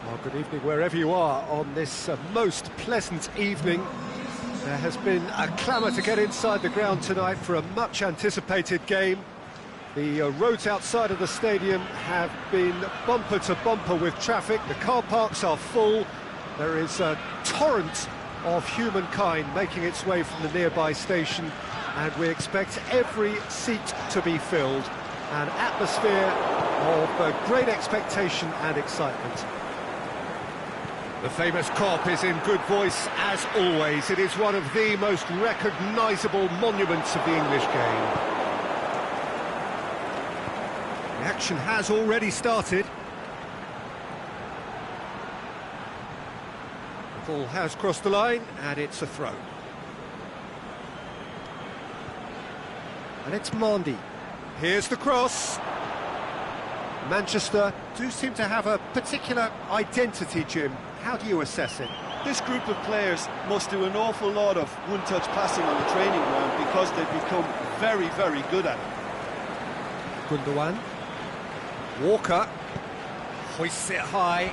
Well, good evening wherever you are on this most pleasant evening. There has been a clamour to get inside the ground tonight for a much-anticipated game. The roads outside of the stadium have been bumper to bumper with traffic. The car parks are full. There is a torrent of humankind making its way from the nearby station, and we expect every seat to be filled. An atmosphere of great expectation and excitement. The famous Kop is in good voice as always. It is one of the most recognisable monuments of the English game. The action has already started. The ball has crossed the line and it's a throw. And it's Mandy. Here's the cross. Manchester do seem to have a particular identity, Jim. How do you assess it? This group of players must do an awful lot of one-touch passing on the training ground because they've become very, very good at it. Gundogan. Walker. Hoists it high.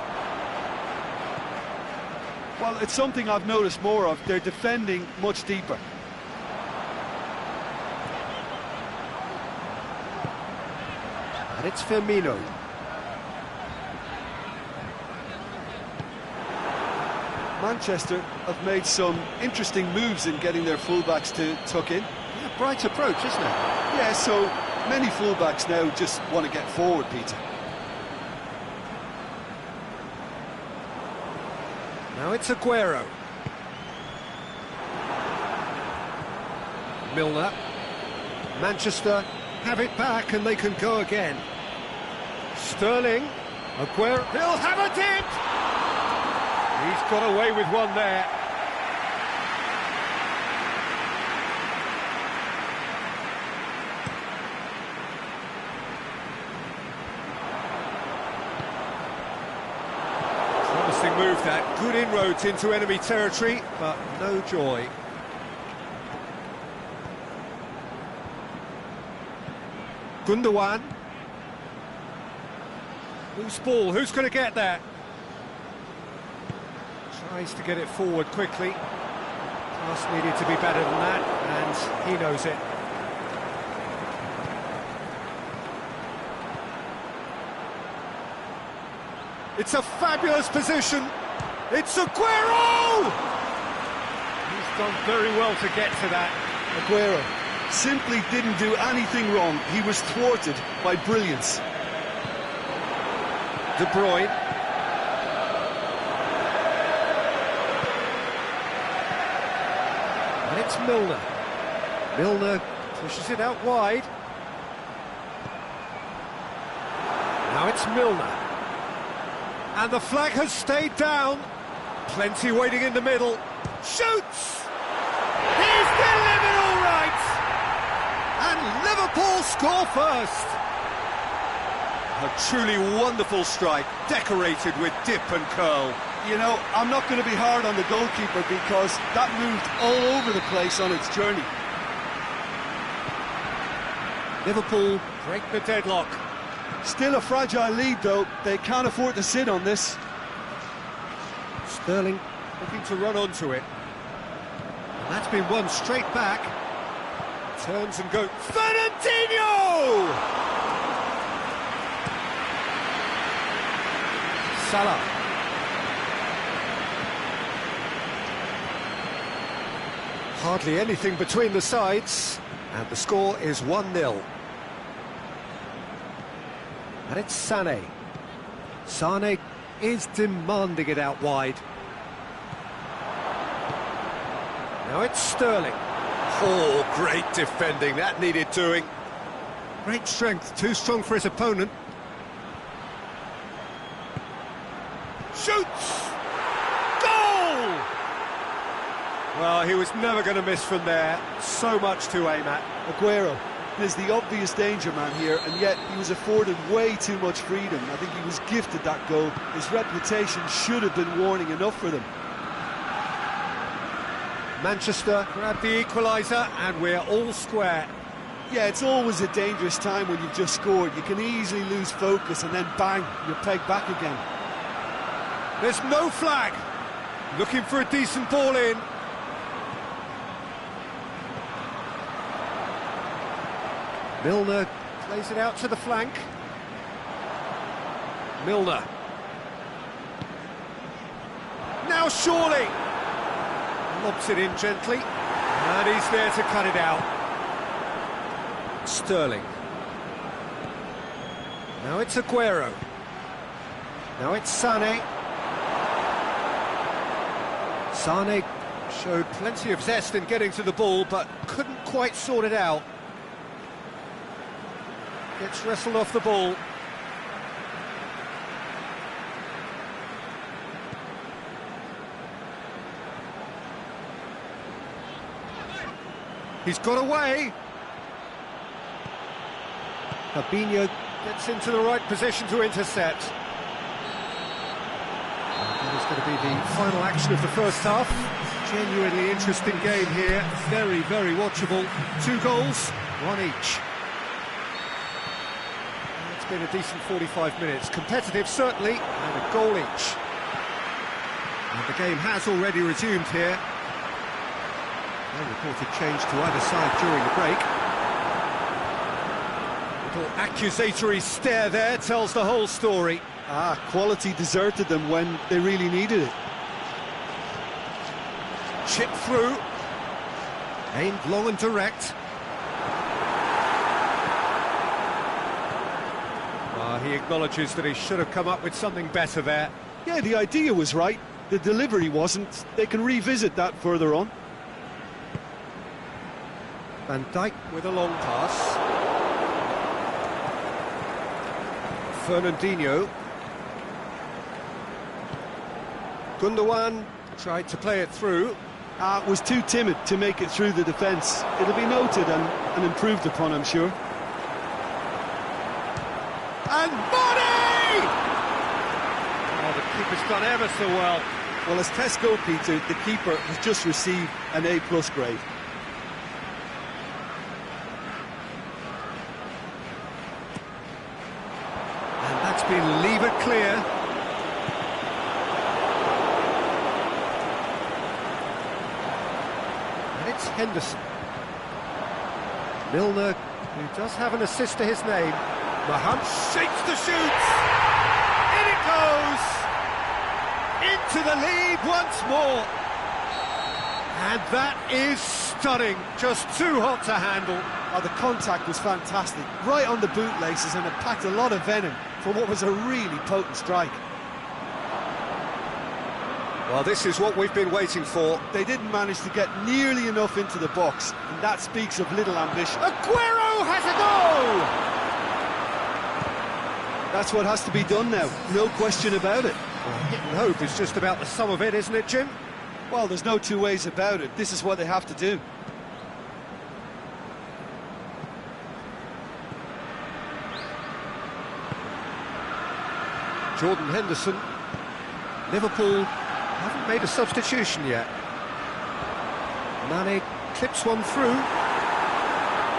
Well, it's something I've noticed more of. They're defending much deeper. And it's Firmino. Manchester have made some interesting moves in getting their fullbacks to tuck in. Yeah, bright approach, isn't it? Yeah, so many fullbacks now just want to get forward, Peter. Now it's Aguero. Milner. Manchester have it back and they can go again. Sterling. Aguero. He'll have a dip! He's got away with one there. Promising move that. Good inroads into enemy territory, but no joy. Gundogan. Loose ball, who's going to get there? Tries to get it forward quickly. Pass needed to be better than that, and he knows it. It's a fabulous position. It's Aguero! He's done very well to get to that. Aguero simply didn't do anything wrong. He was thwarted by brilliance. De Bruyne. And it's Milner. Milner pushes it out wide. Now it's Milner. And the flag has stayed down. Plenty waiting in the middle. Shoots! He's delivered all right! And Liverpool score first. A truly wonderful strike, decorated with dip and curl. You know, I'm not going to be hard on the goalkeeper because that moved all over the place on its journey. Liverpool break the deadlock. Still a fragile lead, though. They can't afford to sit on this. Sterling looking to run onto it. And that's been won straight back. Turns and goes. Fernandinho! Salah. Hardly anything between the sides, and the score is 1-0. And it's Sané. Sané is demanding it out wide. Now it's Sterling. Oh, great defending, that needed doing. Great strength, too strong for his opponent. Shoots! Goal! Well, he was never going to miss from there. So much to aim at. Aguero is the obvious danger man here, and yet he was afforded way too much freedom. I think he was gifted that goal. His reputation should have been warning enough for them. Manchester grab the equaliser, and we're all square. Yeah, it's always a dangerous time when you've just scored. You can easily lose focus, and then bang, you're pegged back again. There's no flag. Looking for a decent ball in. Milner plays it out to the flank. Milner. Now surely. Lobs it in gently. And he's there to cut it out. Sterling. Now it's Aguero. Now it's Sané. Sané showed plenty of zest in getting to the ball, but couldn't quite sort it out. Gets wrestled off the ball. He's got away. Fabinho gets into the right position to intercept. That is going to be the final action of the first half. Genuinely interesting game here. Very, very watchable. 2 goals, 1 each. It's been a decent 45 minutes. Competitive, certainly, and a goal each. And the game has already resumed here. No reported change to either side during the break. Little accusatory stare there tells the whole story. Quality deserted them when they really needed it. Chip through. Aimed long and direct. He acknowledges that he should have come up with something better there. Yeah, the idea was right. The delivery wasn't. They can revisit that further on. Van Dijk with a long pass. Fernandinho. Gundogan tried to play it through. Was too timid to make it through the defence. It'll be noted and improved upon, I'm sure. And body! Oh, the keeper's done ever so well. Well, as tests go, Peter, the keeper has just received an A+ grade. And that's been levered clear. And it's Henderson. Milner, who does have an assist to his name. Mahan shakes the shoot. In it goes. Into the lead once more. And that is stunning. Just too hot to handle. Oh, the contact was fantastic. Right on the bootlaces, and it packed a lot of venom for what was a really potent strike. Well, this is what we've been waiting for. They didn't manage to get nearly enough into the box, and that speaks of little ambition. Aguero has a go! That's what has to be done now, no question about it. Well, hit and hope is just about the sum of it, isn't it, Jim? Well, there's no two ways about it. This is what they have to do. Jordan Henderson. Liverpool haven't made a substitution yet. Mane clips one through.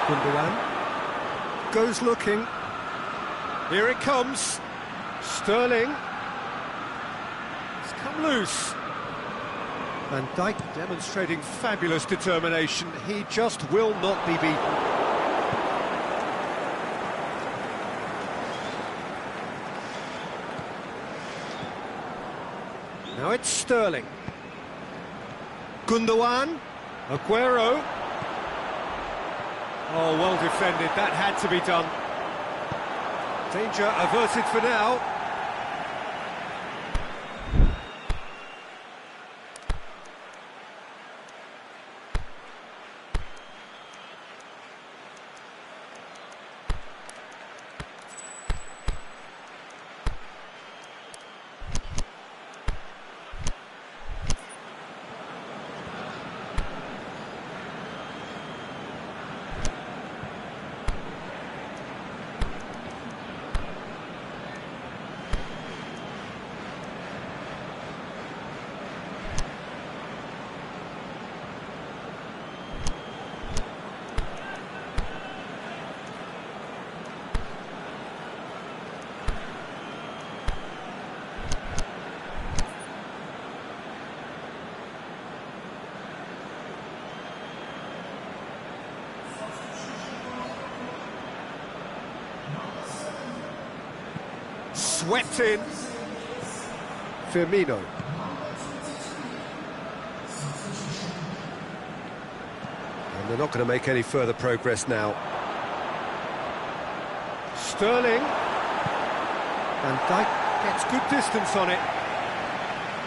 Gundogan goes looking. Here it comes. Sterling. It's come loose. Van Dijk demonstrating fabulous determination. He just will not be beaten. Now it's Sterling. Gundogan. Aguero. Oh, well defended. That had to be done. Danger averted for now. swept in. Firmino. And they're not going to make any further progress now. Sterling. Van Dijk gets good distance on it.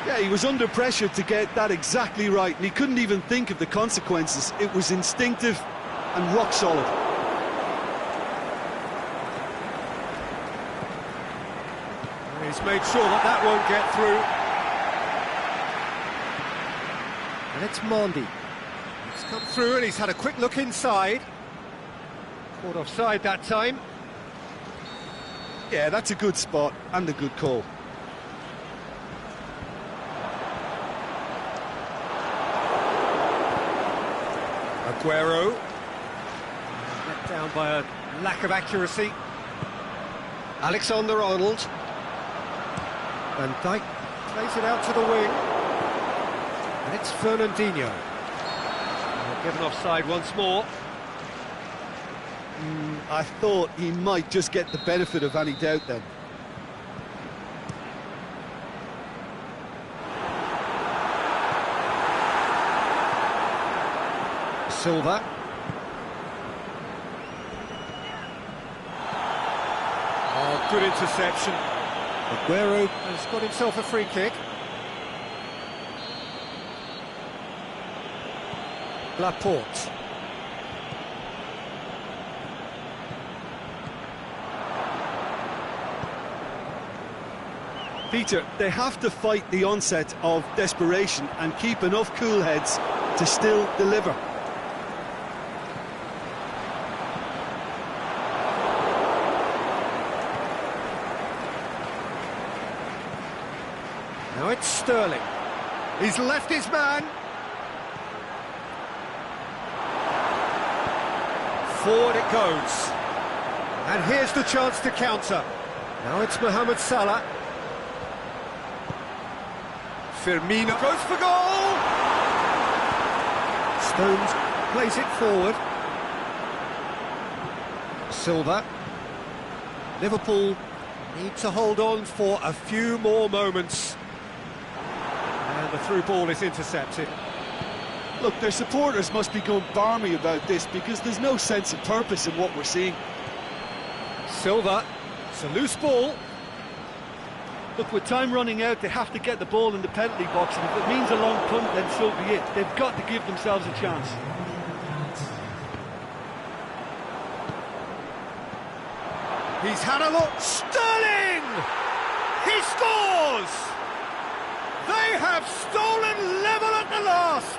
Yeah, he was under pressure to get that exactly right, and he couldn't even think of the consequences. It was instinctive and rock solid. He's made sure that that won't get through. And it's Mandy. He's come through and he's had a quick look inside. Caught offside that time. Yeah, that's a good spot and a good call. Aguero. Let down by a lack of accuracy. Alexander-Arnold. Van Dijk plays it out to the wing. And it's Fernandinho. Given offside once more. I thought he might just get the benefit of any doubt then. Silva. Oh, good interception. Aguero has got himself a free kick. Laporte. Peter, they have to fight the onset of desperation and keep enough cool heads to still deliver. Now it's Sterling. He's left his man. Forward it goes. And here's the chance to counter. Now it's Mohamed Salah. Firmino goes for goal! Stones plays it forward. Silva. Liverpool need to hold on for a few more moments. And the through ball is intercepted. Look, their supporters must be going barmy about this because there's no sense of purpose in what we're seeing. Silva, it's a loose ball. Look, with time running out, they have to get the ball in the penalty box, and if it means a long punt, then so be it. They've got to give themselves a chance. He's had a look. Sterling! He scores! They have stolen level at the last!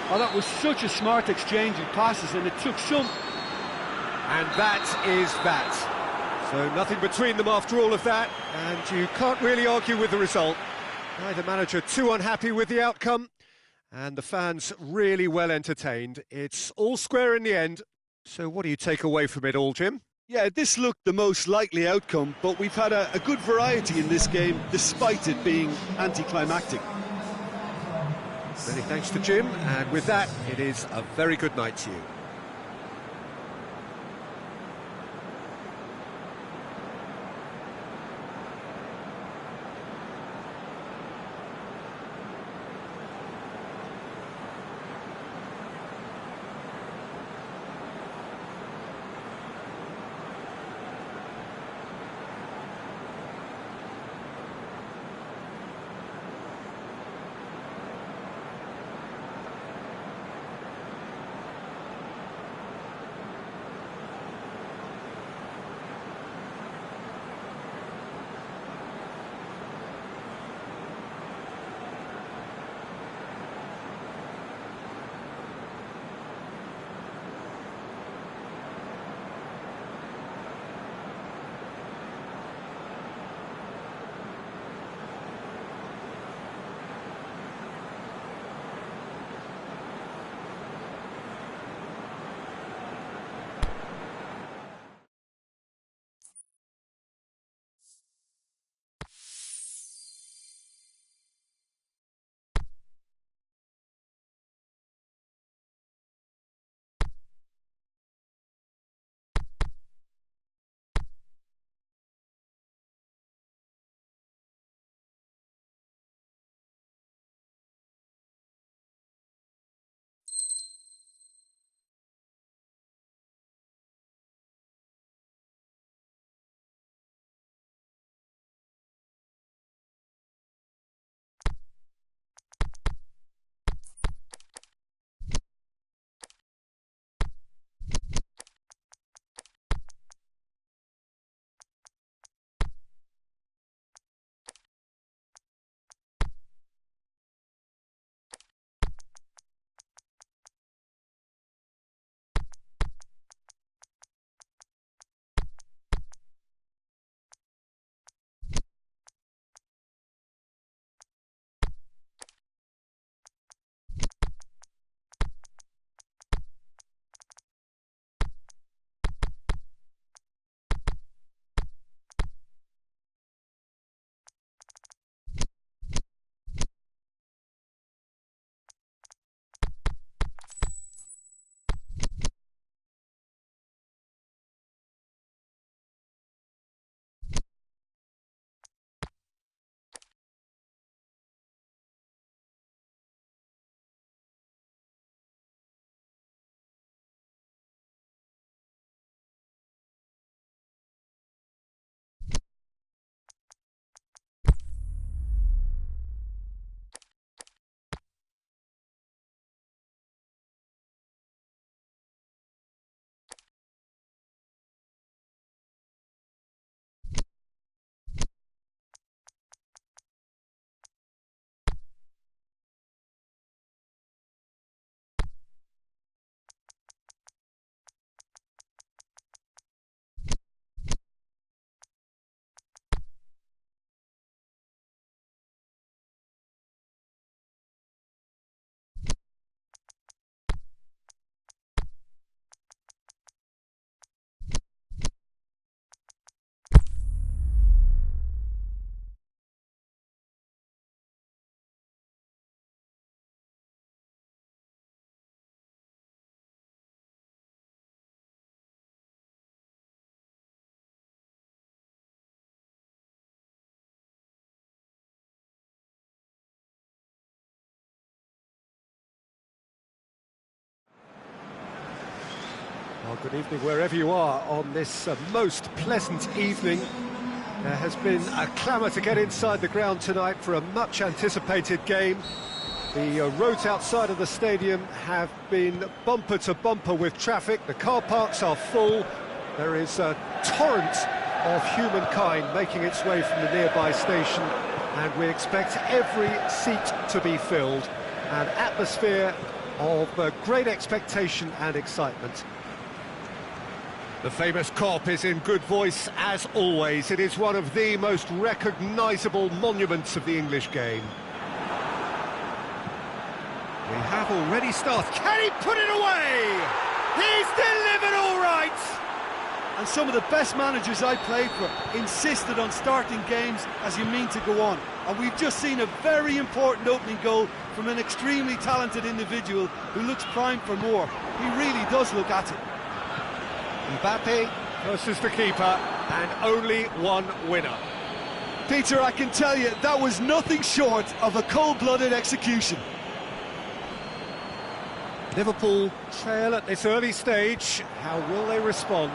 Oh, that was such a smart exchange of passes, and it took some. And that is that. So nothing between them after all of that, and you can't really argue with the result. Neither manager too unhappy with the outcome, and the fans really well entertained. It's all square in the end. So what do you take away from it all, Jim? Yeah, this looked the most likely outcome, but we've had a good variety in this game, despite it being anticlimactic. Many thanks to Jim, and with that, it is a very good night to you. Good evening wherever you are on this most pleasant evening. There has been a clamour to get inside the ground tonight for a much anticipated game. The roads outside of the stadium have been bumper to bumper with traffic. The car parks are full. There is a torrent of humankind making its way from the nearby station, and we expect every seat to be filled. An atmosphere of great expectation and excitement. The famous Kop is in good voice as always. It is one of the most recognisable monuments of the English game. We have already started. Can he put it away? He's delivered all right! And some of the best managers I played for insisted on starting games as you mean to go on. And we've just seen a very important opening goal from an extremely talented individual who looks primed for more. He really does look at it. Mbappe versus the keeper, and only one winner. Peter, I can tell you, that was nothing short of a cold-blooded execution. Liverpool trail at this early stage. How will they respond?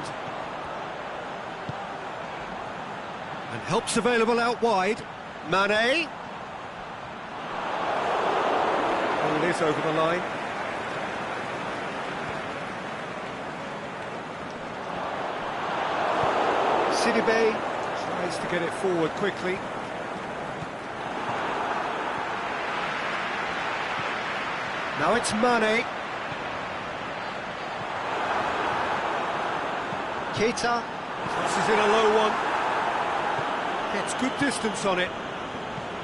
And help's available out wide. Mane. Oh, it is over the line. Sidibe tries to get it forward quickly. Now it's Mane. Keita tosses in a low one. Gets good distance on it.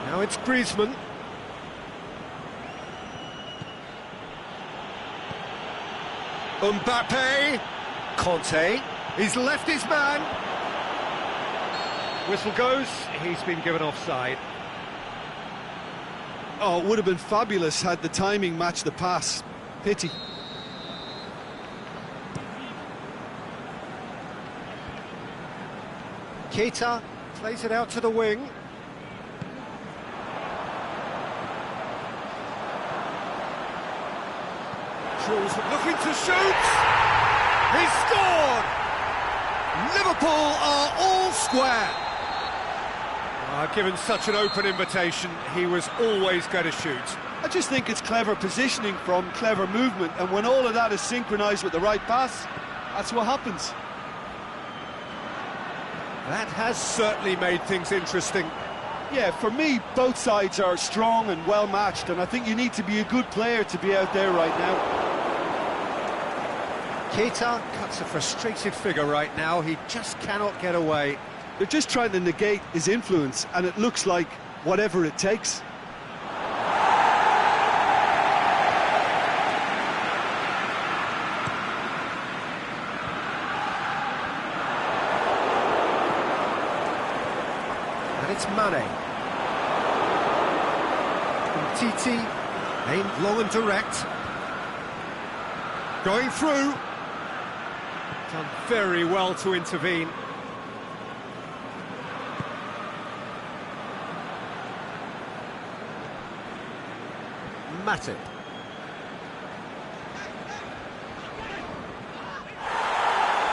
Now it's Griezmann. Mbappe. Conte. He's left his man. Whistle goes. He's been given offside. Oh, it would have been fabulous had the timing matched the pass. Pity. Keita plays it out to the wing. Jules looking to shoot. He's scored! Liverpool are all square. Given such an open invitation, he was always going to shoot. I just think it's clever positioning from clever movement, and when all of that is synchronised with the right pass, that's what happens. That has certainly made things interesting. Yeah, for me, both sides are strong and well matched, and I think you need to be a good player to be out there right now. Keita cuts a frustrated figure right now. He just cannot get away. They're just trying to negate his influence, and it looks like whatever it takes. And it's Mane. Titi, aimed long and direct. Going through. Done very well to intervene. Matip.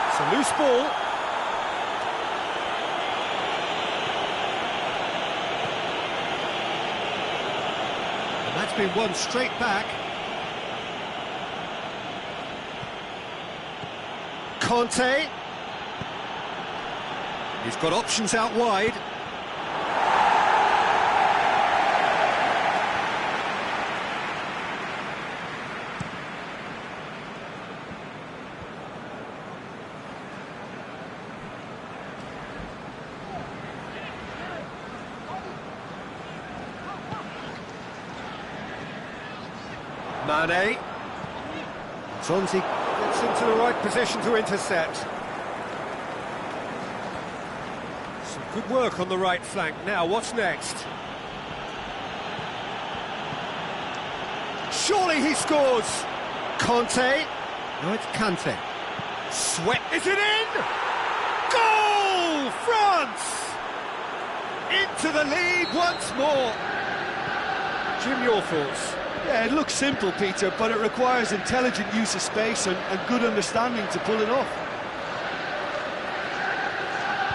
It's a loose ball. And that's been won straight back. Conte. He's got options out wide. Mane. Zonzi gets into the right position to intercept. Some good work on the right flank. Now, what's next? Surely he scores! Conte. No, it's Kante. Sweat. Is it in? Goal! France! Into the lead once more. Jim, your thoughts? Yeah, it looks simple, Peter, but it requires intelligent use of space and good understanding to pull it off.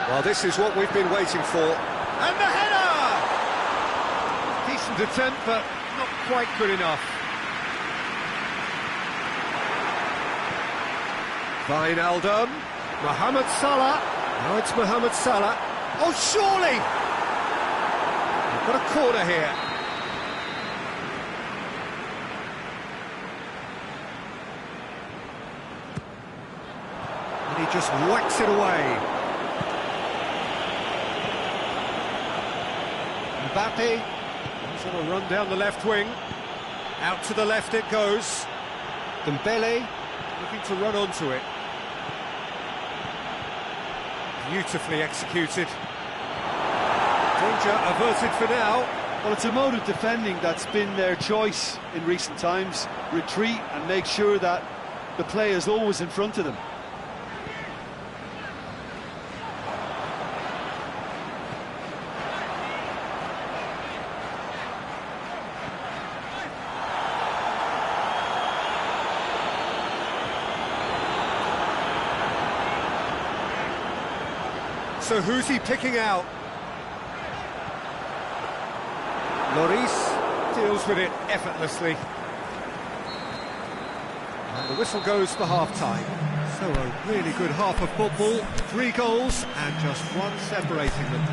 Well, this is what we've been waiting for. And the header! Decent attempt, but not quite good enough. Wijnaldum. Mohamed Salah. Now it's Mohamed Salah. Oh, surely! We've got a corner here. And he just whacks it away. Mbappe, he's on a run down the left wing. Out to the left it goes. Dembele looking to run onto it. Beautifully executed. Danger averted for now. Well, it's a mode of defending that's been their choice in recent times. Retreat and make sure that the play is always in front of them. So who's he picking out? Lloris deals with it effortlessly. And the whistle goes for half-time. So a really good half of football, 3 goals and just one separating them.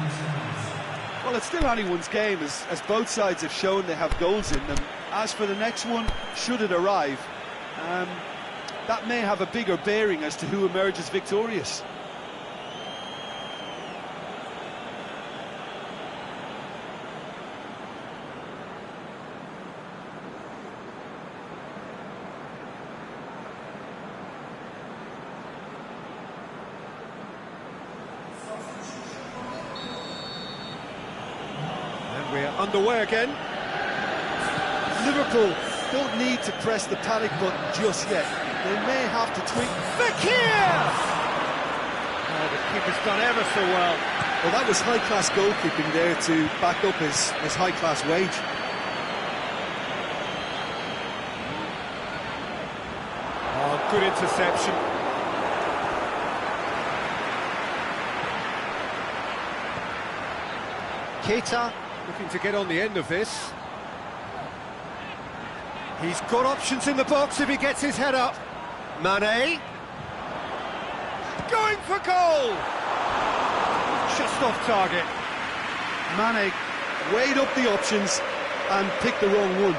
Well, it's still anyone's game, as both sides have shown they have goals in them. As for the next one, should it arrive, that may have a bigger bearing as to who emerges victorious. We're underway again. Liverpool don't need to press the panic button just yet. They may have to tweak. Fekir! Oh, the keeper's done ever so well. Well, that was high-class goalkeeping there to back up his high-class wage. Oh, good interception. Keita looking to get on the end of this. He's got options in the box if he gets his head up. Mane. Going for goal! Just off target. Mane weighed up the options and picked the wrong one.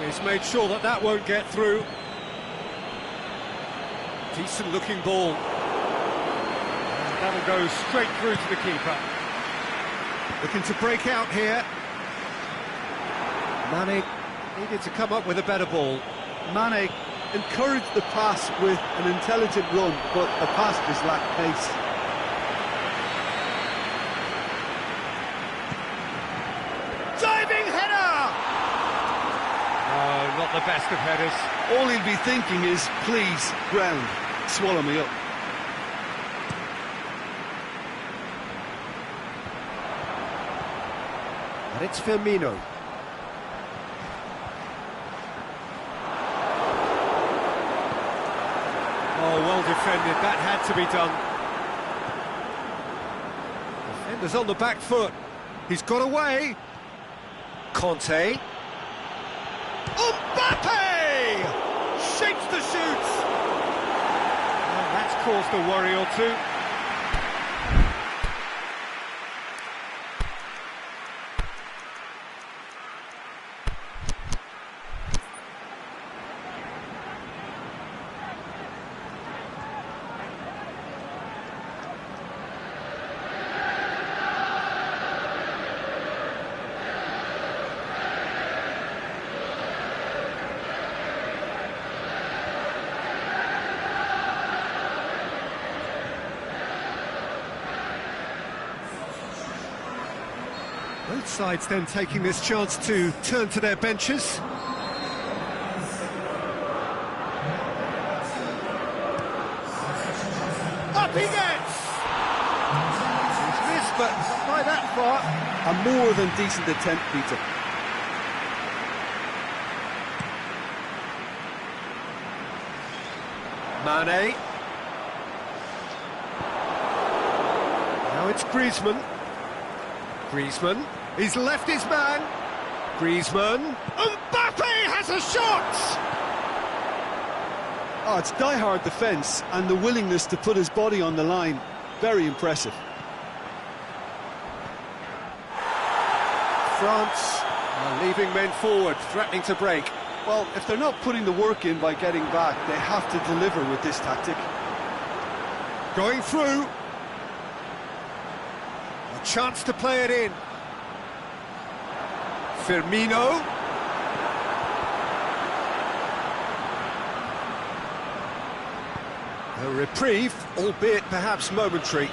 He's made sure that that won't get through. Decent looking ball. And that'll go straight through to the keeper. Looking to break out here. Mane needed to come up with a better ball. Mane encouraged the pass with an intelligent run, but the pass just lacked pace. Diving header! Oh, not the best of headers. All he'll be thinking is, please, ground, swallow me up. And it's Firmino. Oh, well defended, that had to be done. Defender's on the back foot. He's got away. Conte. Mbappe! Shapes the shoots! And that's caused a worry or two. Both sides then taking this chance to turn to their benches. Up he gets! but not by that far. A more than decent attempt, Peter. Mane. Now it's Griezmann. Griezmann. He's left his man. Griezmann. Mbappe has a shot! Oh, it's die-hard defence and the willingness to put his body on the line. Very impressive. France are leaving men forward, threatening to break. Well, if they're not putting the work in by getting back, they have to deliver with this tactic. Going through. A chance to play it in. Firmino. A reprieve, albeit perhaps momentary.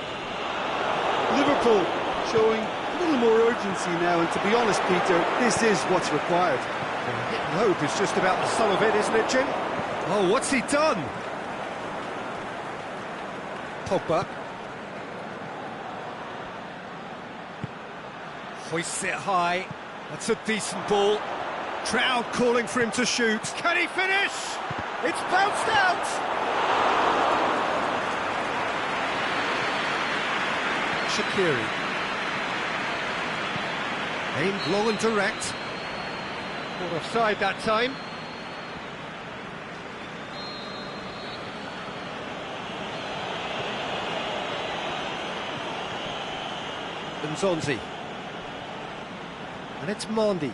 Liverpool showing a little more urgency now, and to be honest, Peter, this is what's required. Hope is just about the sum of it, isn't it, Jim? Oh, what's he done? Pogba. Hoists it high. That's a decent ball. Crowd calling for him to shoot. Can he finish? It's bounced out! Shaqiri. Aimed low and direct. Caught offside that time. Nzonzi. And it's Mandy.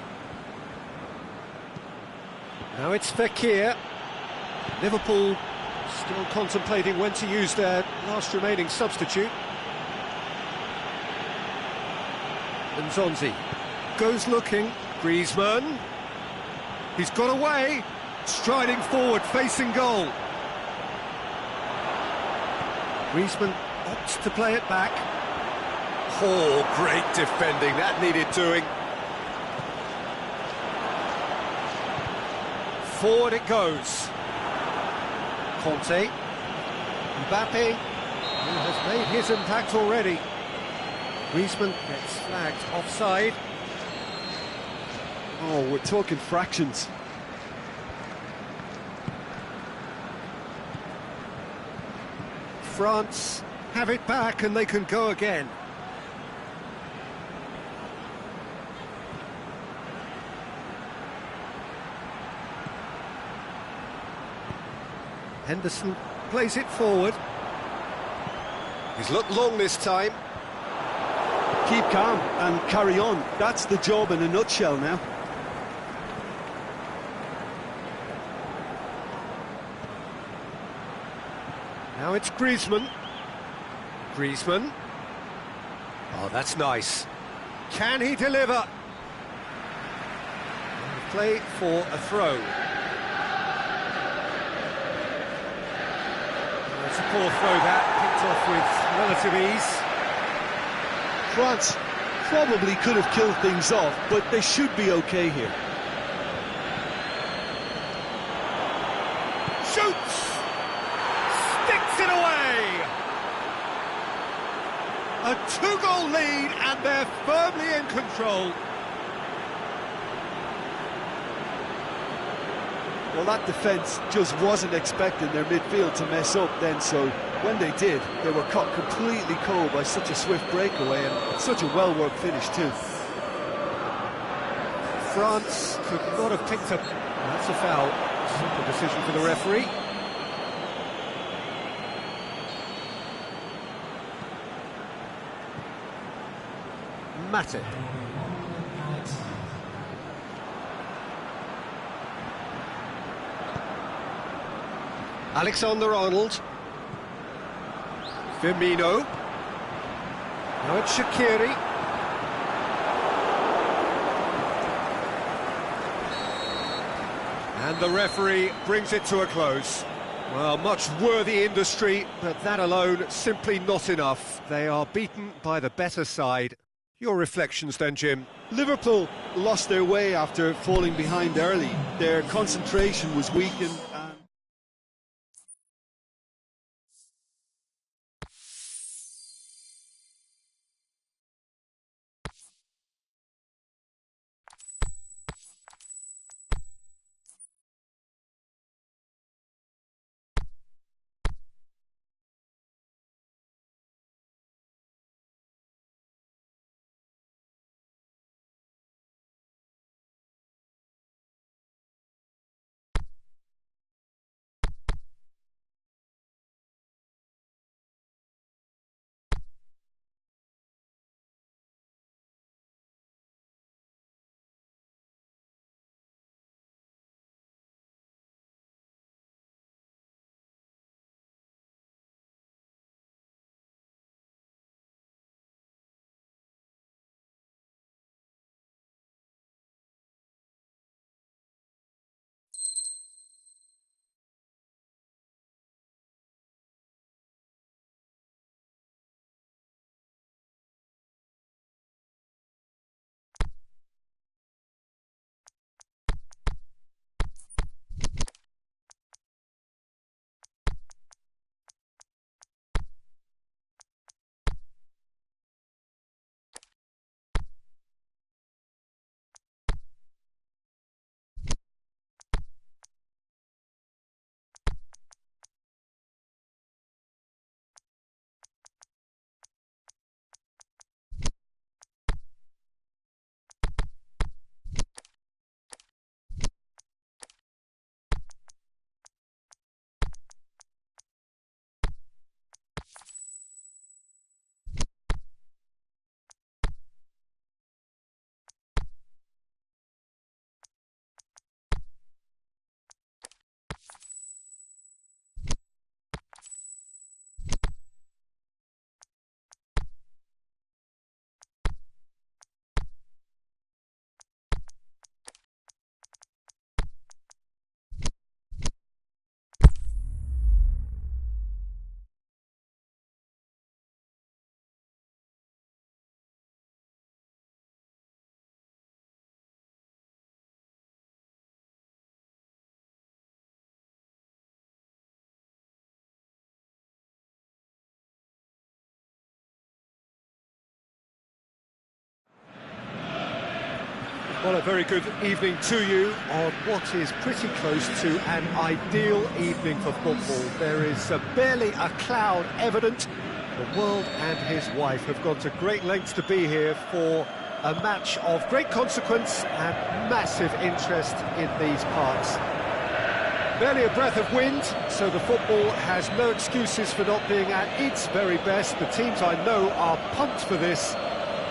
Now it's Fekir. Liverpool still contemplating when to use their last remaining substitute. Nzonzi goes looking. Griezmann. He's got away. Striding forward, facing goal. Griezmann opts to play it back. Oh, great defending. That needed doing. Forward it goes. Conte. Mbappe, who has made his impact already. Griezmann gets flagged offside. Oh, we're talking fractions. France have it back and they can go again. Henderson plays it forward. He's looked long this time. Keep calm and carry on. That's the job in a nutshell now. Now it's Griezmann. Griezmann. Oh, that's nice. Can he deliver? Play for a throw. It's a poor throw that, picked off with relative ease. France probably could have killed things off, but they should be okay here. Shoots! Sticks it away! A two-goal lead and they're firmly in control. Well, that defence just wasn't expecting their midfield to mess up then, so when they did, they were caught completely cold by such a swift breakaway and such a well-worked finish too. France could not have picked up... That's a foul. Simple decision for the referee. Matip. Alexander-Arnold. Firmino. Now it's Shaqiri. And the referee brings it to a close. Well, much worthy industry, but that alone simply not enough. They are beaten by the better side. Your reflections then, Jim? Liverpool lost their way after falling behind early. Their concentration was weakened. Well, a very good evening to you on what is pretty close to an ideal evening for football. There is barely a cloud evident. The world and his wife have gone to great lengths to be here for a match of great consequence and massive interest in these parts. Barely a breath of wind, so the football has no excuses for not being at its very best. The teams I know are pumped for this.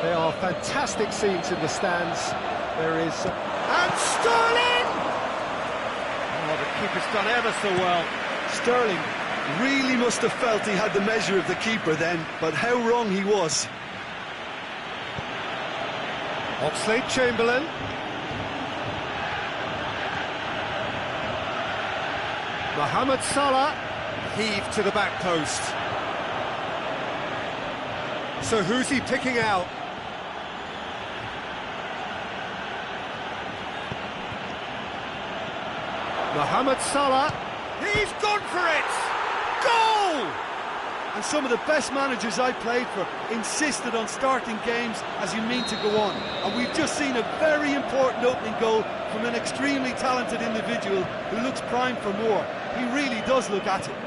There are fantastic scenes in the stands. There is... and Sterling! Oh, the keeper's done ever so well. Sterling really must have felt he had the measure of the keeper then, but how wrong he was. Oxlade-Chamberlain. Mohamed Salah heaved to the back post. So who's he picking out? Mohamed Salah, he's gone for it! Goal! And some of the best managers I played for insisted on starting games as you mean to go on. And we've just seen a very important opening goal from an extremely talented individual who looks primed for more. He really does look at it.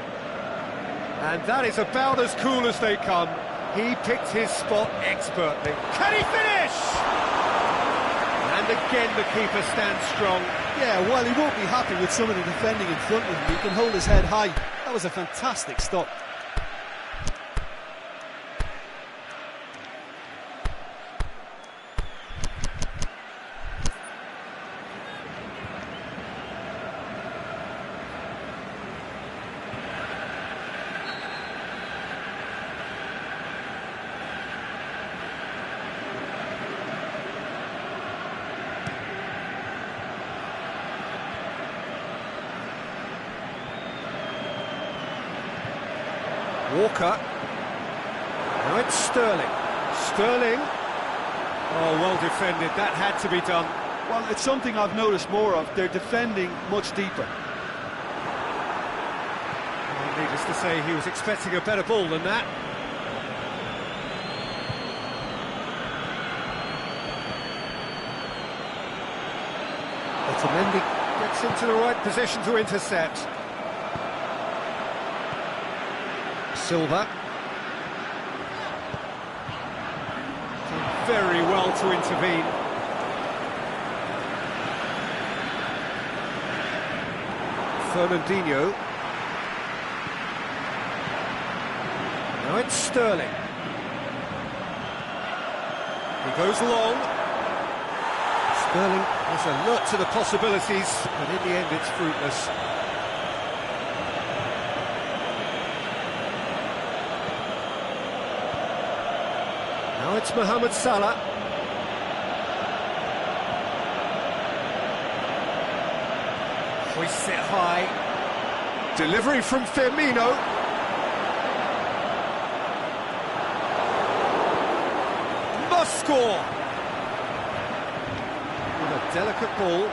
And that is about as cool as they come. He picked his spot expertly. Can he finish? And again the keeper stands strong. Yeah, while he won't be happy with some of the defending in front of him, he can hold his head high. That was a fantastic stop. Walker. Now it's Sterling. Sterling. Oh, well defended. That had to be done. Well, it's something I've noticed more of. They're defending much deeper. Well, needless to say, he was expecting a better ball than that. Otamendi gets into the right position to intercept. Silva. Done very well to intervene. Fernandinho. Now it's Sterling. He goes long. Sterling was alert to the possibilities, but in the end it's fruitless. Now it's Mohamed Salah. Hoists it high. Delivery from Firmino. Must score. With a delicate ball.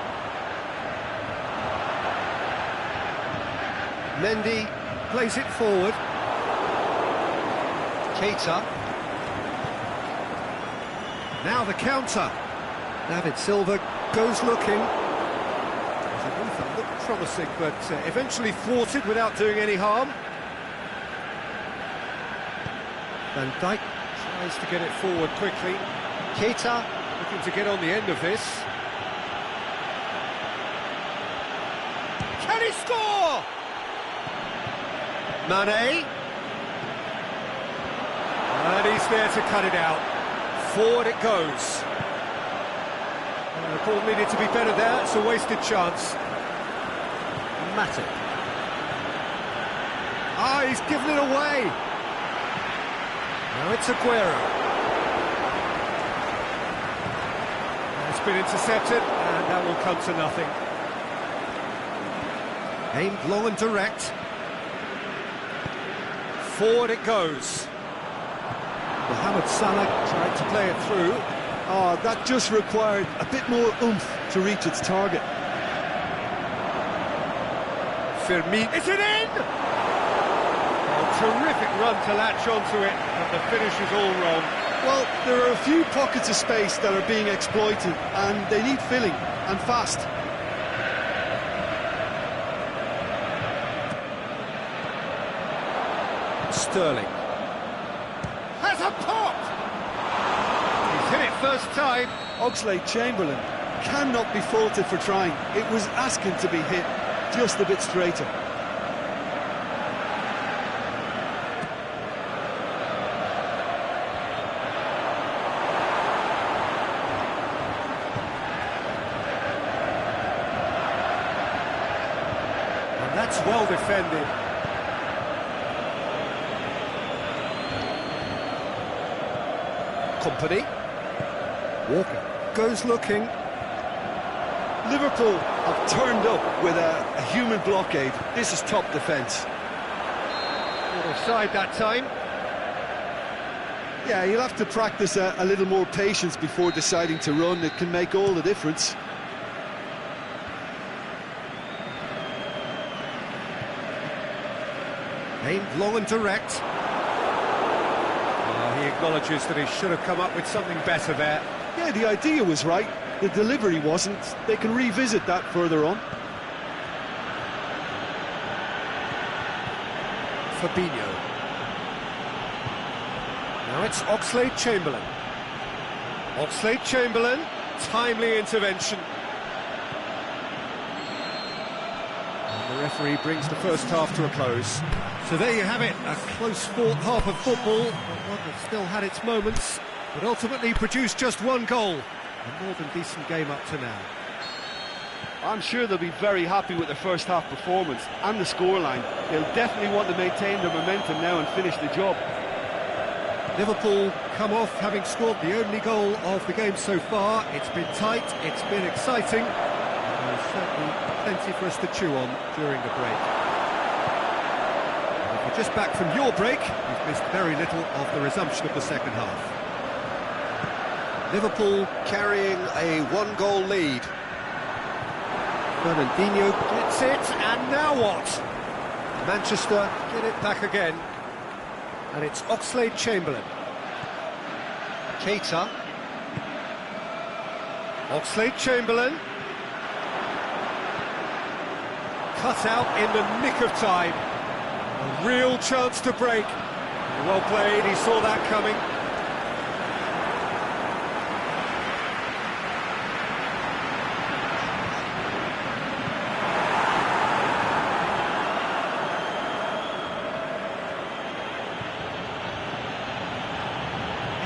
Mendy plays it forward. Keita. Now the counter. David Silva goes looking. It looked promising, but eventually thwarted without doing any harm. Van Dijk tries to get it forward quickly. Keita looking to get on the end of this. Can he score? Mane. And he's there to cut it out. Forward it goes. The ball needed to be better there, it's a wasted chance. Matic. Ah, he's given it away. Now it's Aguero. It's been intercepted, and that will come to nothing. Aimed long and direct. Forward it goes. Mohamed Salah tried to play it through. Oh, that just required a bit more oomph to reach its target. Firmino. Is it in? Oh, terrific run to latch onto it, but the finish is all wrong. Well, there are a few pockets of space that are being exploited, and they need filling, and fast. Sterling has a pop! He's hit it first time. Oxlade-Chamberlain cannot be faulted for trying. It was asking to be hit just a bit straighter. And that's well defended. Company. Walker goes looking. Liverpool have turned up with a human blockade. This is top defence. Not offside that time. Yeah, you'll have to practice a little more patience before deciding to run. It can make all the difference. Aimed long and direct. He acknowledges that he should have come up with something better there. Yeah, the idea was right. The delivery wasn't. They can revisit that further on. Fabinho. Now it's Oxlade-Chamberlain. Oxlade-Chamberlain, timely intervention. And the referee brings the first half to a close. So there you have it, a close-fought half of football, one that still had its moments, but ultimately produced just one goal. A more than decent game up to now. I'm sure they'll be very happy with their first half performance and the scoreline. They'll definitely want to maintain their momentum now and finish the job. Liverpool come off having scored the only goal of the game so far. It's been tight, it's been exciting, and there's certainly plenty for us to chew on during the break. And if you're just back from your break, you've missed very little of the resumption of the second half. Liverpool carrying a one-goal lead. Fernandinho gets it, and now what? Manchester get it back again. And it's Oxlade-Chamberlain. Keita. Oxlade-Chamberlain. Cut out in the nick of time. A real chance to break. Well played, he saw that coming.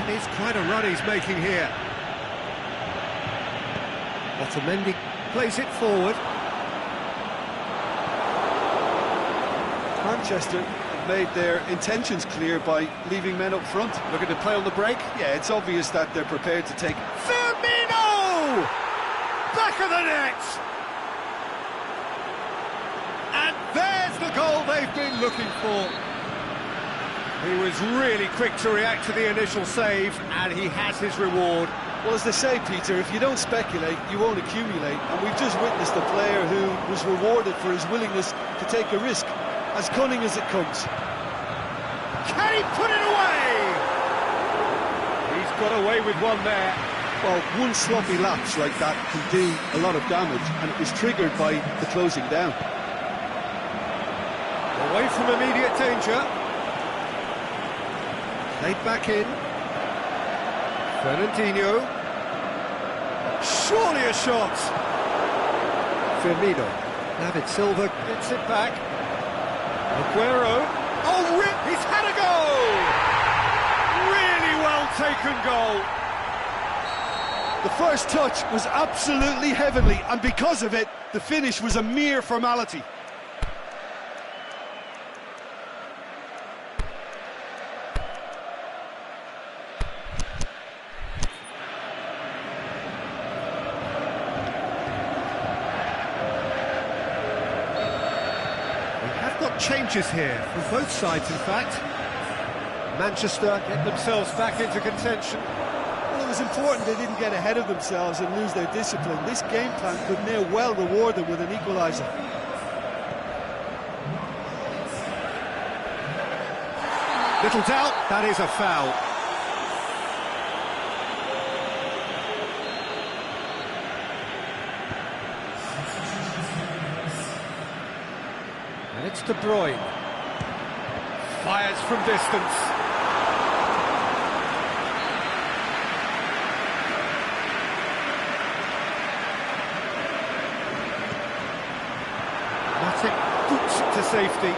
It's quite a run he's making here. Otamendi plays it forward. Manchester have made their intentions clear by leaving men up front. Looking to play on the break. Yeah, it's obvious that they're prepared to take... Firmino! Back of the net! And there's the goal they've been looking for. He was really quick to react to the initial save, and he has his reward. Well, as they say, Peter, if you don't speculate, you won't accumulate. And we've just witnessed a player who was rewarded for his willingness to take a risk, as cunning as it comes. Can he put it away? He's got away with one there. Well, one sloppy lapse like that can do a lot of damage, and it was triggered by the closing down. Away from immediate danger. Played back in. Fernandinho. Surely a shot. Firmino. David Silva gets it back. Aguero. Oh, he's had a goal! Really well taken goal. The first touch was absolutely heavenly, and because of it, the finish was a mere formality. Changes here from both sides, in fact. Manchester get themselves back into contention. Well, it was important they didn't get ahead of themselves and lose their discipline. This game plan could now well reward them with an equaliser. Little doubt, that is a foul. And it's De Bruyne. Fires from distance. Matic boots to safety.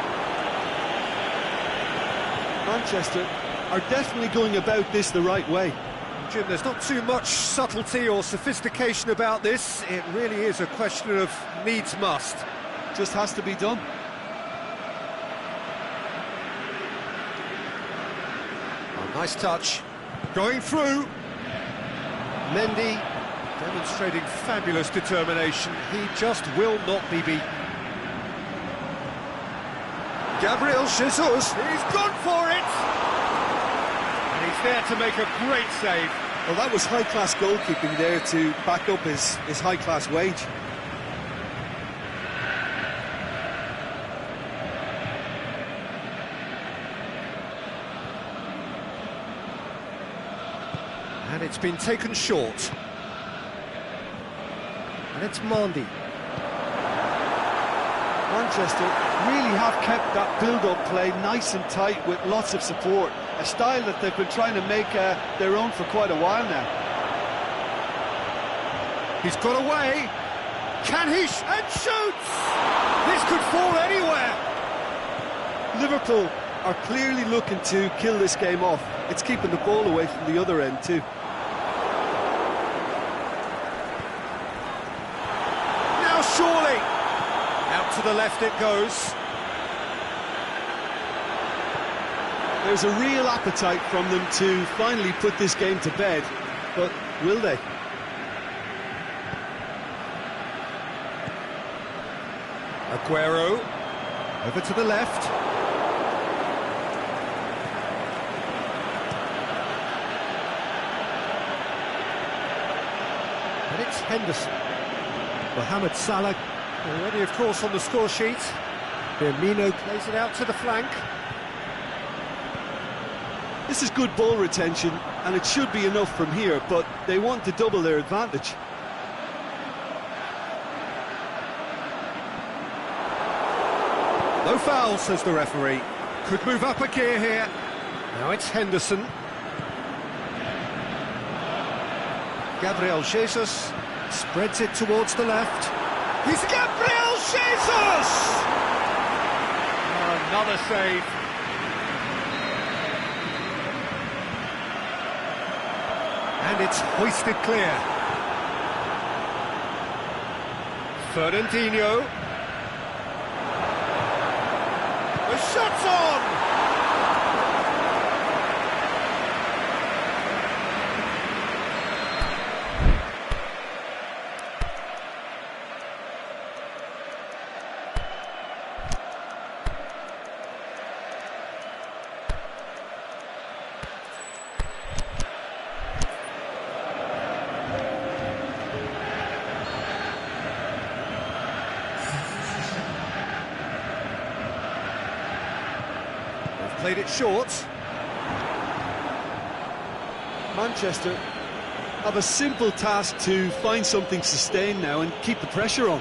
Manchester are definitely going about this the right way. Jim, there's not too much subtlety or sophistication about this. It really is a question of needs must. Just has to be done. Oh, nice touch. Going through. Mendy demonstrating fabulous determination. He just will not be beaten. Gabriel Jesus. He's gone for it. And he's there to make a great save. Well, that was high-class goalkeeping there to back up his high-class wage. And it's been taken short. And it's Mandy. Manchester really have kept that build-up play nice and tight with lots of support, a style that they've been trying to make their own for quite a while now. He's got away. Can he? And shoots! This could fall anywhere. Liverpool are clearly looking to kill this game off. It's keeping the ball away from the other end too. Now surely. Out to the left it goes. There's a real appetite from them to finally put this game to bed, but will they? Aguero, over to the left. And it's Henderson. Mohamed Salah, already of course on the score sheet. Firmino plays it out to the flank. This is good ball retention, and it should be enough from here, but they want to double their advantage. No foul, says the referee. Could move up a gear here. Now it's Henderson. Gabriel Jesus spreads it towards the left. He's Gabriel Jesus! Oh, another save. And it's hoisted clear. Fernandinho. The shot's on! Played it short. Manchester have a simple task to find something sustained now and keep the pressure on.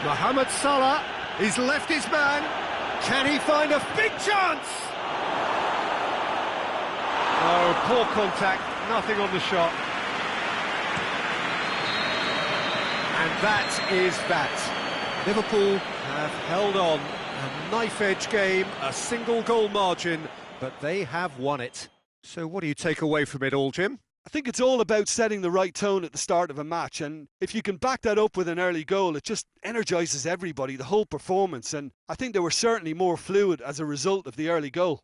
Mohamed Salah, he's left his man. Can he find a big chance? Oh, poor contact, nothing on the shot. And that is that. Liverpool have held on, a knife-edge game, a single-goal margin, but they have won it. So what do you take away from it all, Jim? I think it's all about setting the right tone at the start of a match, and if you can back that up with an early goal, it just energises everybody, the whole performance, and I think they were certainly more fluid as a result of the early goal.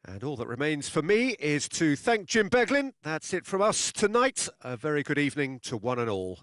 And all that remains for me is to thank Jim Beglin. That's it from us tonight. A very good evening to one and all.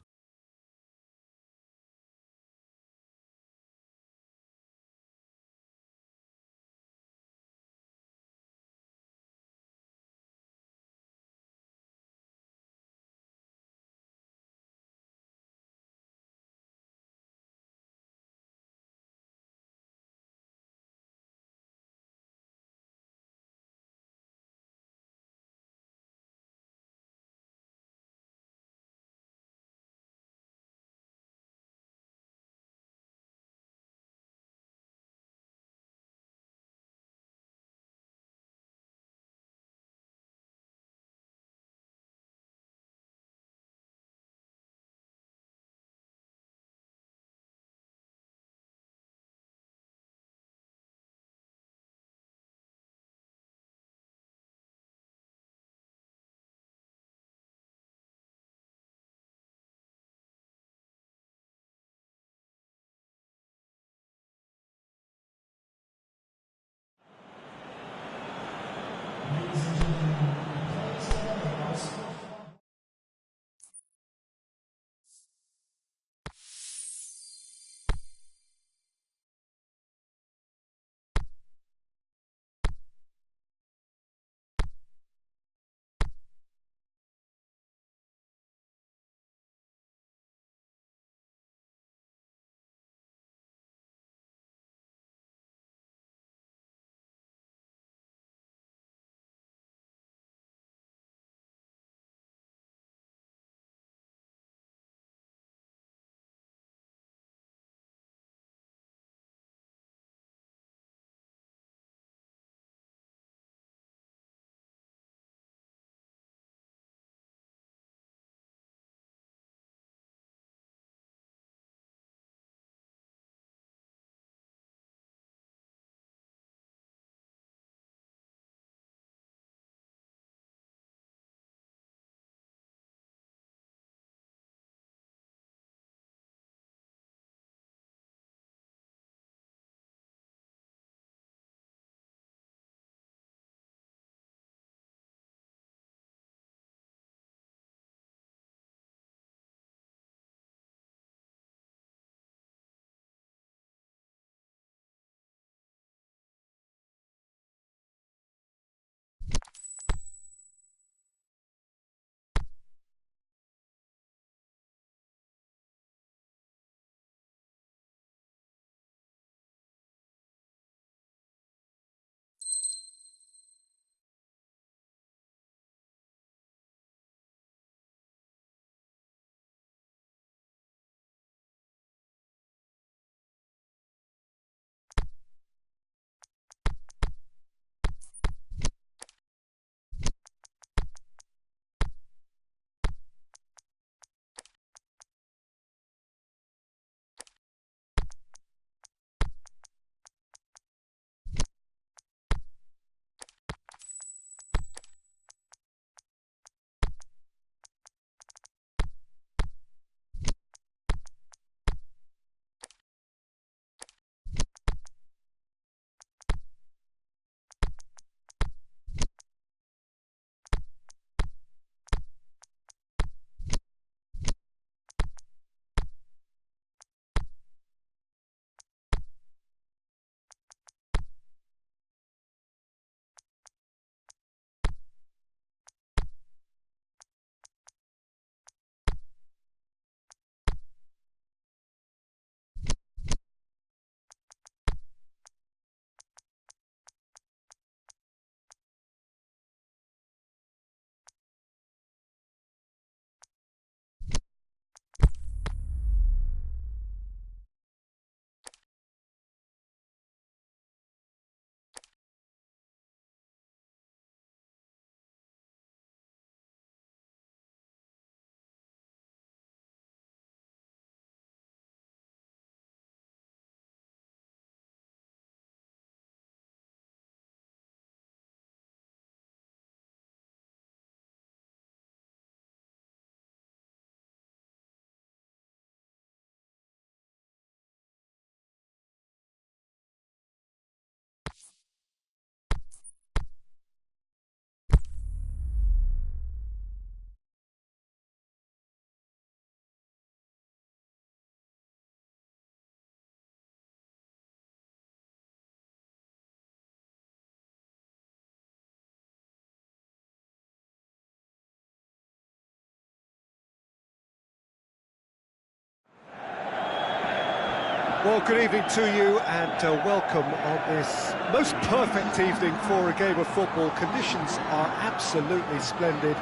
Well, good evening to you and welcome on this most perfect evening for a game of football. Conditions are absolutely splendid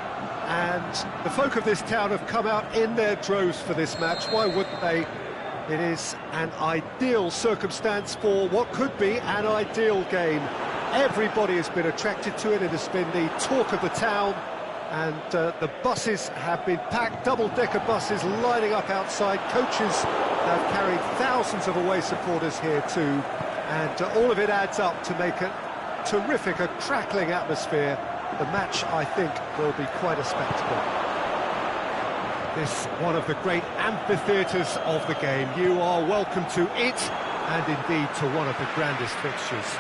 and the folk of this town have come out in their droves for this match. Why wouldn't they? It is an ideal circumstance for what could be an ideal game. Everybody has been attracted to it. It has been the talk of the town. And the buses have been packed, double-decker buses lining up outside. Coaches have carried thousands of away supporters here too. And all of it adds up to make a terrific, a crackling atmosphere. The match, I think, will be quite a spectacle. This one of the great amphitheatres of the game. You are welcome to it, and indeed to one of the grandest fixtures.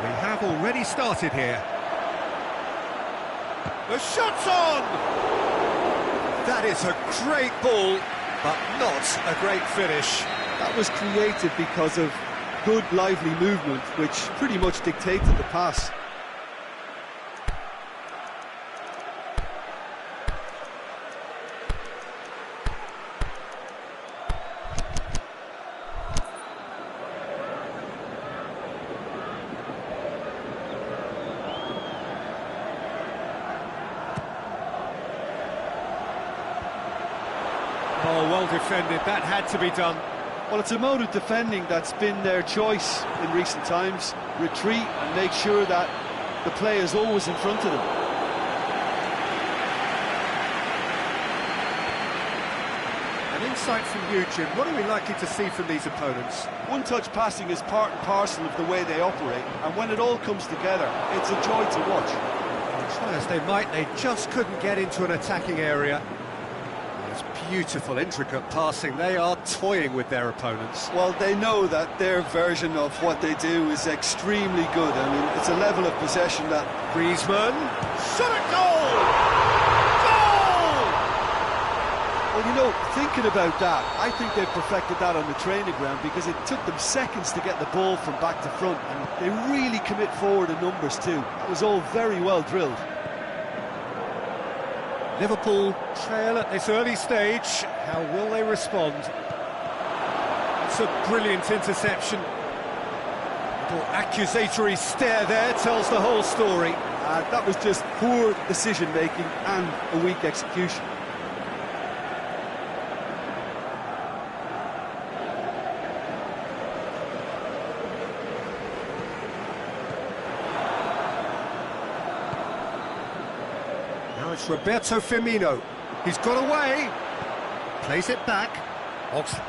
We have already started here. The shot's on! That is a great ball, but not a great finish. That was created because of good, lively movement, which pretty much dictated the pass. Oh, well defended, that had to be done. Well, it's a mode of defending that's been their choice in recent times. Retreat and make sure that the play is always in front of them. An insight from you, Jim. What are we likely to see from these opponents? One-touch passing is part and parcel of the way they operate, and when it all comes together, it's a joy to watch. Try as they might, they just couldn't get into an attacking area. It's beautiful, intricate passing. They are toying with their opponents. Well, they know that their version of what they do is extremely good. I mean, it's a level of possession that... Griezmann, shot at goal! Goal! Well, you know, thinking about that, I think they've perfected that on the training ground because it took them seconds to get the ball from back to front, and they really commit forward in numbers too. It was all very well drilled. Liverpool trail at this early stage. How will they respond? It's a brilliant interception. Little accusatory stare there tells the whole story. That was just poor decision-making and a weak execution. Now it's Roberto Firmino. He's got away. Plays it back.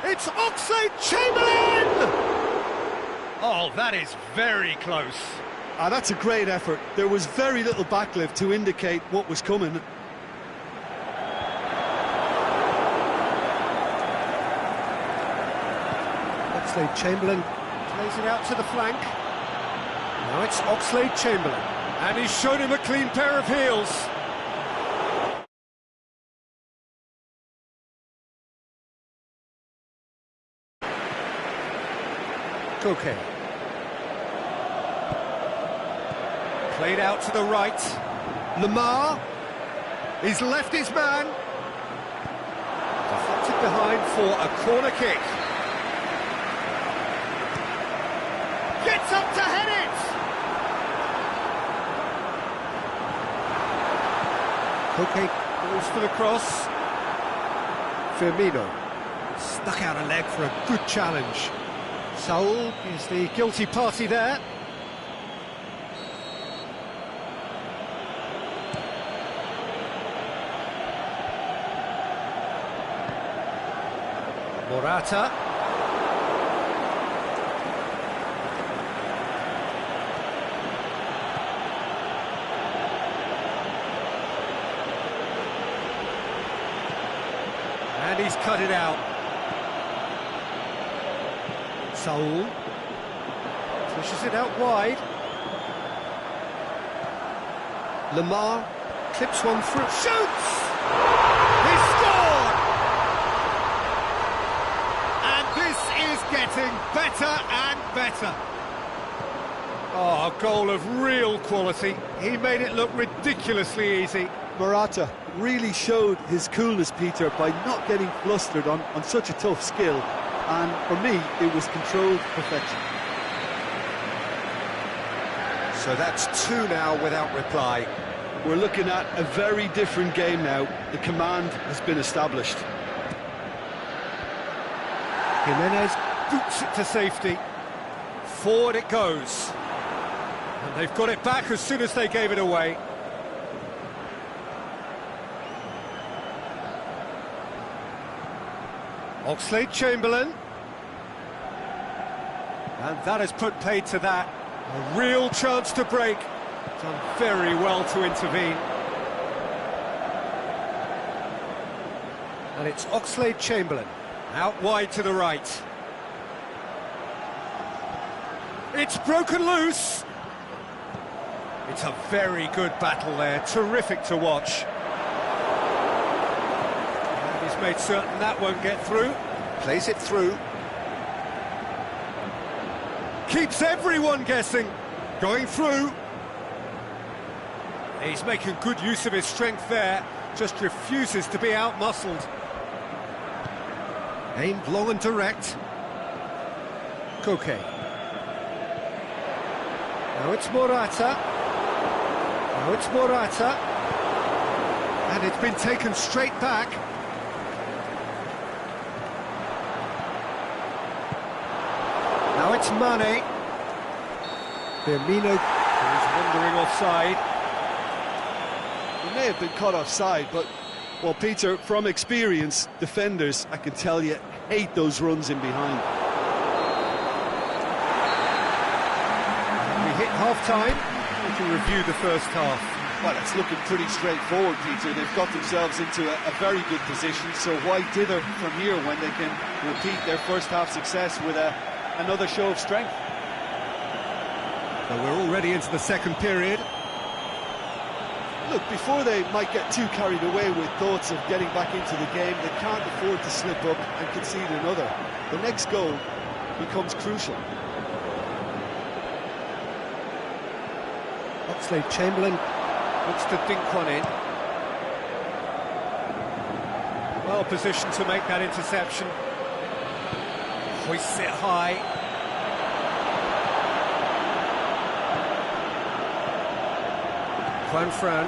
It's Oxlade-Chamberlain! Oh, that is very close. That's a great effort. There was very little backlift to indicate what was coming. Oxlade-Chamberlain plays it out to the flank. Now it's Oxlade-Chamberlain. And he's shown him a clean pair of heels. Koke. Played out to the right. Lamar. He's left his man. Deflected behind for a corner kick. Gets up to head it! Koke goes for the cross. Firmino stuck out a leg for a good challenge. Saul is the guilty party there. Morata. And he's cut it out. Saul pushes it out wide. Lamar clips one through, shoots! He scored! And this is getting better and better. Oh, a goal of real quality. He made it look ridiculously easy. Morata really showed his coolness, Peter, by not getting flustered on such a tough skill. And for me, it was controlled perfection. So that's 2 now without reply. We're looking at a very different game now. The command has been established. Jimenez boots it to safety. Forward it goes. And they've got it back as soon as they gave it away. Oxlade-Chamberlain. And that has put paid to that. A real chance to break. Done very well to intervene. And it's Oxlade-Chamberlain. Out wide to the right. It's broken loose. It's a very good battle there. Terrific to watch. And he's made certain that won't get through. Plays it through. Keeps everyone guessing. Going through. He's making good use of his strength there. Just refuses to be out-muscled. Aimed long and direct. Koke. Now it's Morata. Now it's Morata. And it's been taken straight back. Now it's Mane. Firmino is wandering offside. He may have been caught offside, but, well, Peter, from experience, defenders, I can tell you, hate those runs in behind. We hit half-time. We can review the first half. Well, it's looking pretty straightforward, Peter. They've got themselves into a very good position, so why dither from here when they can repeat their first half success with another show of strength? Well, we're already into the second period. Look, before they might get too carried away with thoughts of getting back into the game, they can't afford to slip up and concede another. The next goal becomes crucial. Oxlade-Chamberlain looks to dink one in. Well positioned to make that interception. Hoists it high. Juan Fran.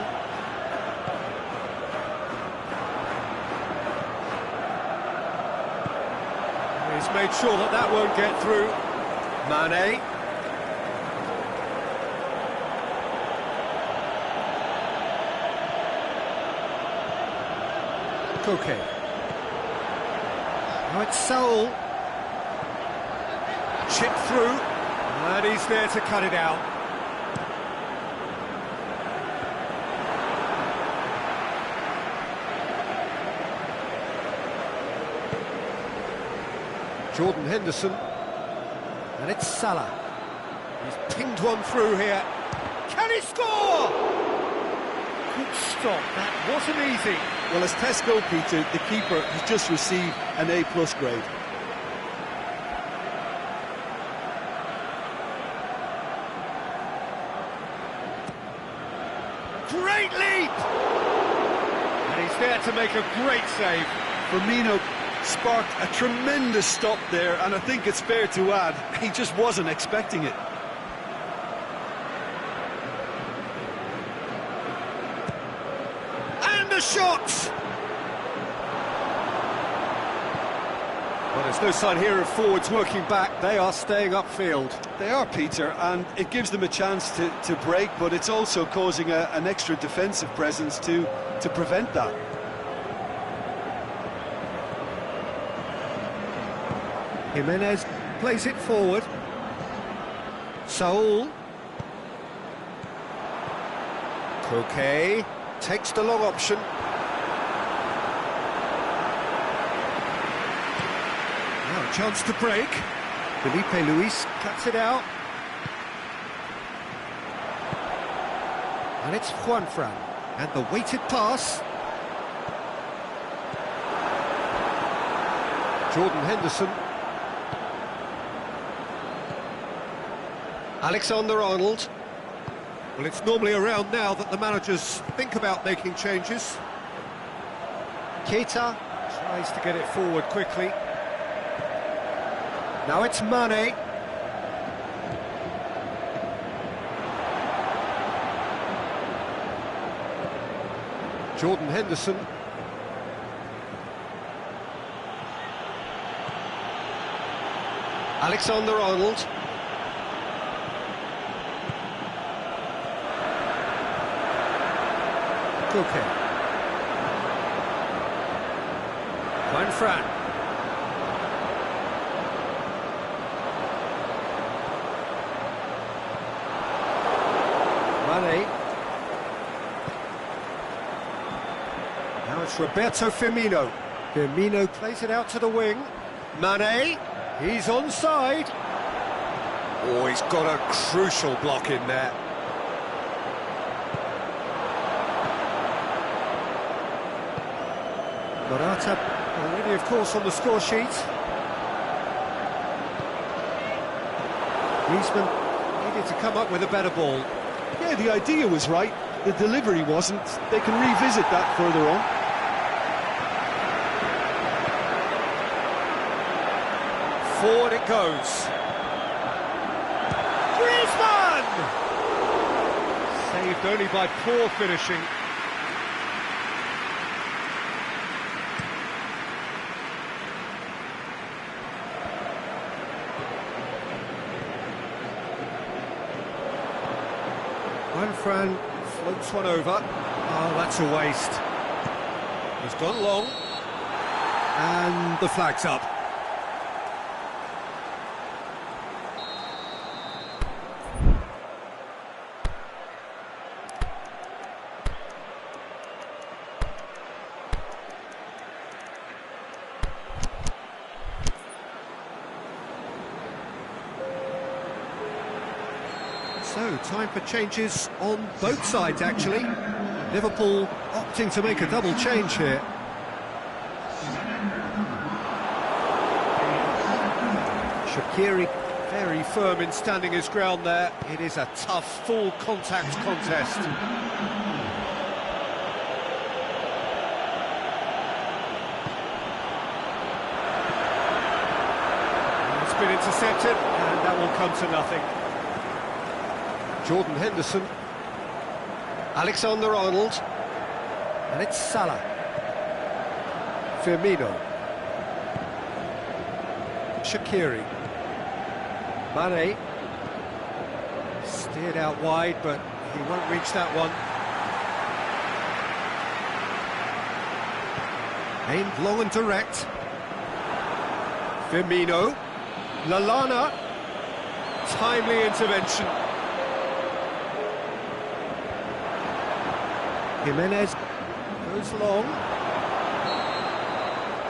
He's made sure that that won't get through. Mane. Koke. Now it's Saul. Chip through. And he's there to cut it out. Jordan Henderson, and it's Salah. He's pinged one through here. Can he score? Good stop, that wasn't easy. Well, as Tesco, Peter, the keeper has just received an A+ grade. Great leap! And he's there to make a great save. Firmino sparked a tremendous stop there, and I think it's fair to add, he just wasn't expecting it. And a shot! Well, there's no sign here of forwards working back. They are staying upfield. They are, Peter, and it gives them a chance to break, but it's also causing an extra defensive presence to prevent that. Jimenez plays it forward. Saul. Koke takes the long option. Now a chance to break. Felipe Luis cuts it out. And it's Juan Fran. And the weighted pass. Jordan Henderson. Alexander-Arnold. Well, it's normally around now that the managers think about making changes. Keita tries to get it forward quickly. Now it's Mane. Jordan Henderson. Alexander-Arnold. Koke. Fran. Mane. Now it's Roberto Firmino. Firmino plays it out to the wing. Mane. He's onside. Oh, he's got a crucial block in there. Morata already, of course, on the score sheet. Griezmann needed to come up with a better ball. Yeah, the idea was right, the delivery wasn't. They can revisit that further on. Forward it goes. Griezmann! Saved only by poor finishing. Fran floats one over. Oh, that's a waste. He's gone long. And the flag's up. So, time for changes on both sides, actually. Liverpool opting to make a double change here. Shaqiri very firm in standing his ground there. It is a tough, full contact contest. It's been intercepted, and that will come to nothing. Jordan Henderson, Alexander-Arnold, and it's Salah. Firmino, Shaqiri, Mane, steered out wide, but he won't reach that one. Aimed long and direct. Firmino, Lallana, timely intervention. Jimenez goes long.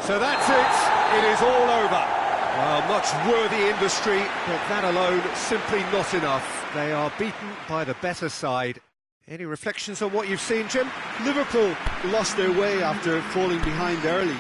So that's it. It is all over. Well, much worthy industry, but that alone simply not enough. They are beaten by the better side. Any reflections on what you've seen, Jim? Liverpool lost their way after falling behind early.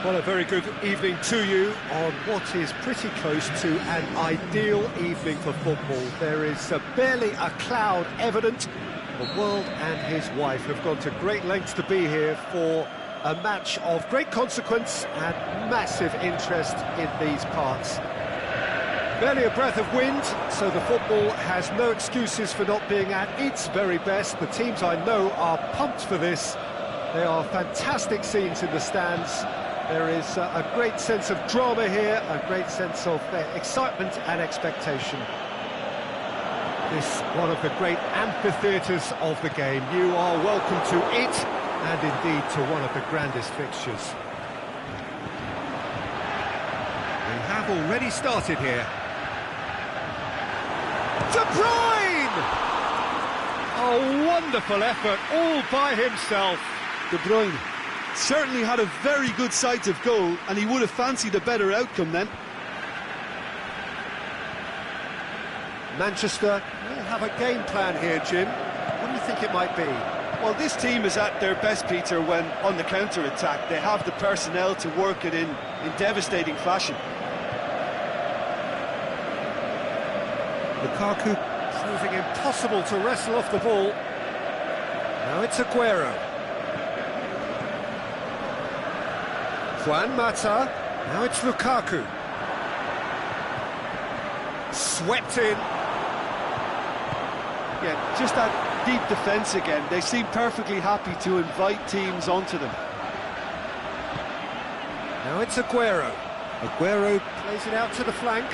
Well, a very good evening to you on what is pretty close to an ideal evening for football. There is barely a cloud evident. The world and his wife have gone to great lengths to be here for a match of great consequence and massive interest in these parts. Barely a breath of wind, so the football has no excuses for not being at its very best. The teams I know are pumped for this. There are fantastic scenes in the stands. There is a great sense of drama here, a great sense of excitement and expectation. This one of the great amphitheatres of the game. You are welcome to it, and indeed to one of the grandest fixtures. We have already started here. De Bruyne! A wonderful effort, all by himself. De Bruyne certainly had a very good sight of goal, and he would have fancied a better outcome then. Manchester will have a game plan here, Jim. What do you think it might be? Well, this team is at their best, Peter, when on the counter-attack. They have the personnel to work it in devastating fashion. Lukaku proving impossible to wrestle off the ball. Now it's Aguero. Juan Mata. Now it's Lukaku. Swept in. Yeah, just that deep defence again. They seem perfectly happy to invite teams onto them. Now it's Aguero. Aguero plays it out to the flank.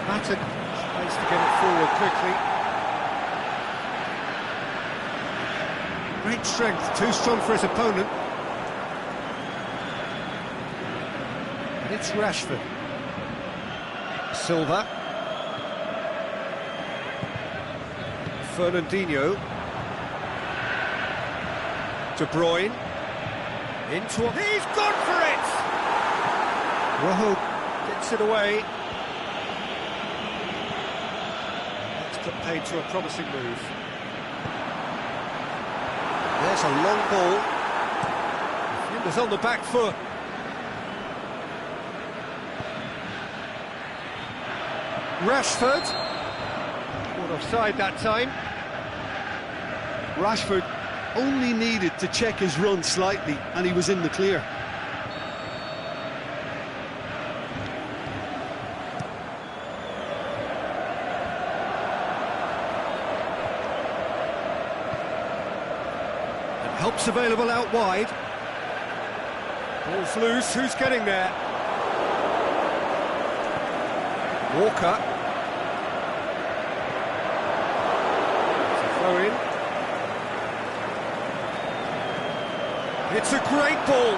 Mata tries to get it forward quickly. Great strength, too strong for his opponent. And it's Rashford. Silva. Fernandinho. De Bruyne. Into... He's gone for it! Rojo gets it away. That's put paid to a promising move. There's a long ball. Defender's on the back foot. Rashford. Caught offside that time. Rashford only needed to check his run slightly, and he was in the clear. Help's available out wide. Ball's loose, who's getting there? Walker. It's a throw in. It's a great ball.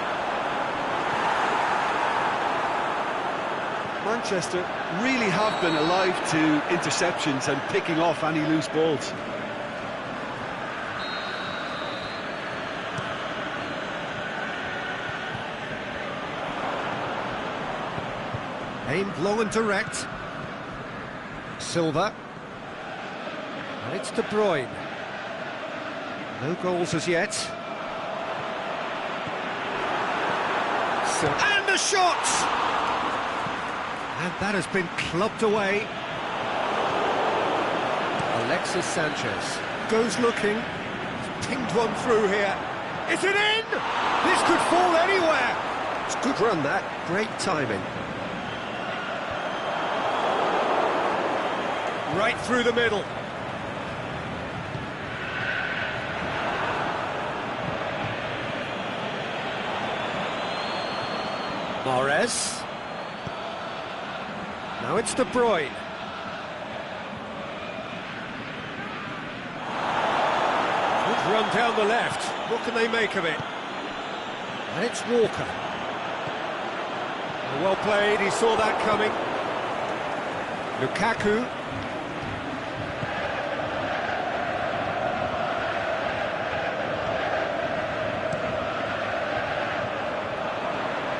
Manchester really have been alive to interceptions and picking off any loose balls. Aimed long and direct. Silva. And it's De Bruyne. No goals as yet. And the shot! And that has been clubbed away. Alexis Sanchez goes looking. He's pinged one through here. Is it in? This could fall anywhere. It's a good run, that. Great timing. Right through the middle. Mahrez. Now it's De Bruyne. Good run down the left. What can they make of it? And it's Walker. Well played, he saw that coming. Lukaku.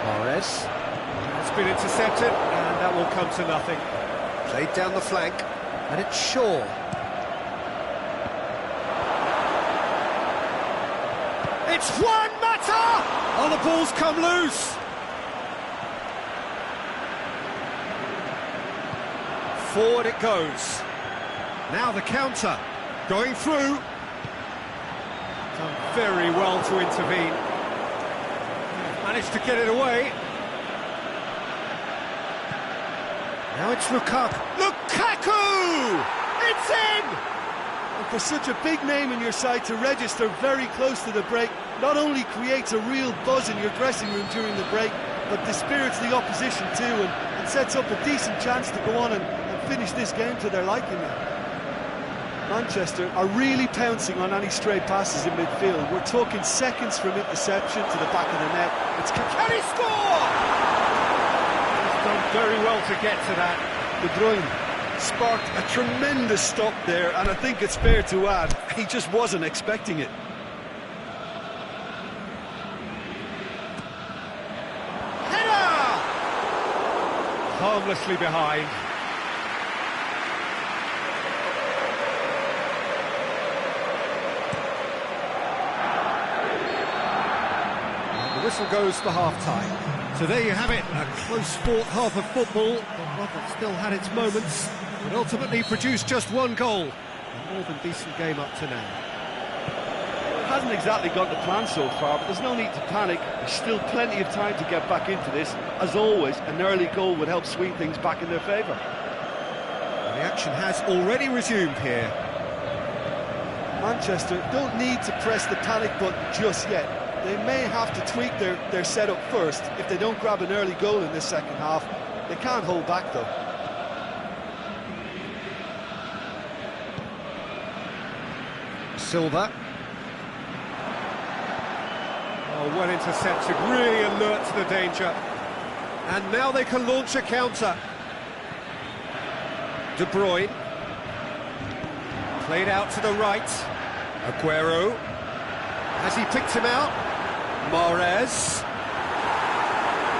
Mahrez. It's been intercepted, and that will come to nothing. Played down the flank, and it's Shaw. It's Juan Mata! Oh, the ball's come loose. Forward it goes. Now the counter, going through. Done very well to intervene. Managed to get it away. Now it's Lukaku. Lukaku! It's in! And for such a big name in your side to register very close to the break, not only creates a real buzz in your dressing room during the break, but dispirits the opposition too, and sets up a decent chance to go on and finish this game to their liking now. Manchester are really pouncing on any stray passes in midfield. We're talking seconds from interception to the back of the net. Can he score? He's done very well to get to that. De Bruyne sparked a tremendous stop there, and I think it's fair to add, he just wasn't expecting it. Header! Harmlessly behind. The whistle goes for half-time. So there you have it, a close fought half of football, that still had its moments, but ultimately produced just one goal. A more than decent game up to now. Hasn't exactly got the plan so far, but there's no need to panic. There's still plenty of time to get back into this. As always, an early goal would help swing things back in their favour. The action has already resumed here. Manchester don't need to press the panic button just yet. They may have to tweak their setup first if they don't grab an early goal in this second half. They can't hold back though. Silva. Oh, well intercepted, really alert to the danger. And now they can launch a counter. De Bruyne. Played out to the right. Aguero. Has he picked him out? Mahrez.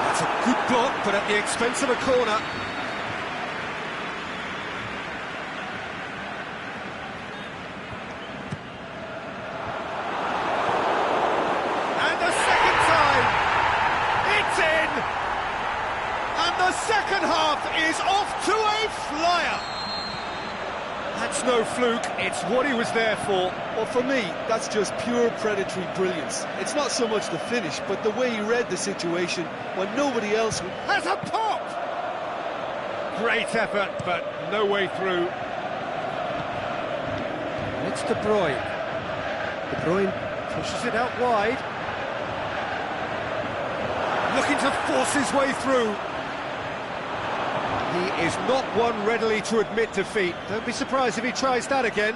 That's a good block, but at the expense of a corner. And the second time, it's in! And the second half is off to a flyer! That's no fluke, it's what he was there for. Well, for me, that's just pure predatory brilliance. It's not so much the finish, but the way he read the situation when nobody else Has a pop! Great effort, but no way through. It's De Bruyne. De Bruyne pushes it out wide. Looking to force his way through. He is not one readily to admit defeat. Don't be surprised if he tries that again.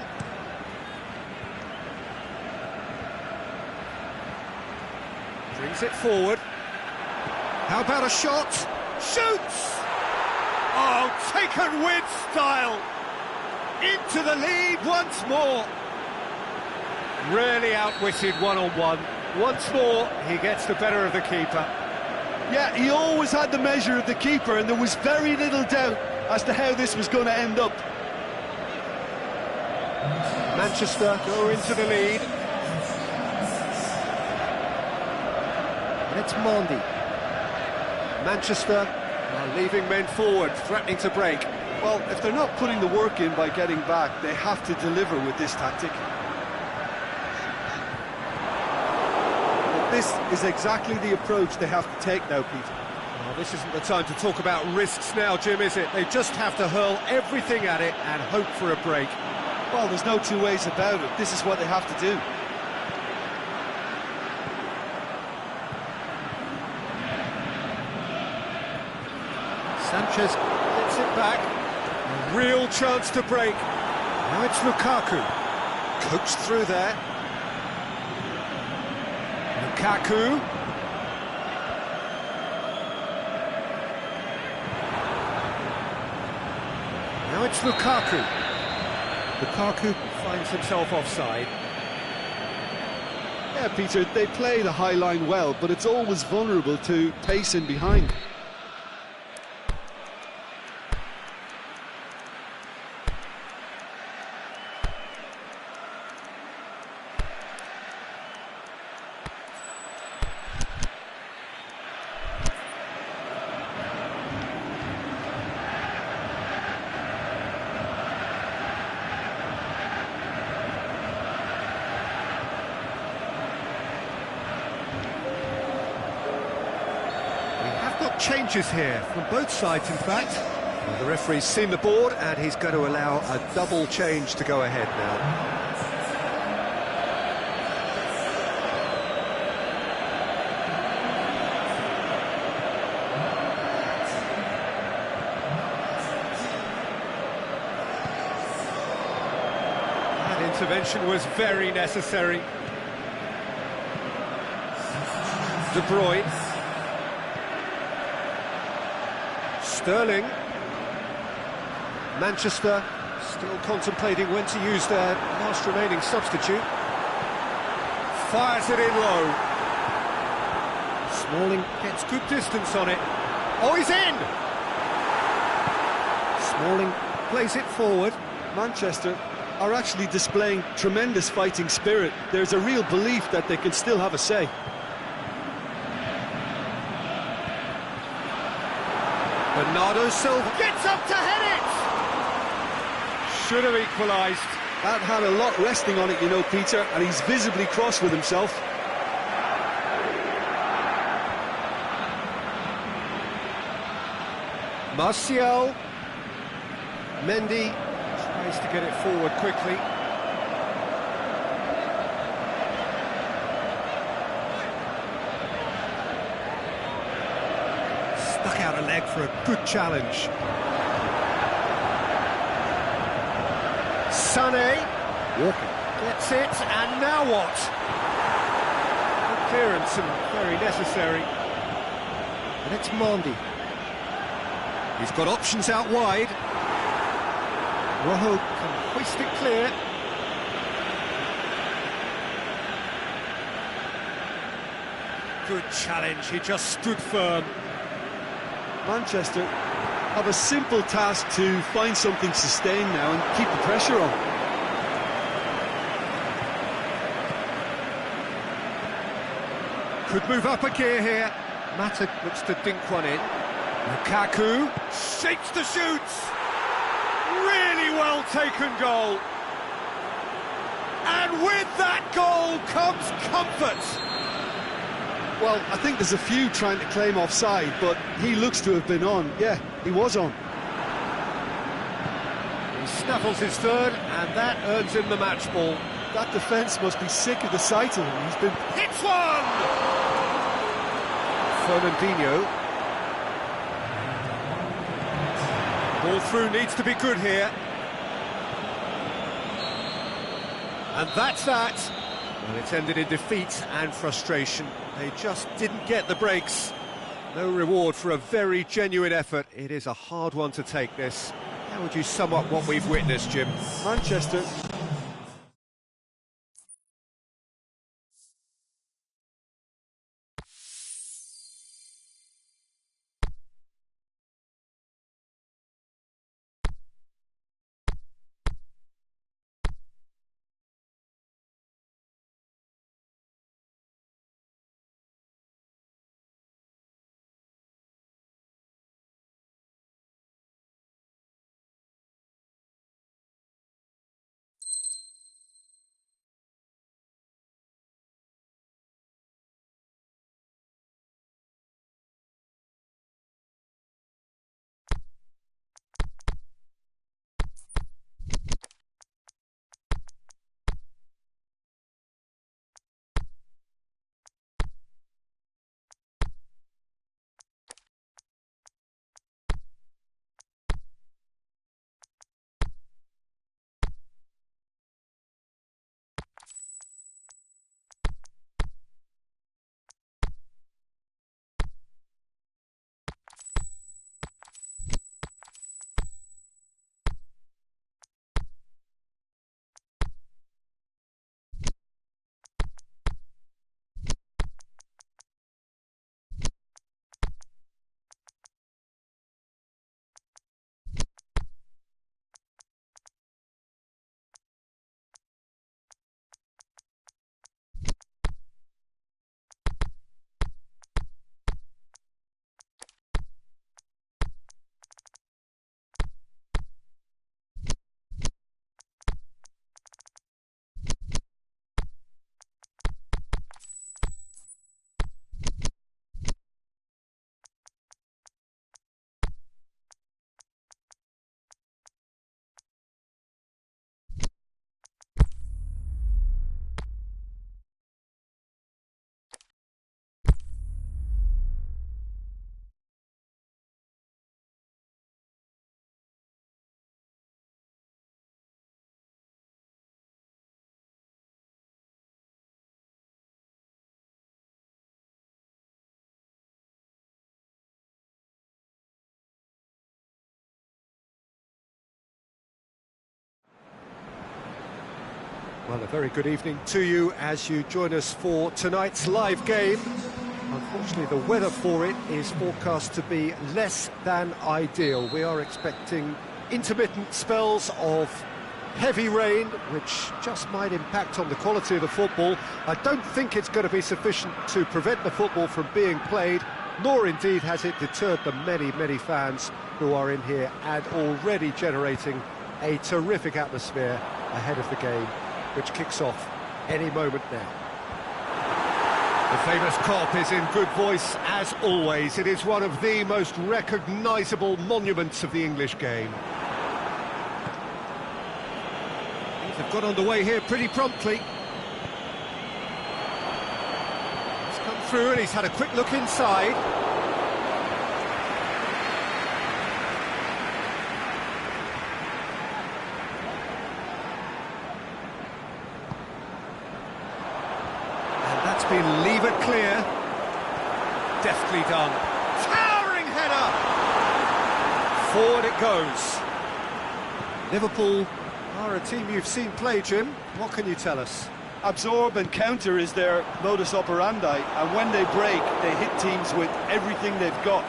Brings it forward. How about a shot? Shoots! Oh, taken with style! Into the lead once more. Really outwitted one-on-one. Once more, he gets the better of the keeper. Yeah, he always had the measure of the keeper, and there was very little doubt as to how this was going to end up. Manchester go into the lead. And it's Mondi. Manchester are leaving men forward, threatening to break. Well, if they're not putting the work in by getting back, they have to deliver with this tactic. But this is exactly the approach they have to take now, Peter. Well, this isn't the time to talk about risks now, Jim, is it? They just have to hurl everything at it and hope for a break. Well, there's no two ways about it. This is what they have to do. Sanchez gets it back. A real chance to break. Now it's Lukaku. Coaxed through there. Lukaku. Now it's Lukaku. Lukaku finds himself offside. Yeah, Peter, they play the high line well, but it's always vulnerable to pace in behind. changes here, from both sides in fact. Well, the referee's seen the board and he's going to allow a double change to go ahead now. Intervention was very necessary. De Bruyne. Sterling. Manchester still contemplating when to use their last remaining substitute. Fires it in low. Smalling gets good distance on it. Oh, he's in! Smalling plays it forward. Manchester are actually displaying tremendous fighting spirit. There's a real belief that they can still have a say. Bernardo Silva gets up to head it! Should have equalised. That had a lot resting on it, you know, Peter, and he's visibly cross with himself. Martial. Mendy tries to get it forward quickly. Stuck out a leg for a good challenge. Sané. Walker gets it, and now what? Good clearance and very necessary. And it's Mendy. He's got options out wide. Rojo can hoist it clear. Good challenge, he just stood firm. Manchester have a simple task to find something sustained now and keep the pressure on. Could move up a gear here. Mata looks to dink one in. Lukaku shapes the shoots. Really well taken goal. And with that goal comes comfort. Well, I think there's a few trying to claim offside, but he looks to have been on. Yeah, he was on. He snaffles his third, and that earns him the match ball. That defence must be sick of the sight of him. He's been... Hits one! Fernandinho. Ball through needs to be good here. And that's that. Well, it's ended in defeat and frustration. They just didn't get the breaks. No reward for a very genuine effort. It is a hard one to take, this. How would you sum up what we've witnessed, Jim? Manchester Well, a very good evening to you as you join us for tonight's live game. Unfortunately, the weather for it is forecast to be less than ideal. We are expecting intermittent spells of heavy rain, which just might impact on the quality of the football. I don't think it's going to be sufficient to prevent the football from being played, nor indeed has it deterred the many, many fans who are in here and already generating a terrific atmosphere ahead of the game, which kicks off any moment now. The famous Kop is in good voice as always. It is one of the most recognisable monuments of the English game. Things have got underway here pretty promptly. He's come through and he's had a quick look inside. Been levered clear. Deftly done. Towering header! Forward it goes. Liverpool are a team you've seen play, Jim. What can you tell us? Absorb and counter is their modus operandi, and when they break, they hit teams with everything they've got.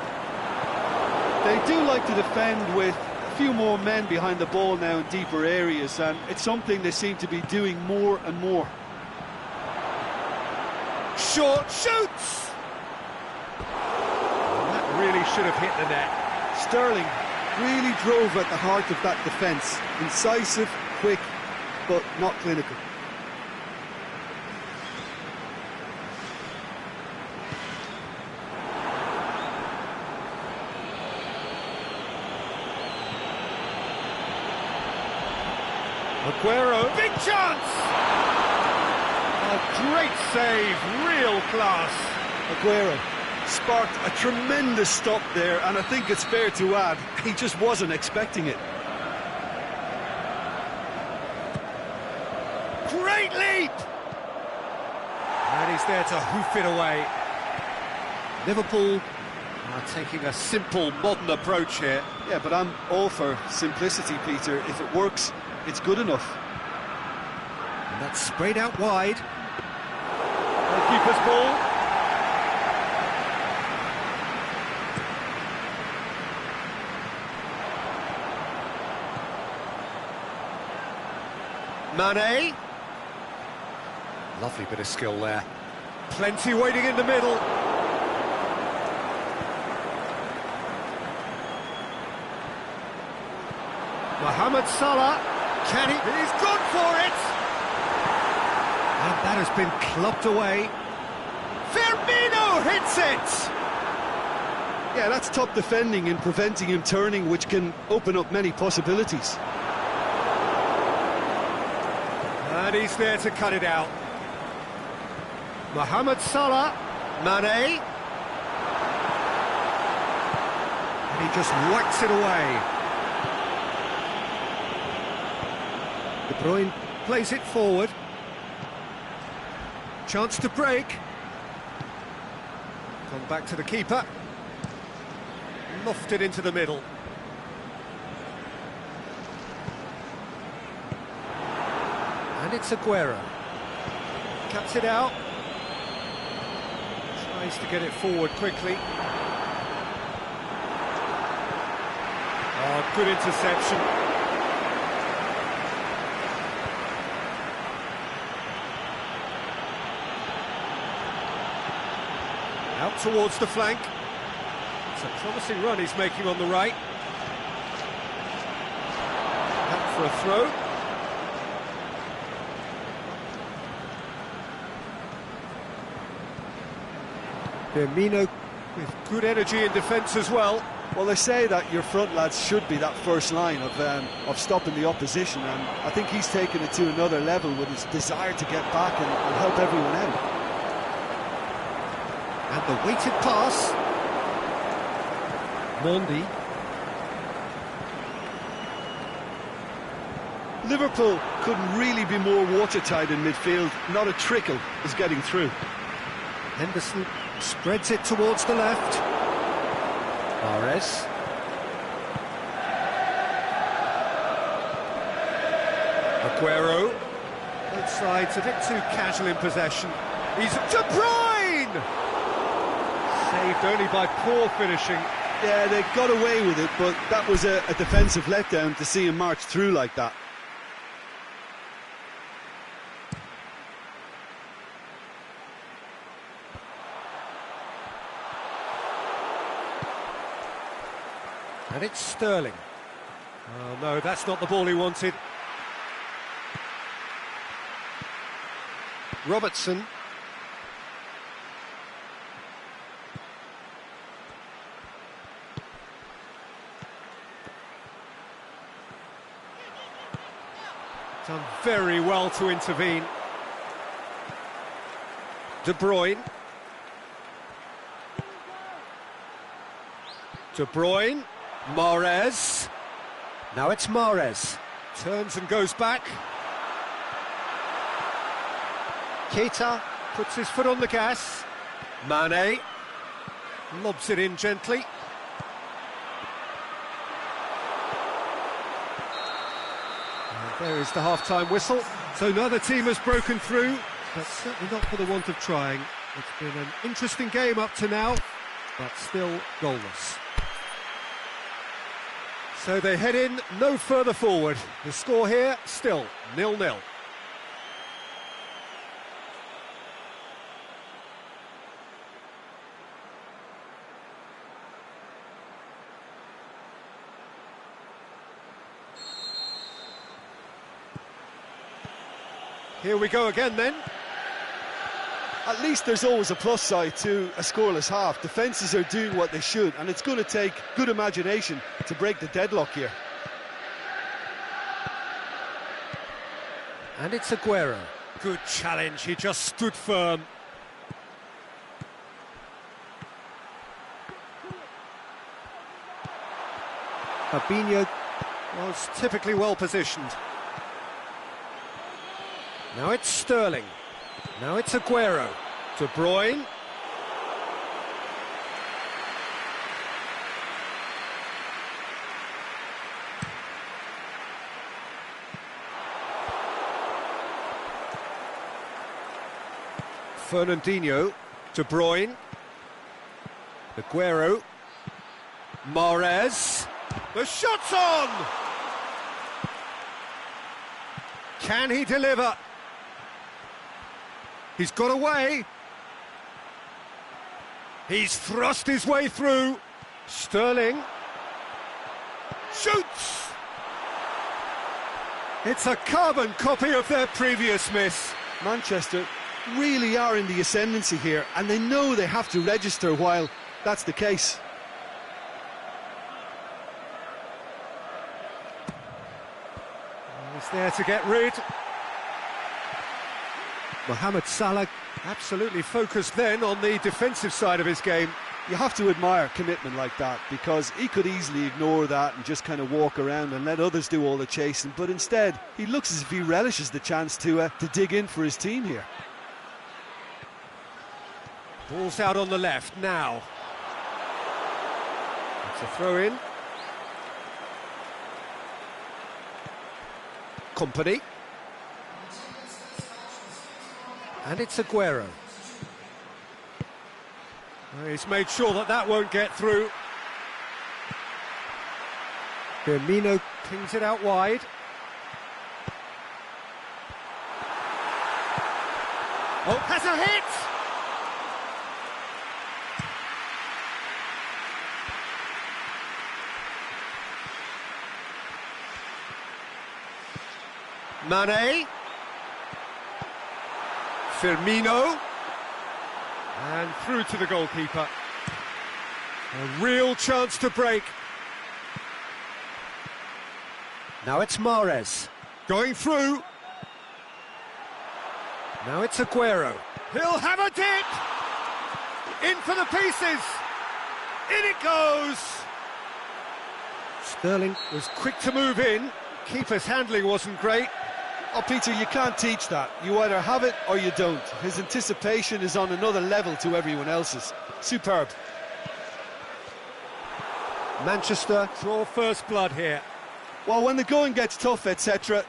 They do like to defend with a few more men behind the ball now in deeper areas, and it's something they seem to be doing more and more. Short shoots! That really should have hit the net. Sterling really drove at the heart of that defence. Incisive, quick, but not clinical. Aguero, big chance! A great save, real class. Aguero sparked a tremendous stop there, and I think it's fair to add, he just wasn't expecting it. Great leap! And he's there to hoof it away. Liverpool are taking a simple, modern approach here. Yeah, but I'm all for simplicity, Peter. If it works, it's good enough. And that's sprayed out wide. Keeper's ball. Mane. Lovely bit of skill there. Plenty waiting in the middle. Mohamed Salah. Can he? He's gone for it. And that has been clubbed away. Firmino hits it! Yeah, that's top defending and preventing him turning, which can open up many possibilities. And he's there to cut it out. Mohamed Salah, Mane. And he just whacks it away. De Bruyne plays it forward. Chance to break. Gone back to the keeper. Lofted into the middle. And it's Aguero. Cuts it out. Tries to get it forward quickly. Oh, good interception. Out towards the flank. It's a promising run he's making on the right. Out for a throw. Firmino with good energy in defence as well. Well, they say that your front lads should be that first line of stopping the opposition, and I think he's taken it to another level with his desire to get back and help everyone out. And the weighted pass. Mondi. Liverpool couldn't really be more watertight in midfield. Not a trickle is getting through. Henderson spreads it towards the left. Mahrez. Aguero. Both sides a bit too casual in possession. He's De Bruyne! Saved only by poor finishing. Yeah, they got away with it, but that was a defensive letdown to see him march through like that. And it's Sterling. Oh no, that's not the ball he wanted. Robertson. Done very well to intervene. De Bruyne. De Bruyne. Mahrez. Now it's Mahrez. Turns and goes back. Keita puts his foot on the gas. Mane lobs it in gently. And there is the half-time whistle. So neither team has broken through, but certainly not for the want of trying. It's been an interesting game up to now, but still goalless. So they head in no further forward. The score here, still 0-0. Here we go again then. At least there's always a plus side to a scoreless half. Defences are doing what they should, and it's going to take good imagination to break the deadlock here. And it's Aguero. Good challenge, he just stood firm. Fabinho was typically well positioned. Now it's Sterling. Now it's Aguero. De Bruyne. Fernandinho. De Bruyne. Aguero. Mahrez. The shot's on! Can he deliver? He's got away. He's thrust his way through. Sterling shoots. It's a carbon copy of their previous miss. Manchester really are in the ascendancy here, and they know they have to register while that's the case. He's there to get rid. Mohamed Salah absolutely focused then on the defensive side of his game. You have to admire commitment like that, because he could easily ignore that and just kind of walk around and let others do all the chasing, but instead he looks as if he relishes the chance to dig in for his team here. Ball's out on the left now. It's a throw-in. Company. And it's Aguero. Well, he's made sure that that won't get through. Firmino pings it out wide. Oh, has a hit! Mane. Firmino. And through to the goalkeeper. A real chance to break. Now it's Mahrez. Going through. Now it's Aguero. He'll have a dip! In for the pieces! In it goes! Sterling was quick to move in. Keeper's handling wasn't great. Oh, Peter, you can't teach that. You either have it or you don't. His anticipation is on another level to everyone else's. Superb. Manchester draw first blood here. Well, when the going gets tough, etc.,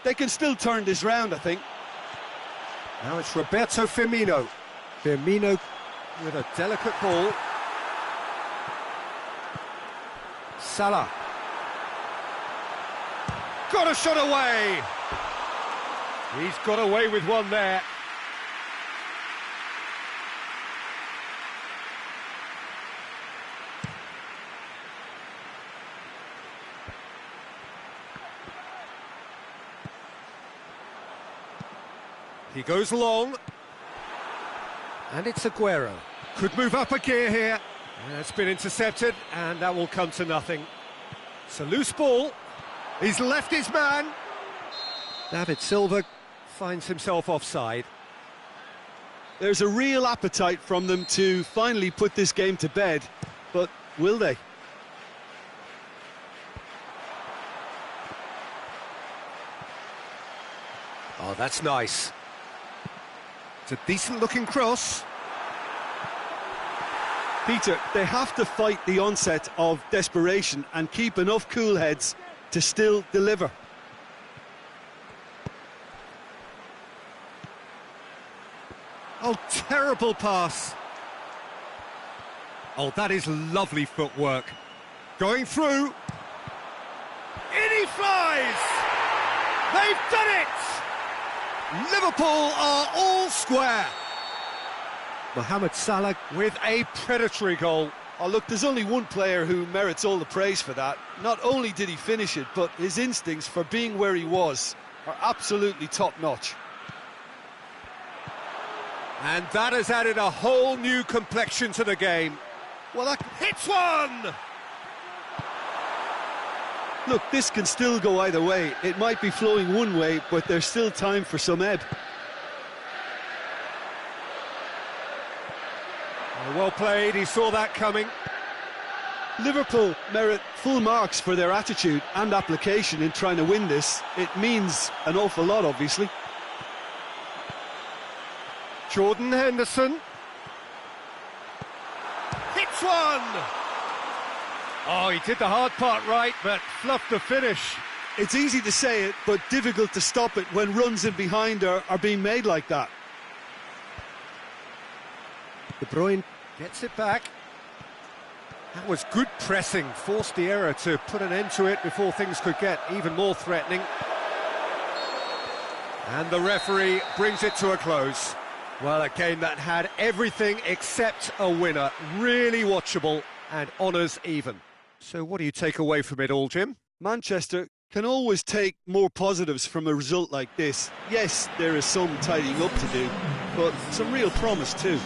They can still turn this round, I think. Now it's Roberto Firmino. Firmino with a delicate ball. Salah. Got a shot away. He's got away with one there. He goes long. And it's Aguero. Could move up a gear here. And it's been intercepted, and that will come to nothing. It's a loose ball. He's left his man. David Silva finds himself offside. There's a real appetite from them to finally put this game to bed, but will they? Oh, that's nice. It's a decent-looking cross. Peter, they have to fight the onset of desperation and keep enough cool heads to still deliver. Oh, terrible pass. Oh, that is lovely footwork. Going through. In he flies! They've done it! Liverpool are all square. Mohamed Salah with a predatory goal. Oh, look, there's only one player who merits all the praise for that. Not only did he finish it, but his instincts for being where he was are absolutely top-notch. And that has added a whole new complexion to the game. Well, that Hits one! Look, this can still go either way. It might be flowing one way, but there's still time for some ebb. Well played, he saw that coming. Liverpool merit full marks for their attitude and application in trying to win this. It means an awful lot, obviously. Jordan Henderson. Hits one! Oh, he did the hard part right, but fluffed the finish. It's easy to say it, but difficult to stop it when runs in behind are being made like that. De Bruyne gets it back. That was good pressing, forced the error to put an end to it before things could get even more threatening. And the referee brings it to a close. Well, a game that had everything except a winner. Really watchable and honours even. So what do you take away from it all, Jim? Manchester can always take more positives from a result like this. Yes, there is some tidying up to do, but some real promise too.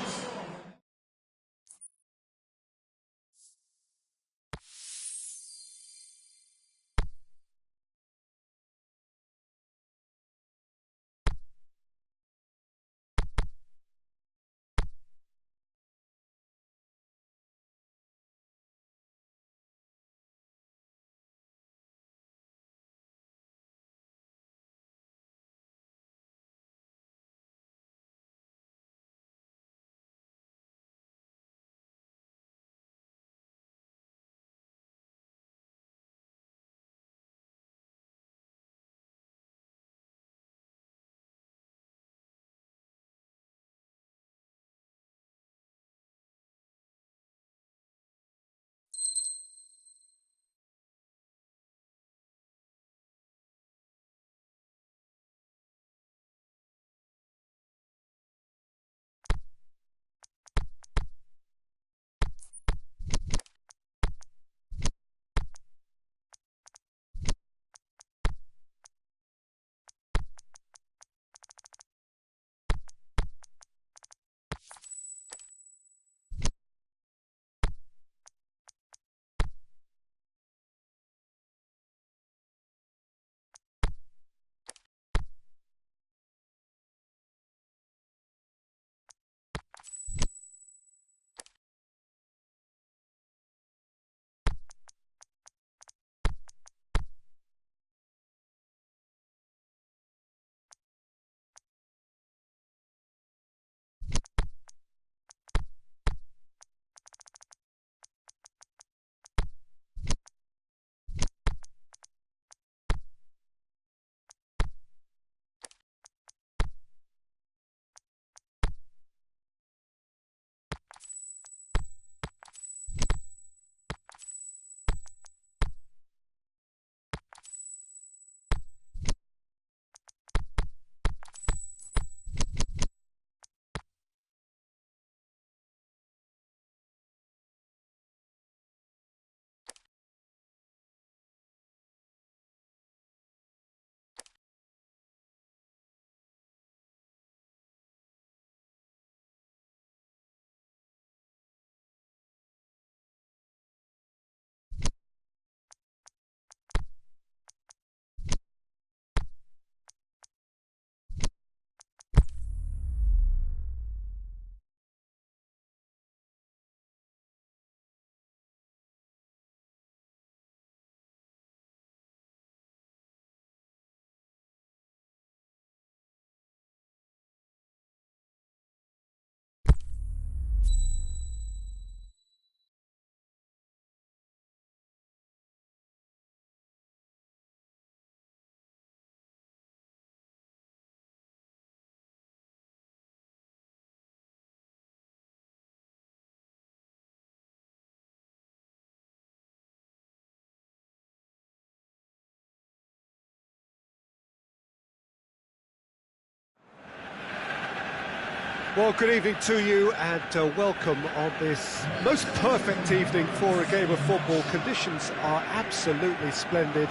Well, good evening to you and welcome on this most perfect evening for a game of football. Conditions are absolutely splendid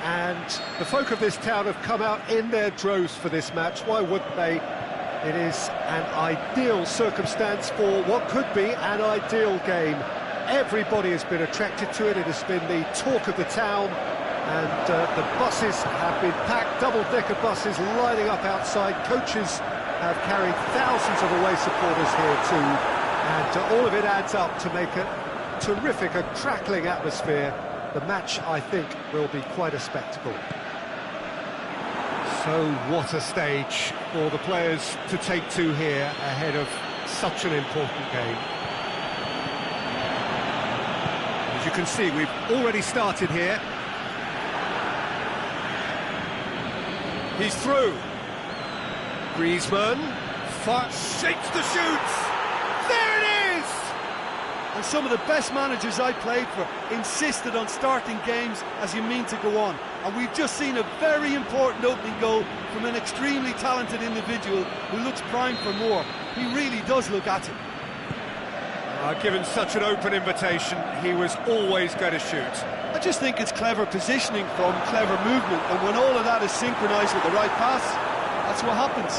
and the folk of this town have come out in their droves for this match. Why wouldn't they? It is an ideal circumstance for what could be an ideal game. Everybody has been attracted to it. It has been the talk of the town, and the buses have been packed, double-decker buses lining up outside. Coaches have carried thousands of away supporters here too, and all of it adds up to make a terrific, a crackling atmosphere. The match, I think, will be quite a spectacle. So what a stage for the players to take to here ahead of such an important game. As you can see, we've already started here. He's through. Griezmann shapes the shoots. There it is! And some of the best managers I played for insisted on starting games as you mean to go on. And we've just seen a very important opening goal from an extremely talented individual who looks primed for more. He really does look at it. Given such an open invitation, he was always going to shoot. I just think it's clever positioning from clever movement, and when all of that is synchronised with the right pass, that's what happens.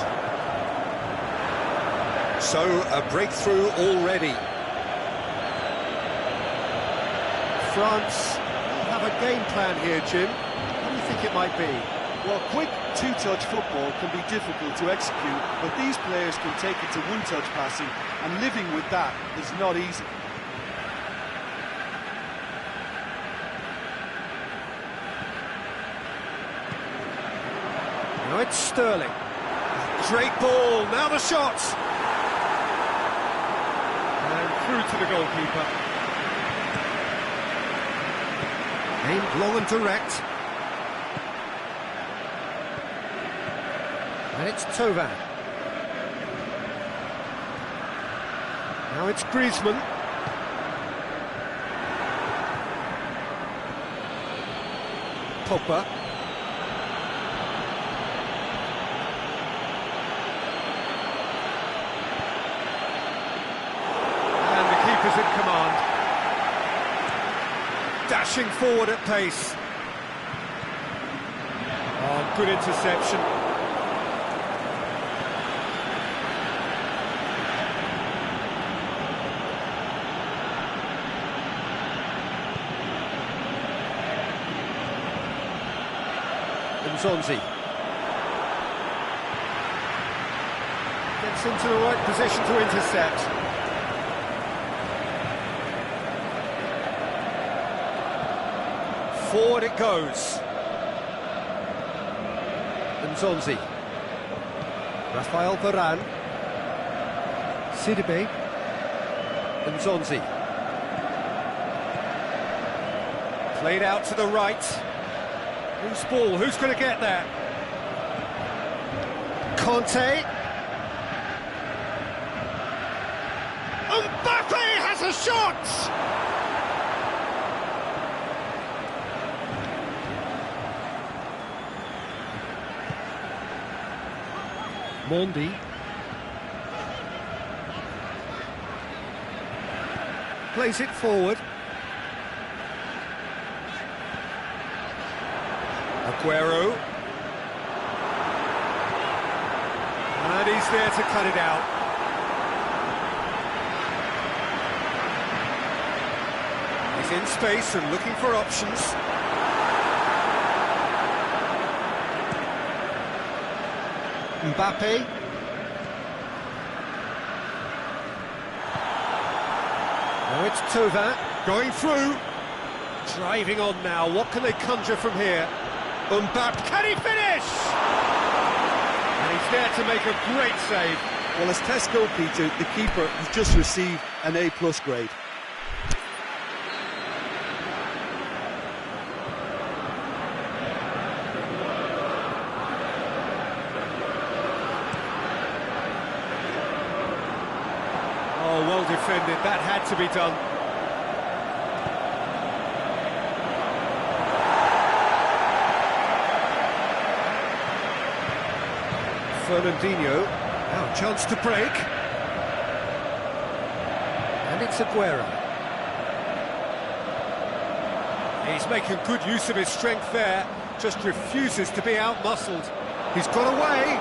So, a breakthrough already. France have a game plan here, Jim. What do you think it might be? Well, quick two-touch football can be difficult to execute, but these players can take it to one-touch passing, and living with that is not easy. Now it's Sterling. Great ball, now the shot! And through to the goalkeeper. Aimed long and direct. And it's Tovan. Now it's Griezmann. Pogba. And the keeper's in command. Dashing forward at pace. Oh, good interception. Zonzi gets into the right position to intercept. Forward it goes. Zonzi. Rafael Varane. Sidibe. Zonzi. Played out to the right. Who's ball? Who's going to get there? Conte. Mbappe has a shot! Mondi. Plays it forward. Aguero. And he's there to cut it out. He's in space and looking for options. Mbappe. Now it's Tovan going through. Driving on now. What can they conjure from here? Mbappe, can he finish? And he's there to make a great save. Well, as test goalkeeper, the keeper has just received an A+ grade. Oh, well defended. That had to be done. Fernandinho, now chance to break. And it's Aguero. He's making good use of his strength there, just refuses to be out-muscled. He's got away.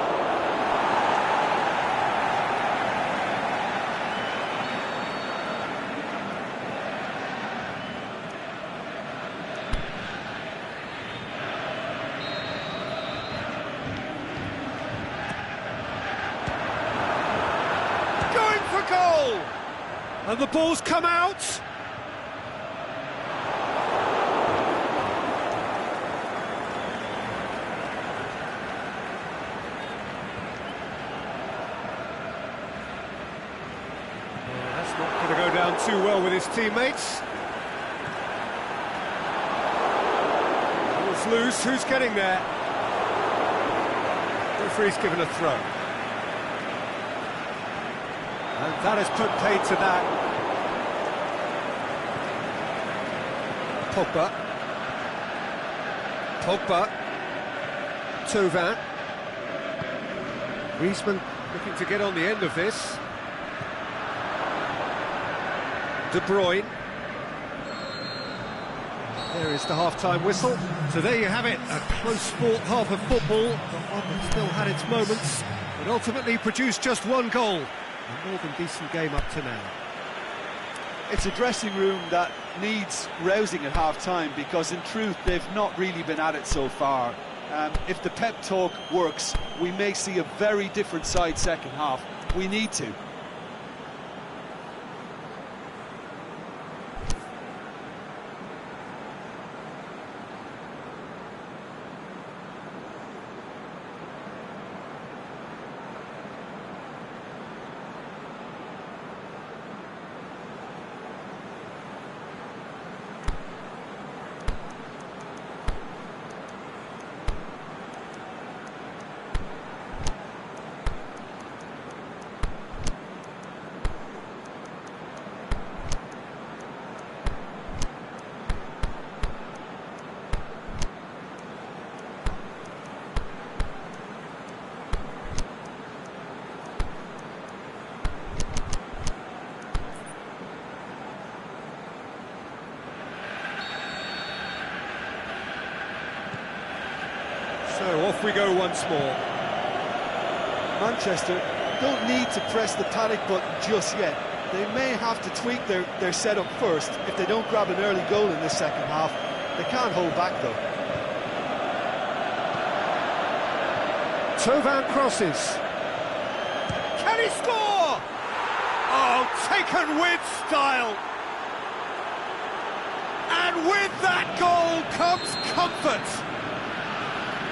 Going for goal! And the ball's come out. Not going to go down too well with his teammates. Ball's loose, who's getting there? Referee's given a throw. And that has put paid to that. Pogba. Tovan. Griezmann looking to get on the end of this. De Bruyne. There is the half-time whistle. So there you have it, a close-fought half of football, but one that still had its moments, but ultimately produced just one goal. A more than decent game up to now. It's a dressing room that needs rousing at half-time, because in truth they've not really been at it so far. If the pep talk works, we may see a very different side second half. We need to. So off we go once more. Manchester don't need to press the panic button just yet. They may have to tweak their setup first if they don't grab an early goal in the second half. They can't hold back though. Tovan crosses. Can he score? Oh, taken with style. And with that goal comes comfort.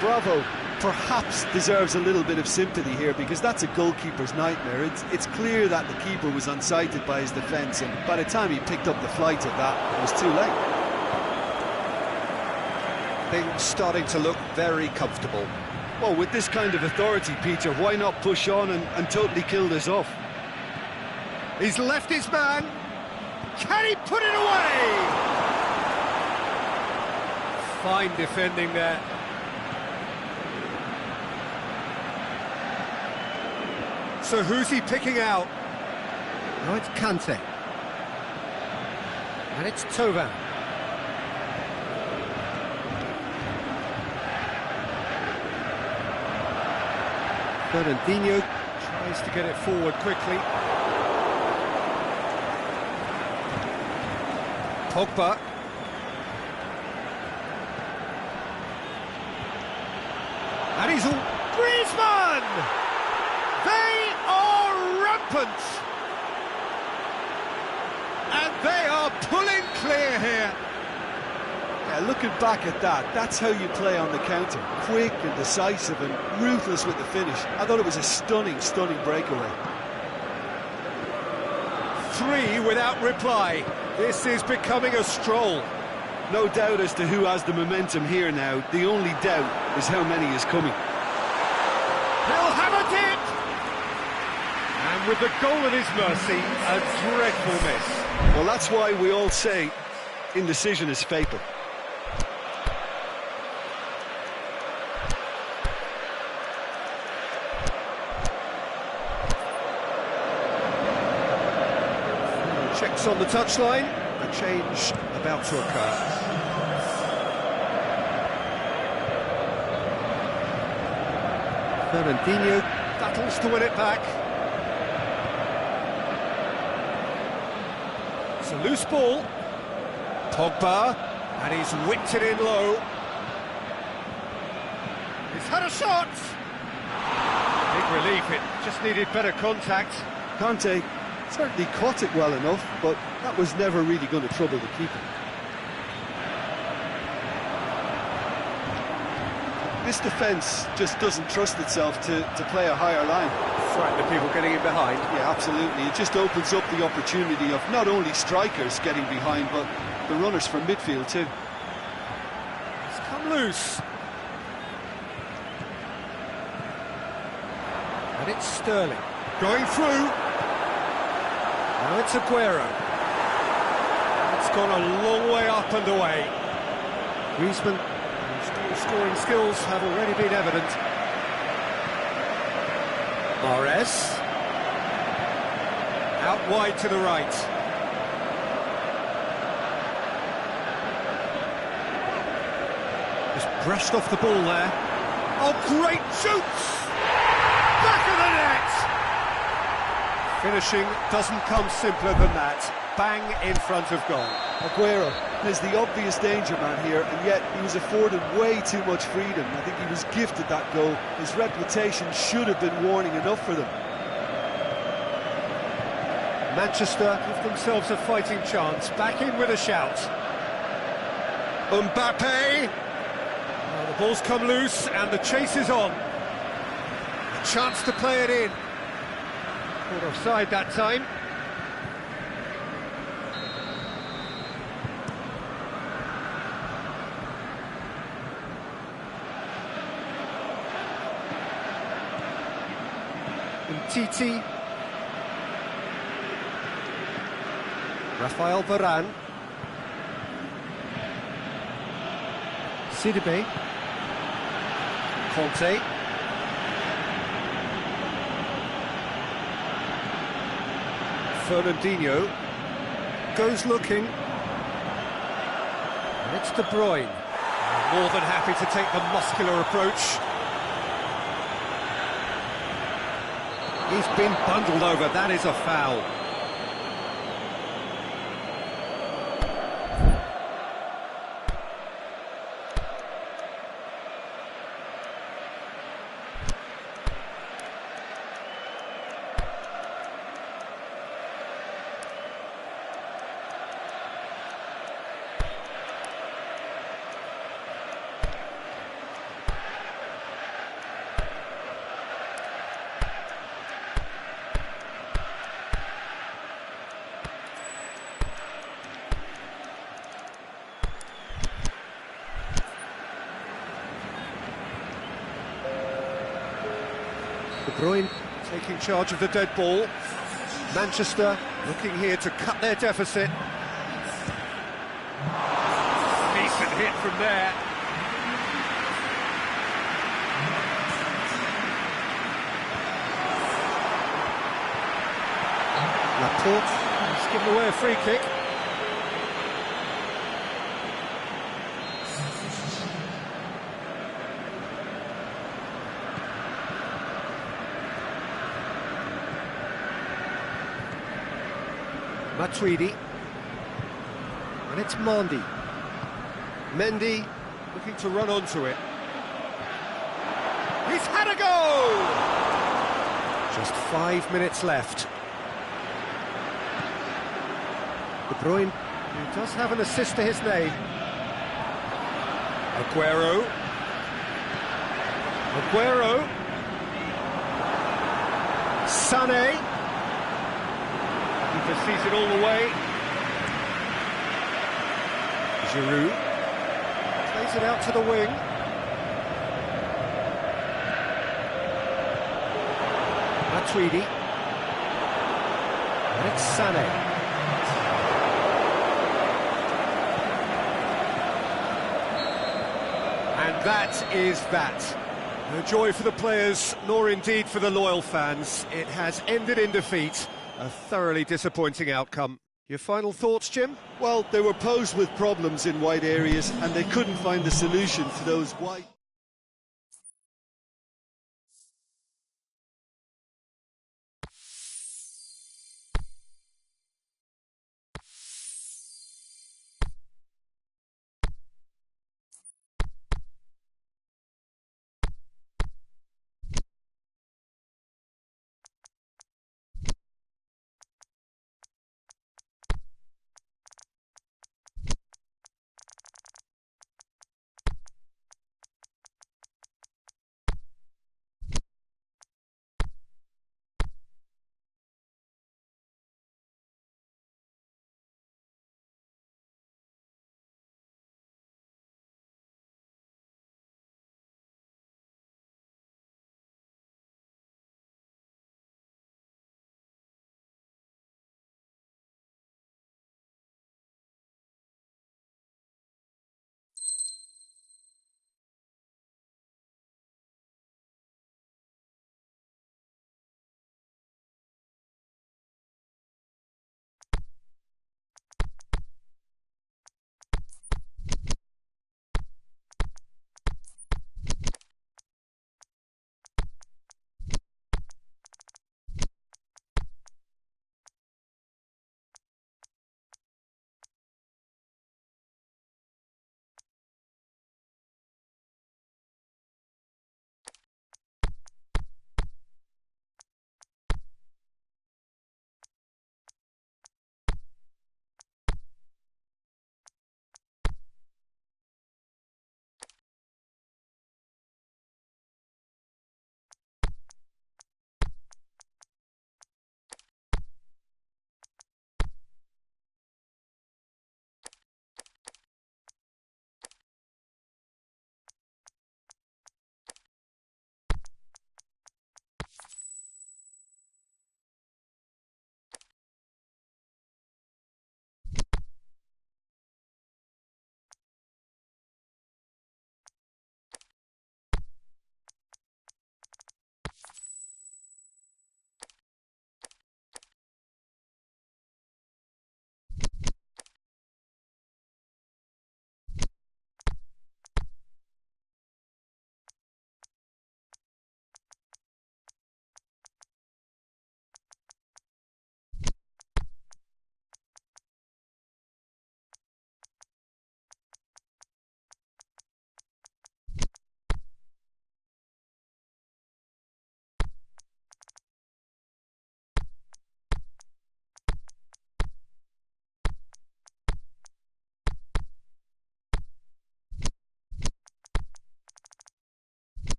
Bravo perhaps deserves a little bit of sympathy here, because that's a goalkeeper's nightmare. It's clear that the keeper was unsighted by his defence, and by the time he picked up the flight of that, it was too late. Things starting to look very comfortable. Well, with this kind of authority, Peter, why not push on and totally kill this off? He's left his man. Can he put it away? Fine defending there. So who's he picking out? No, it's Kante. And it's Tovan. Fernandinho tries to get it forward quickly. Pogba. And he's all... Griezmann! They are rampant! And they are pulling clear here. Yeah, looking back at that, that's how you play on the counter. Quick and decisive and ruthless with the finish. I thought it was a stunning, stunning breakaway. 3 without reply. This is becoming a stroll. No doubt as to who has the momentum here now. The only doubt is how many is coming. He'll hammer it! And with the goal at his mercy, a dreadful miss. Well, that's why we all say indecision is fatal. Check Six on the touchline, a change about to occur. Fernandinho battles to win it back. It's a loose ball. Pogba, and he's whipped it in low. He's had a shot! Big relief, it just needed better contact. Conte certainly caught it well enough, but that was never really going to trouble the keeper. This defence just doesn't trust itself to play a higher line. Frighten the people getting in behind. Yeah, absolutely. It just opens up the opportunity of not only strikers getting behind, but the runners from midfield too. It's come loose. And it's Sterling. Going through. Now it's Aguero. It's gone a long way up and away. Griezmann, whose scoring skills have already been evident. Mahrez. Out wide to the right. Just brushed off the ball there. Oh, great shoots! Back of the net! Finishing doesn't come simpler than that. Bang in front of goal. Aguero is the obvious danger man here, and yet he was afforded way too much freedom. I think he was gifted that goal. His reputation should have been warning enough for them. Manchester give themselves a fighting chance. Back in with a shout. Mbappe! Well, the ball's come loose and the chase is on. A chance to play it in. Caught offside that time. Titi. Rafael Varane. Sidibe. Conte. Fernandinho goes looking. And it's De Bruyne. More than happy to take the muscular approach. He's been bundled over, that is a foul. De Bruyne taking charge of the dead ball. Manchester looking here to cut their deficit. Decent hit from there. Laporte has given away a free kick. Matuidi, and it's Mendy. Mendy looking to run onto it. He's had a go! Just 5 minutes left. De Bruyne, who does have an assist to his name. Aguero. Aguero. Sané. Keeper sees it all the way. Giroud plays it out to the wing. Matuidi. And it's Sané. And that is that. No joy for the players, nor indeed for the loyal fans. It has ended in defeat. A thoroughly disappointing outcome. Your final thoughts, Jim? Well, they were posed with problems in wide areas and they couldn't find the solution to those wide...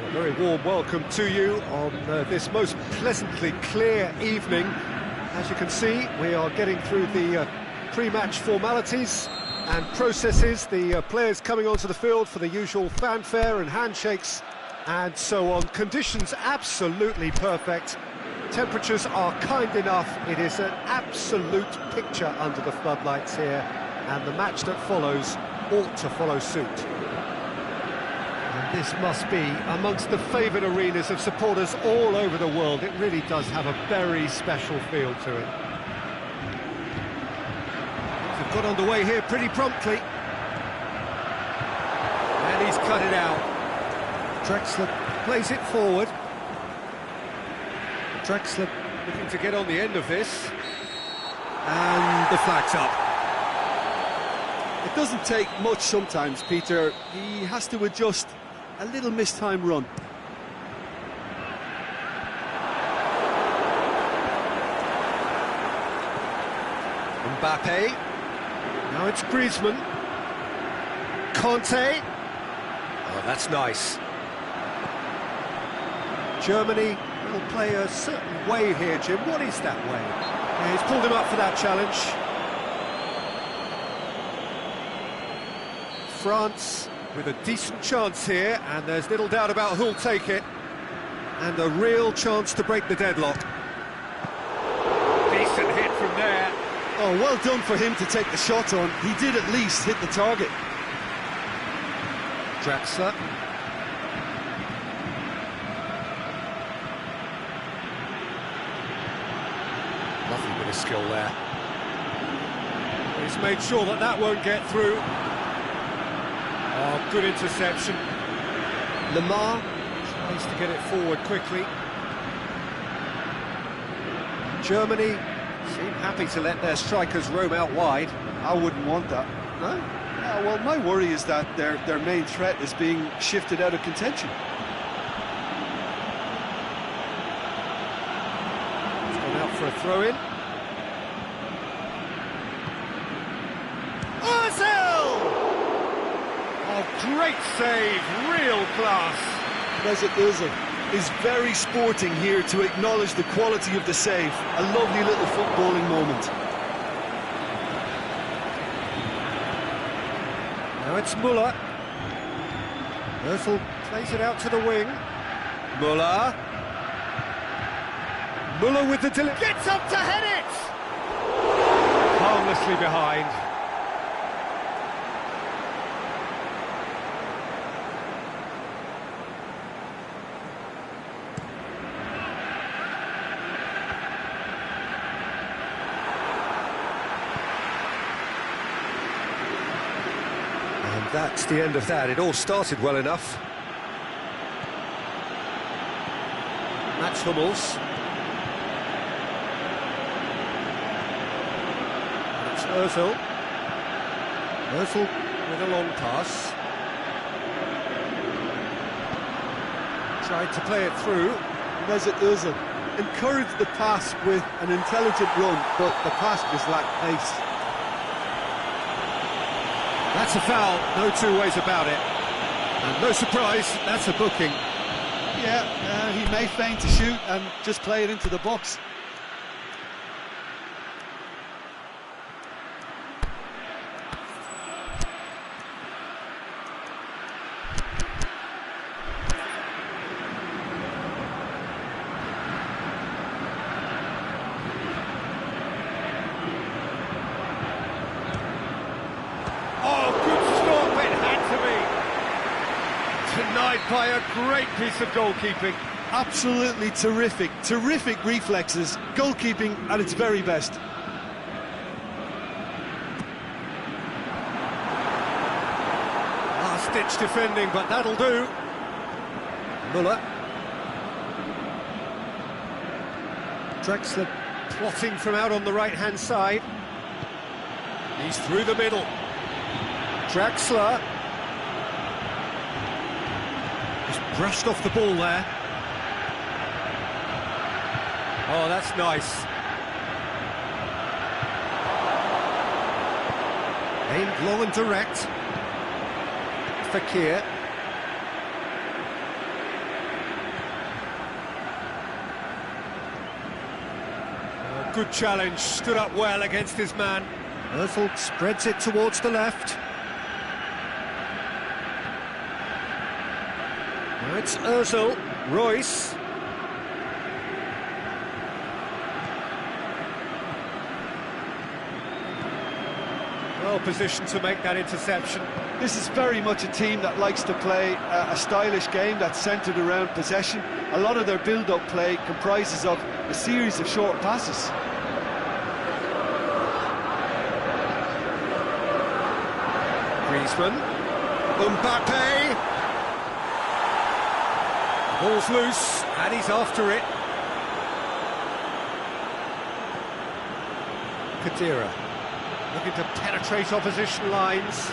A very warm welcome to you on this most pleasantly clear evening. As you can see, we are getting through the pre-match formalities and processes, the players coming onto the field for the usual fanfare and handshakes and so on. Conditions absolutely perfect. Temperatures are kind enough. It is an absolute picture under the floodlights here, and the match that follows ought to follow suit. And this must be amongst the favoured arenas of supporters all over the world. It really does have a very special feel to it. They've got underway here pretty promptly. And he's cut it out. Drexler plays it forward. Drexler looking to get on the end of this. And the flag's up. It doesn't take much sometimes, Peter. He has to adjust a little mistimed run. Mbappe. Now it's Griezmann. Conte. Oh, that's nice. Germany will play a certain way here, Jim. What is that way? Yeah, he's pulled him up for that challenge. France with a decent chance here, and there's little doubt about who'll take it. And a real chance to break the deadlock. Decent hit from there. Oh, well done for him to take the shot on. He did at least hit the target. Draxler. Lovely bit of skill there. He's made sure that that won't get through. Oh, good interception. Lamar tries to get it forward quickly. Germany seem happy to let their strikers roam out wide. I wouldn't want that. No? Yeah, well, my worry is that their main threat is being shifted out of contention. It's gone out for a throw-in. Oh, great save, real class. Mesut Ozil is very sporting here to acknowledge the quality of the save. A lovely little footballing moment. Now it's Müller. Ozil plays it out to the wing. Müller. Müller with the delivery. Gets up to head it! Harmlessly behind. And that's the end of that. It all started well enough. Mats Hummels. It's Ozil. Ozil with a long pass. Tried to play it through. Mesut Ozil encouraged the pass with an intelligent run, but the pass just lacked pace. That's a foul, no two ways about it. And no surprise, that's a booking. Yeah, he may feign to shoot and just play it into the box. Denied by a great piece of goalkeeping. Absolutely terrific, terrific reflexes, goalkeeping at its very best. Last-ditch defending, but that'll do. Müller. Draxler plotting from out on the right-hand side. He's through the middle. Draxler. Just brushed off the ball there. Oh, that's nice. Aimed low and direct. Fakir. Oh, good challenge, stood up well against his man. Ozil spreads it towards the left. Now it's Ozil, Royce. Well positioned to make that interception. This is very much a team that likes to play a stylish game that's centred around possession. A lot of their build-up play comprises of a series of short passes. Griezmann, Mbappe. Ball's loose, and he's after it. Kadira, looking to penetrate opposition lines.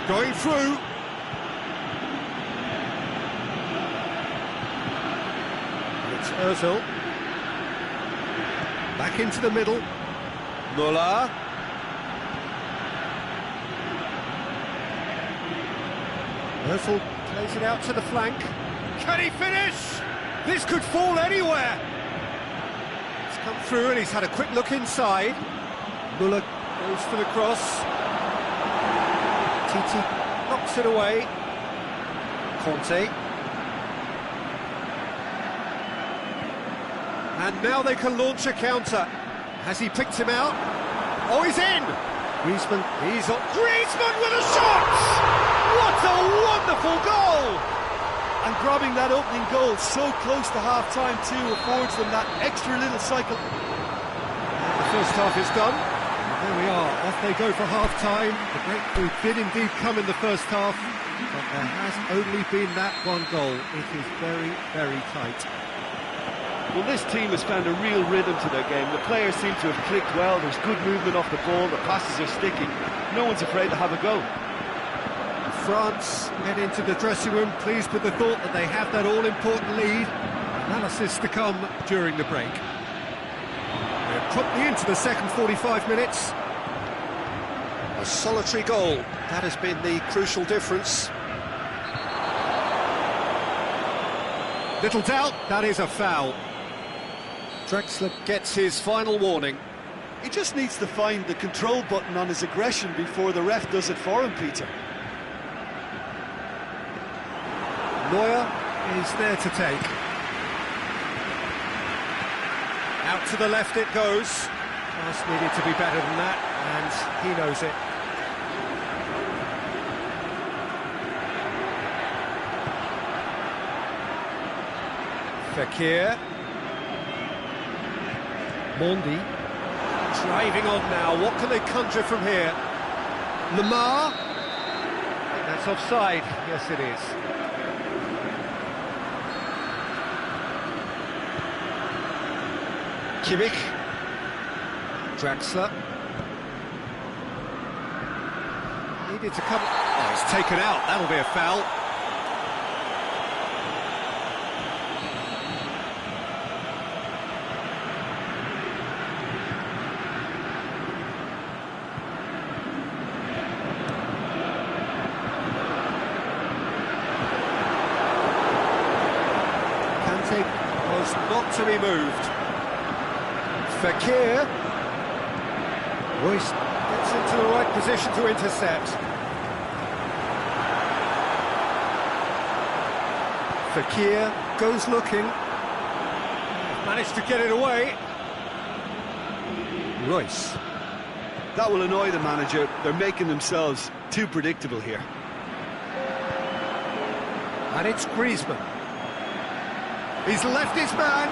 Going through. It's Ozil. Back into the middle. Müller. Ozil plays it out to the flank. Can he finish? This could fall anywhere. It's come through and he's had a quick look inside. Müller goes for the cross. Titi knocks it away. Conte. And now they can launch a counter. Has he picked him out? Oh, he's in! Griezmann, he's on. Griezmann with a shot! What a wonderful goal! And grabbing that opening goal so close to half-time too affords them that extra little cycle. The first half is done. There we are, off they go for half-time. The breakthrough did indeed come in the first half, but there has only been that one goal. It is very, very tight. Well, this team has found a real rhythm to their game. The players seem to have clicked well. There's good movement off the ball. The passes are sticking. No one's afraid to have a go. France head into the dressing room, pleased with the thought that they have that all-important lead. Analysis to come during the break. We're promptly into the second 45 minutes. A solitary goal. That has been the crucial difference. Little doubt, that is a foul. Drexler gets his final warning. He just needs to find the control button on his aggression before the ref does it for him, Peter. Neuer is there to take. Out to the left it goes. Pass needed to be better than that, and he knows it. Fekir. Mondi. Driving on now. What can they conjure from here? Lamar. That's offside. Yes, it is. Kimmich. Draxler. Needed to come. Oh, he's taken out. That'll be a foul. Was not to be moved. Fekir. Royce gets into the right position to intercept. Fekir goes looking. Managed to get it away. Royce. That will annoy the manager. They're making themselves too predictable here. And it's Griezmann. He's left his man.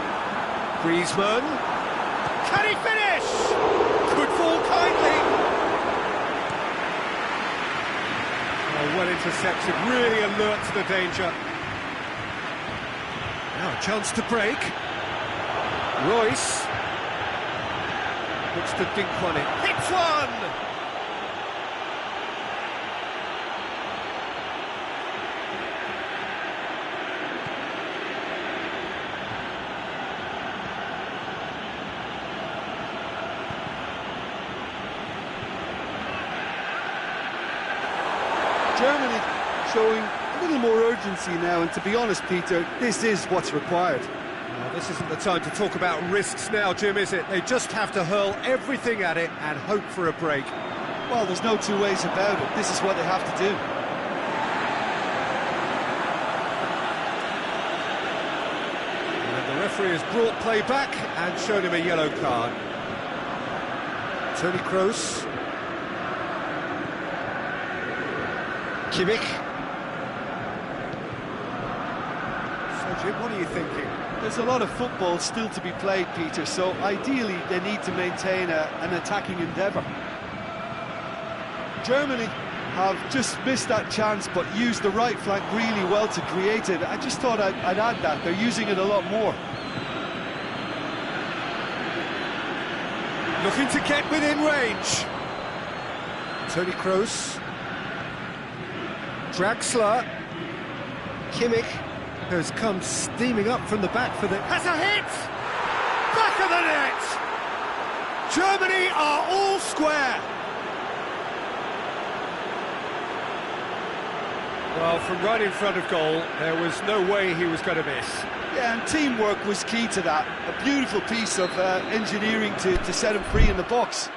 Griezmann. Can he finish? Could fall kindly. Oh, well intercepted, really alert to the danger. Now a chance to break. Royce. Looks to dink one in. Hits one! Germany showing a little more urgency now, and to be honest, Peter, this is what's required. Well, this isn't the time to talk about risks now, Jim, is it? They just have to hurl everything at it and hope for a break. Well, there's no two ways about it. This is what they have to do. And the referee has brought play back and shown him a yellow card. Toni Kroos. Kimmich. So, Jim, what are you thinking? There's a lot of football still to be played, Peter, so ideally they need to maintain an attacking endeavour. Germany have just missed that chance, but used the right flank really well to create it. I just thought I'd add that. They're using it a lot more. Looking to get within range. Toni Kroos. Draxler. Kimmich has come steaming up from the back for the... Has a hit! Back of the net! Germany are all square! Well, from right in front of goal, there was no way he was going to miss. Yeah, and teamwork was key to that. A beautiful piece of engineering to set him free in the box.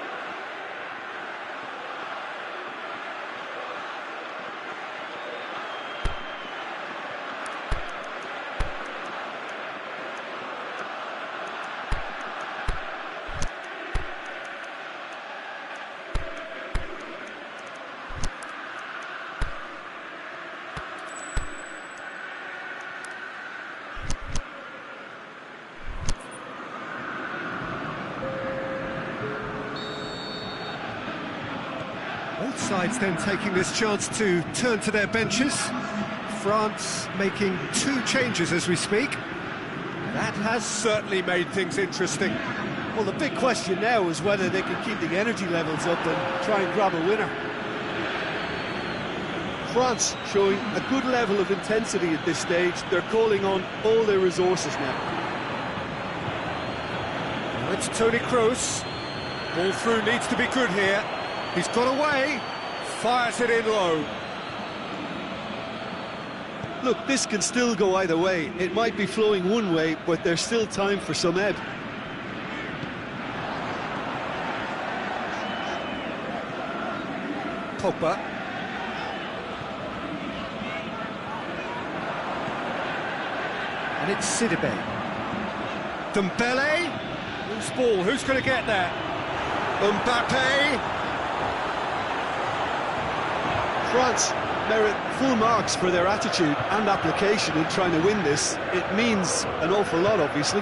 sides then taking this chance to turn to their benches. France making 2 changes as we speak. That has certainly made things interesting. Well, the big question now is whether they can keep the energy levels up and try and grab a winner. France showing a good level of intensity at this stage. They're calling on all their resources now. Now it's Toni Kroos. Ball through needs to be good here. He's got away. Fires it in low. Look, this can still go either way. It might be flowing one way, but there's still time for some ebb. Pogba. And it's Sidibe. Dembele. Loose ball, who's going to get there? Mbappe. France merit full marks for their attitude and application in trying to win this. It means an awful lot, obviously.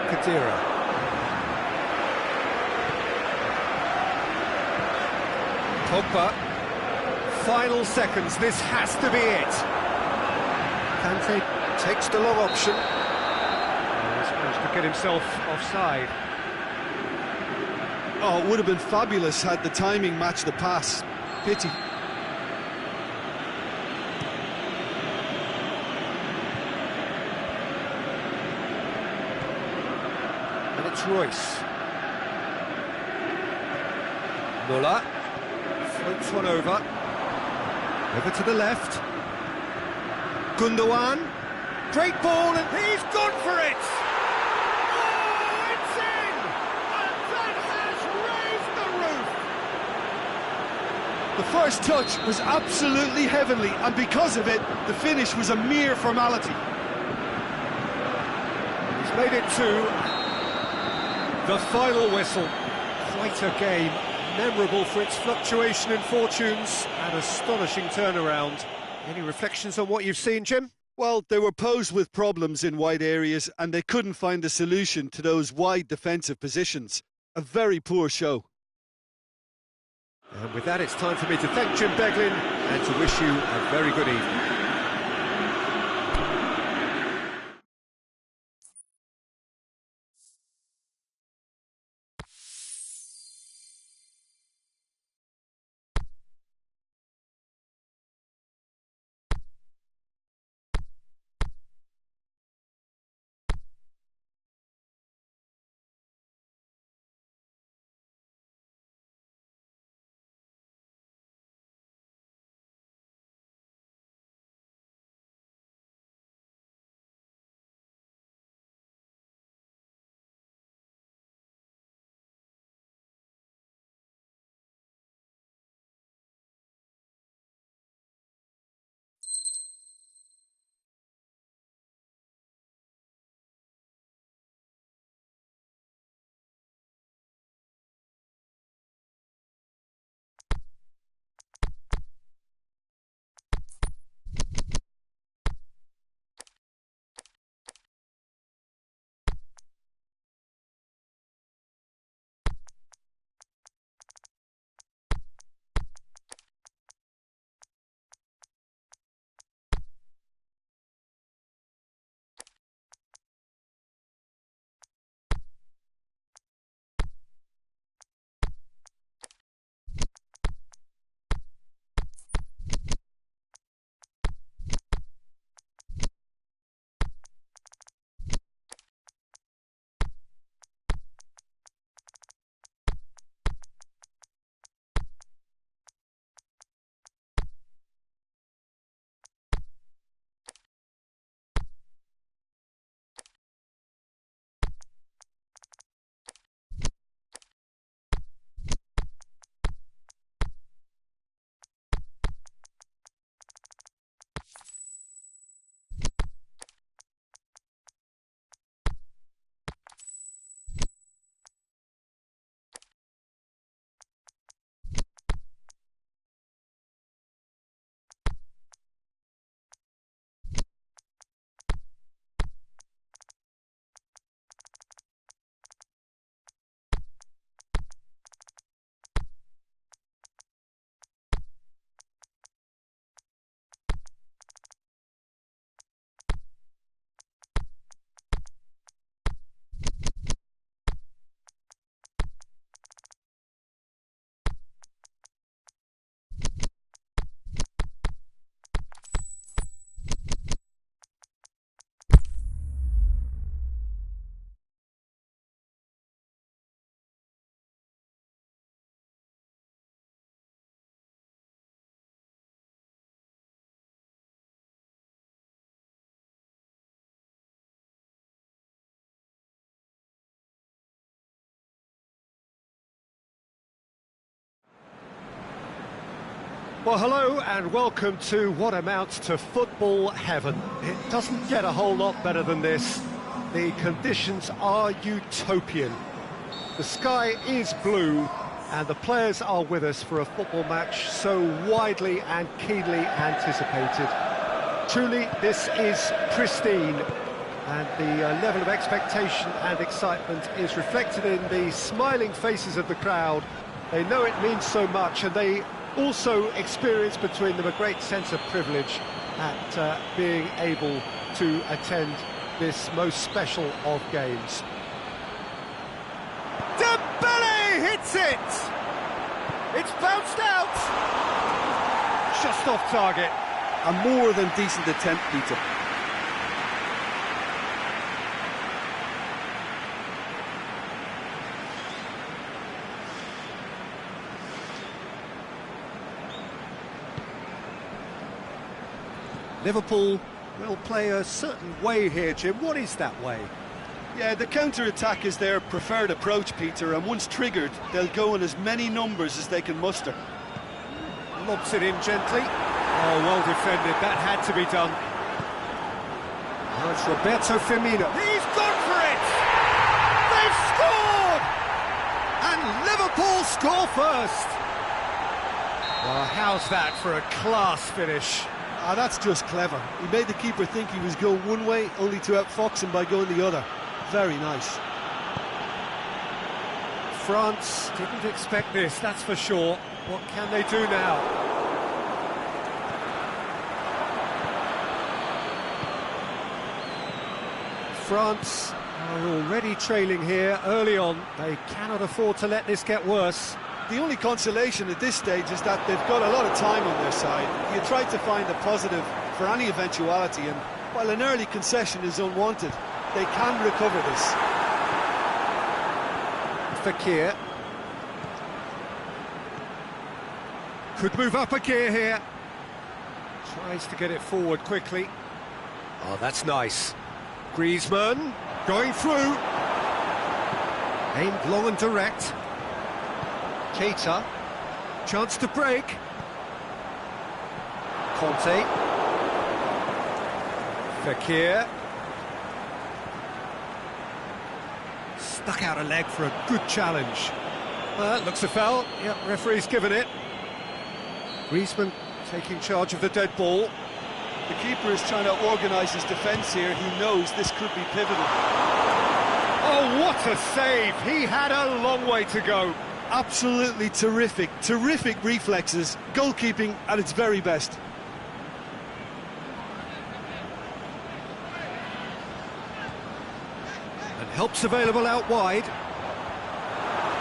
Kadira. Pogba. Final seconds, this has to be it. Kante takes the long option. He's managed to get himself offside. Oh, it would have been fabulous had the timing matched the pass. Pity. And it's Royce. Muller. Floats one over. Over to the left. Gundogan. Great ball, and he's gone for it! Oh, it's in! And that has raised the roof! The first touch was absolutely heavenly, and because of it, the finish was a mere formality. He's made it 2. The final whistle. Quite a game. Memorable for its fluctuation in fortunes and astonishing turnaround. Any reflections on what you've seen, Jim? Well, they were posed with problems in wide areas and they couldn't find a solution to those wide defensive positions. A very poor show. And with that, it's time for me to thank Jim Beglin and to wish you a very good evening. Well, hello and welcome to what amounts to football heaven. It doesn't get a whole lot better than this. The conditions are utopian. The sky is blue and the players are with us for a football match so widely and keenly anticipated. Truly, this is pristine, and the level of expectation and excitement is reflected in the smiling faces of the crowd. They know it means so much, and they also experience between them a great sense of privilege at being able to attend this most special of games. Dembele hits it! It's bounced out! Just off target. A more than decent attempt, Peter. Liverpool will play a certain way here, Jim. What is that way? Yeah, the counter-attack is their preferred approach, Peter, and once triggered, they'll go in as many numbers as they can muster. Lobs it in gently. Oh, well defended. That had to be done. Oh, it's Roberto Firmino. He's gone for it! They've scored! And Liverpool score first. Well, how's that for a class finish? Ah, that's just clever. He made the keeper think he was going one way, only to outfox him by going the other. Very nice. France didn't expect this, that's for sure. What can they do now? France are already trailing here early on. They cannot afford to let this get worse. The only consolation at this stage is that they've got a lot of time on their side. You try to find a positive for any eventuality, and while an early concession is unwanted, they can recover this. Fekir. Could move up a gear here. Tries to get it forward quickly. Oh, that's nice. Griezmann going through. Aimed long and direct. Keita, chance to break. Conte. Fekir. Stuck out a leg for a good challenge. Looks a foul. Yep, referee's given it. Griezmann taking charge of the dead ball. The keeper is trying to organise his defence here. He knows this could be pivotal. Oh, what a save! He had a long way to go. Absolutely terrific reflexes, goalkeeping at its very best. And help's available out wide.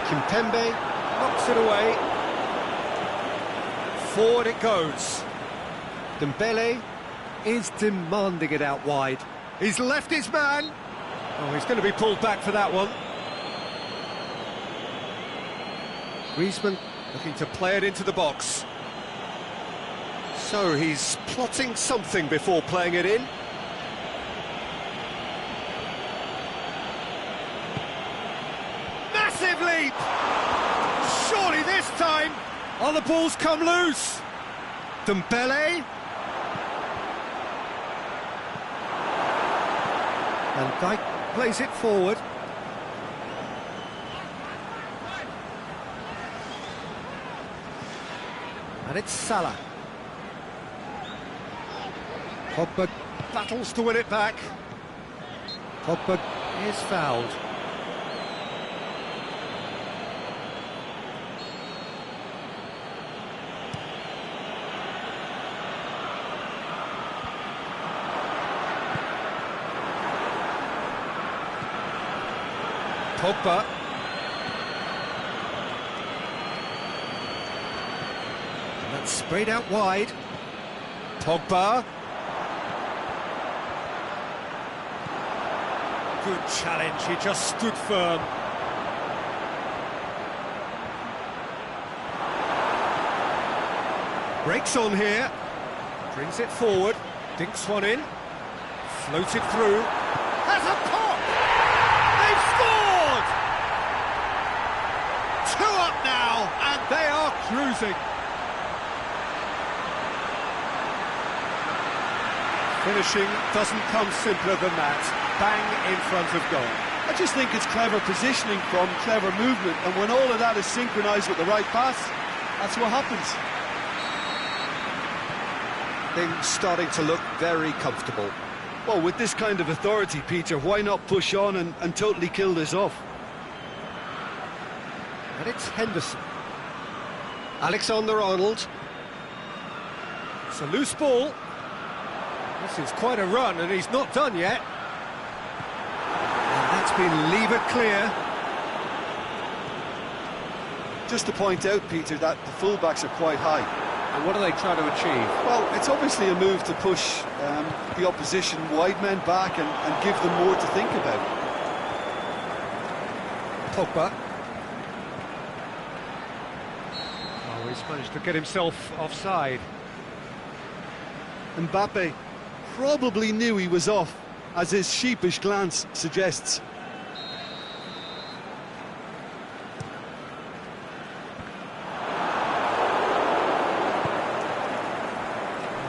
Kimpembe knocks it away. Forward it goes. Dembele is demanding it out wide. He's left his man. Oh, he's going to be pulled back for that one. Griezmann looking to play it into the box. So he's plotting something before playing it in. Massive leap! Surely this time! Oh, the ball's come loose! Dembele. Van Dijk plays it forward. And it's Salah. Pogba battles to win it back. Pogba is fouled. Pogba. And that's sprayed out wide. Pogba. Good challenge, he just stood firm. Breaks on here. Brings it forward. Dinks one in. Floated through. Has a pop! They've scored! 2 up now, and they are cruising. Finishing doesn't come simpler than that. Bang in front of goal. I just think it's clever positioning from clever movement, and when all of that is synchronised with the right pass, that's what happens. Things starting to look very comfortable. Well, with this kind of authority, Peter, why not push on and totally kill this off? And it's Henderson. Alexander-Arnold. It's a loose ball. This is quite a run, and he's not done yet. And that's been levered clear. Just to point out, Peter, that the fullbacks are quite high. And what are they trying to achieve? Well, it's obviously a move to push the opposition wide men back and give them more to think about. Pogba. Oh, he's managed to get himself offside. Mbappe probably knew he was off, as his sheepish glance suggests.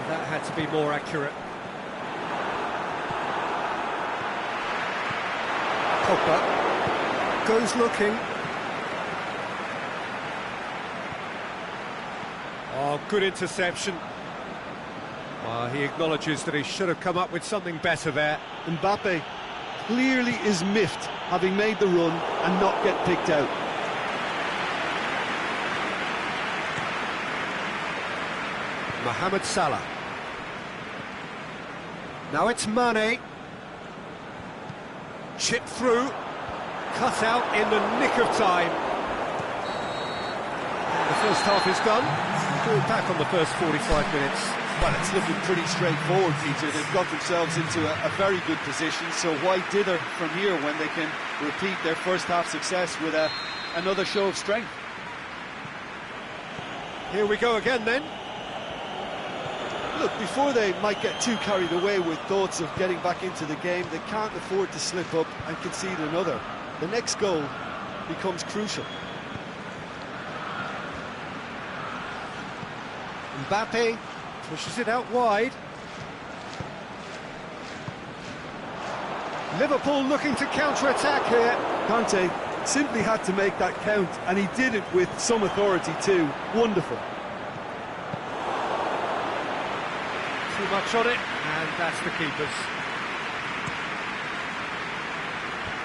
That had to be more accurate. Pogba goes looking. Oh, good interception. He acknowledges that he should have come up with something better there. Mbappe clearly is miffed, having made the run and not get picked out. Mohamed Salah. Now it's Mane. Chip through. Cut out in the nick of time. The first half is done. We'll be back on the first 45 minutes. Well, it's looking pretty straightforward, Peter. They've got themselves into a very good position, so why dither from here when they can repeat their first half success with another show of strength? Here we go again then. Look, before they might get too carried away with thoughts of getting back into the game, they can't afford to slip up and concede another. The next goal becomes crucial. Mbappe pushes it out wide. Liverpool looking to counter-attack here. Conte simply had to make that count, and he did it with some authority too. Wonderful. Too much on it, and that's the keeper's.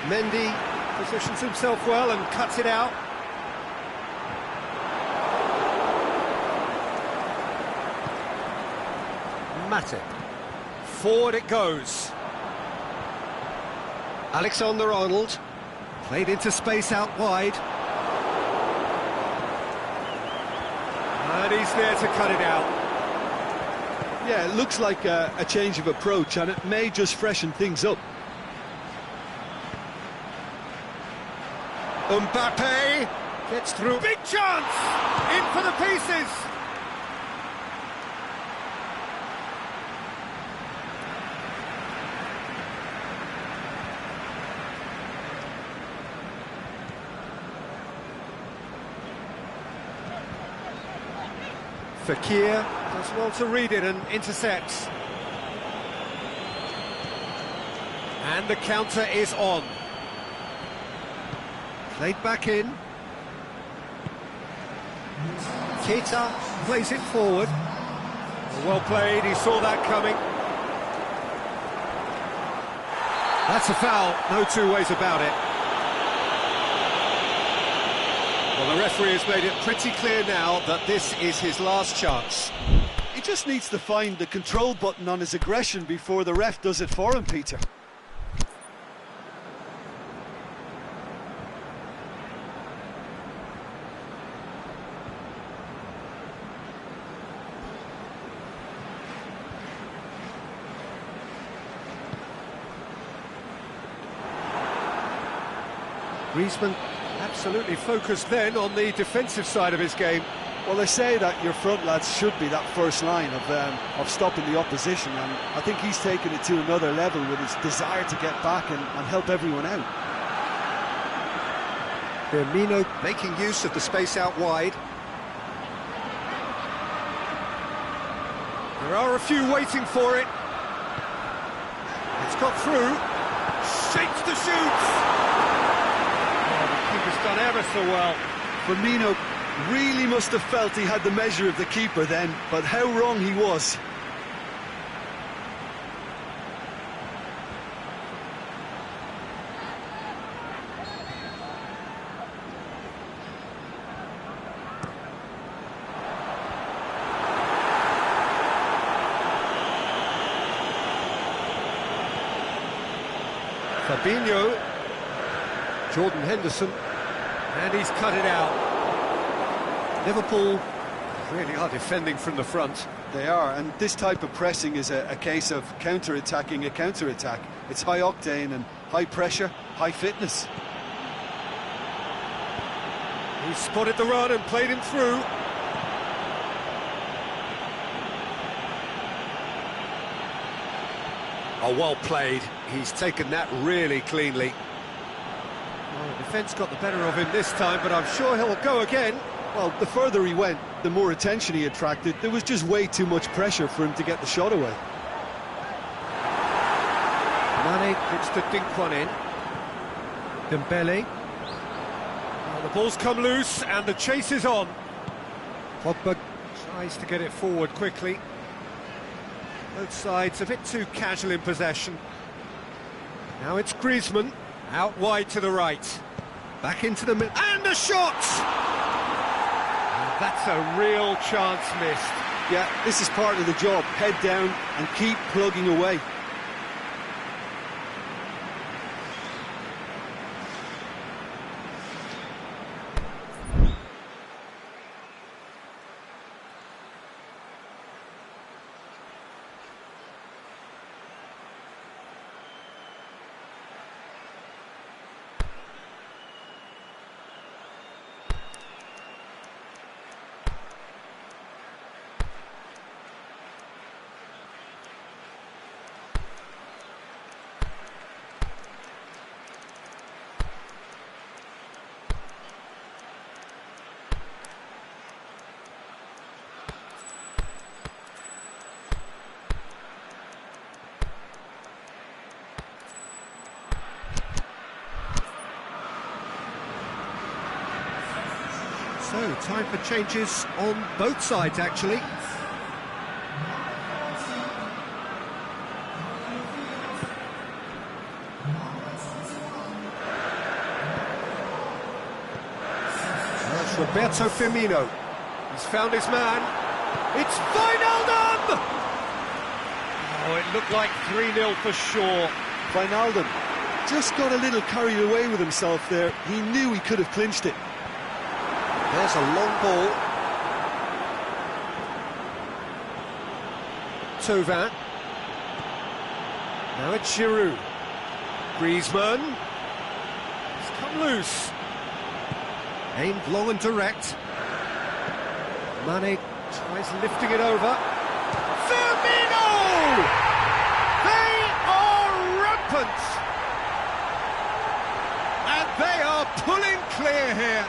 Mendy positions himself well and cuts it out. Matip. Forward it goes. Alexander-Arnold. Played into space out wide. And he's there to cut it out. Yeah, it looks like a change of approach, and it may just freshen things up. Mbappe gets through. Big chance! In for the pieces! Fekir does well to read it and intercepts. And the counter is on. Played back in. Keita plays it forward. Well played, he saw that coming. That's a foul, no two ways about it. Well, the referee has made it pretty clear now that this is his last chance. He just needs to find the control button on his aggression before the ref does it for him, Peter. Griezmann absolutely focused then on the defensive side of his game. Well, they say that your front lads should be that first line of stopping the opposition, and I think he's taken it to another level with his desire to get back and help everyone out. Firmino making use of the space out wide. There are a few waiting for it. It's got through. Shapes to shoot. Oh, the keeper's done ever so well. Firmino really must have felt he had the measure of the keeper then, but how wrong he was. Fabinho, Jordan Henderson, and he's cut it out. Liverpool really are defending from the front. They are, and this type of pressing is a case of counter-attacking a counter-attack. It's high octane and high pressure, high fitness. He spotted the run and played him through. Oh, well played. He's taken that really cleanly. Well, the defence got the better of him this time, but I'm sure he'll go again. Well, the further he went, the more attention he attracted. There was just way too much pressure for him to get the shot away. Mane gets to dink one in. Dembele. Well, the ball's come loose and the chase is on. Pogba tries to get it forward quickly. Both sides a bit too casual in possession. Now it's Griezmann, out wide to the right. Back into the middle, and a shot! And that's a real chance missed. Yeah, this is part of the job. Head down and keep plugging away. So, time for changes on both sides, actually. That's Roberto Firmino. He's found his man. It's Wijnaldum! Oh, it looked like 3-0 for sure. Wijnaldum just got a little carried away with himself there. He knew he could have clinched it. There's a long ball. Thauvin. Now it's Giroud. Griezmann. It's come loose. Aimed long and direct. Mane tries lifting it over. Firmino! They are rampant! And they are pulling clear here.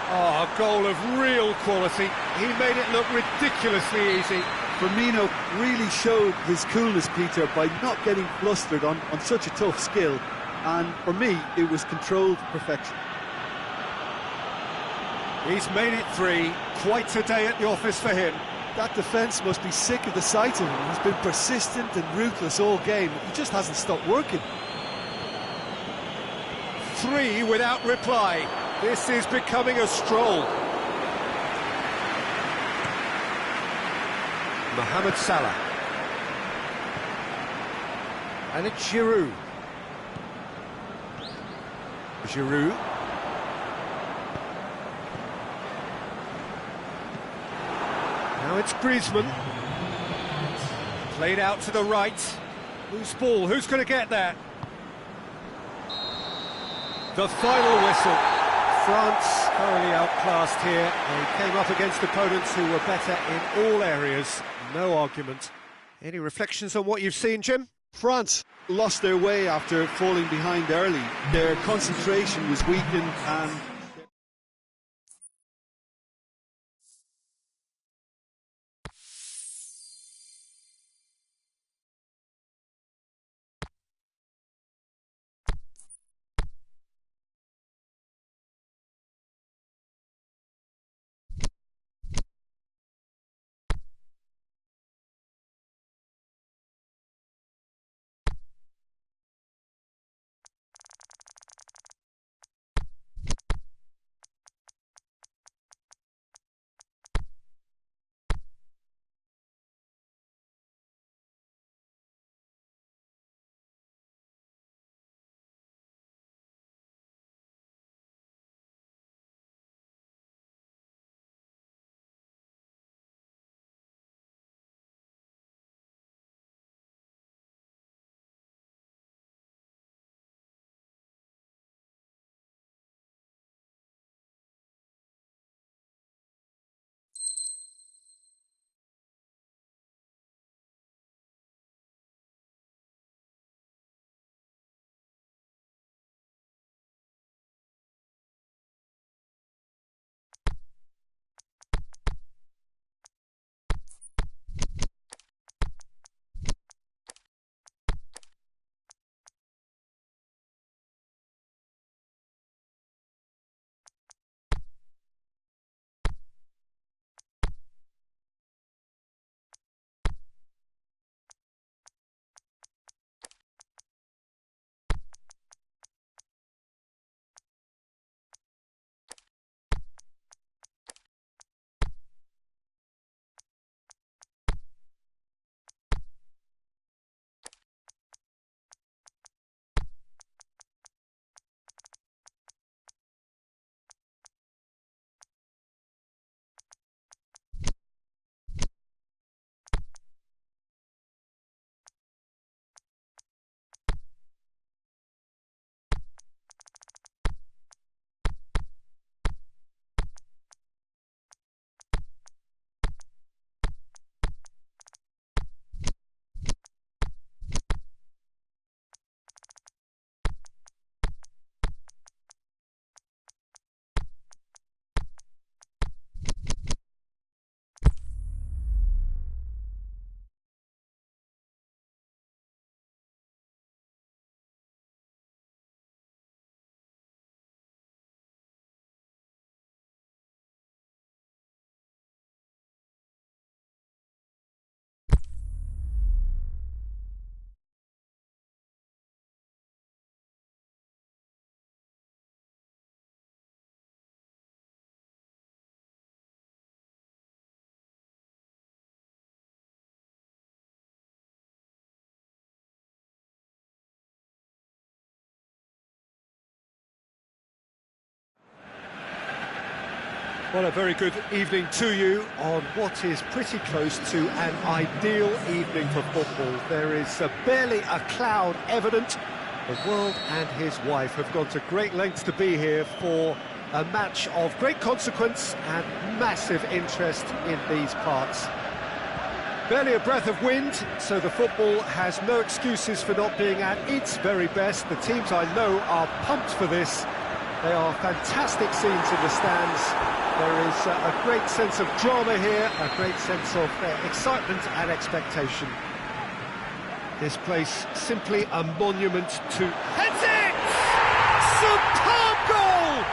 Oh, a goal of real quality. He made it look ridiculously easy. Firmino really showed his coolness, Peter, by not getting flustered on such a tough skill. And for me, it was controlled perfection. He's made it 3. Quite a day at the office for him. That defence must be sick of the sight of him. He's been persistent and ruthless all game. He just hasn't stopped working. 3 without reply. This is becoming a stroll. Mohamed Salah. And it's Giroud. Giroud. Now it's Griezmann. Played out to the right. Whose ball? Who's going to get that? The final whistle. France thoroughly outclassed here. They came up against opponents who were better in all areas. No argument. Any reflections on what you've seen, Jim? France lost their way after falling behind early. Their concentration was weakened and Well, a very good evening to you on what is pretty close to an ideal evening for football. There is barely a cloud evident. The world and his wife have gone to great lengths to be here for a match of great consequence and massive interest in these parts. Barely a breath of wind, so the football has no excuses for not being at its very best. The teams I know are pumped for this. They are fantastic scenes in the stands. There is a great sense of drama here, a great sense of excitement and expectation. This place simply a monument to... Heads it! Superb goal!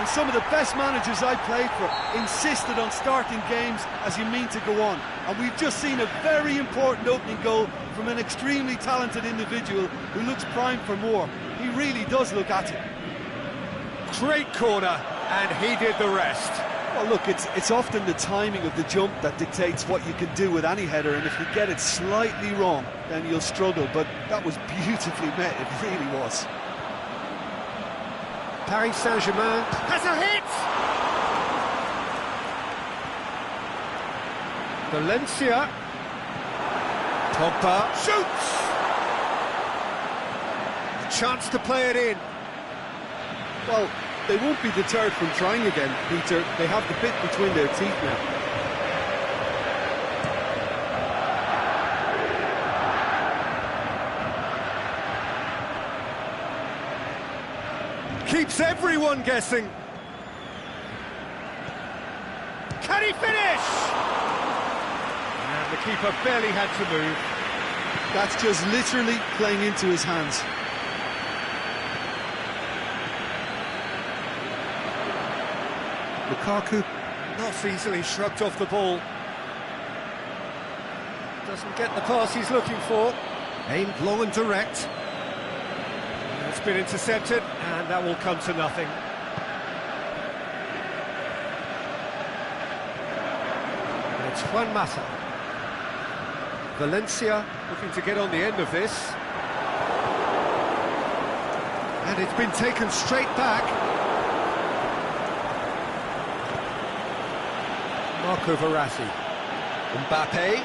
And some of the best managers I played for insisted on starting games as you mean to go on. And we've just seen a very important opening goal from an extremely talented individual who looks primed for more. He really does look at it. Great corner, and he did the rest. Well, look, it's often the timing of the jump that dictates what you can do with any header, and if you get it slightly wrong, then you'll struggle. But that was beautifully met, it really was. Paris Saint-Germain Has a hit! Valencia. Pogba shoots! Chance to play it in. Well, they won't be deterred from trying again, Peter. They have the bit between their teeth now. Keeps everyone guessing. Can he finish? And the keeper barely had to move. That's just literally playing into his hands. Lukaku Not easily shrugged off the ball. Doesn't get the pass he's looking for. Aimed long and direct. It's been intercepted, and that will come to nothing. And it's Juan Mata. Valencia looking to get on the end of this. And it's been taken straight back. Marco Verratti. Mbappe.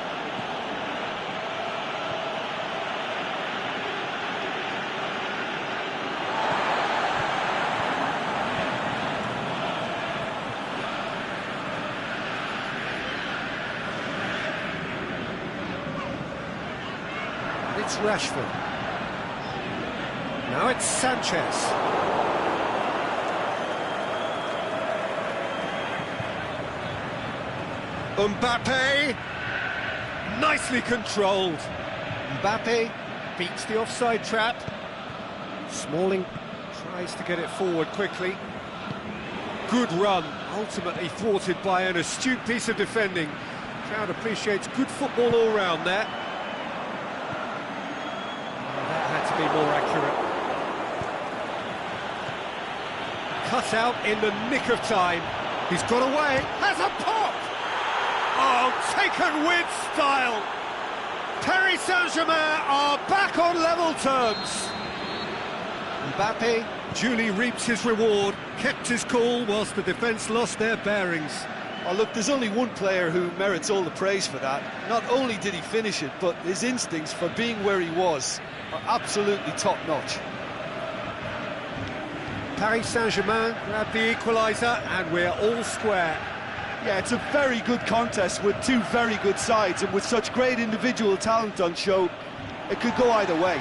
It's Rashford. Now it's Sanchez. Mbappe, nicely controlled. Mbappe beats the offside trap. Smalling tries to get it forward quickly. Good run, ultimately thwarted by an astute piece of defending. Crowd appreciates good football all round there. That had to be more accurate. Cut out in the nick of time. He's got away, has a pop! Oh, taken with style! Paris Saint-Germain are back on level terms. Mbappe duly reaps his reward, kept his cool whilst the defence lost their bearings. Oh, look, there's only one player who merits all the praise for that. Not only did he finish it, but his instincts for being where he was are absolutely top-notch. Paris Saint-Germain grab the equaliser, and we're all square. Yeah, it's a very good contest with two very good sides, and with such great individual talent on show, it could go either way.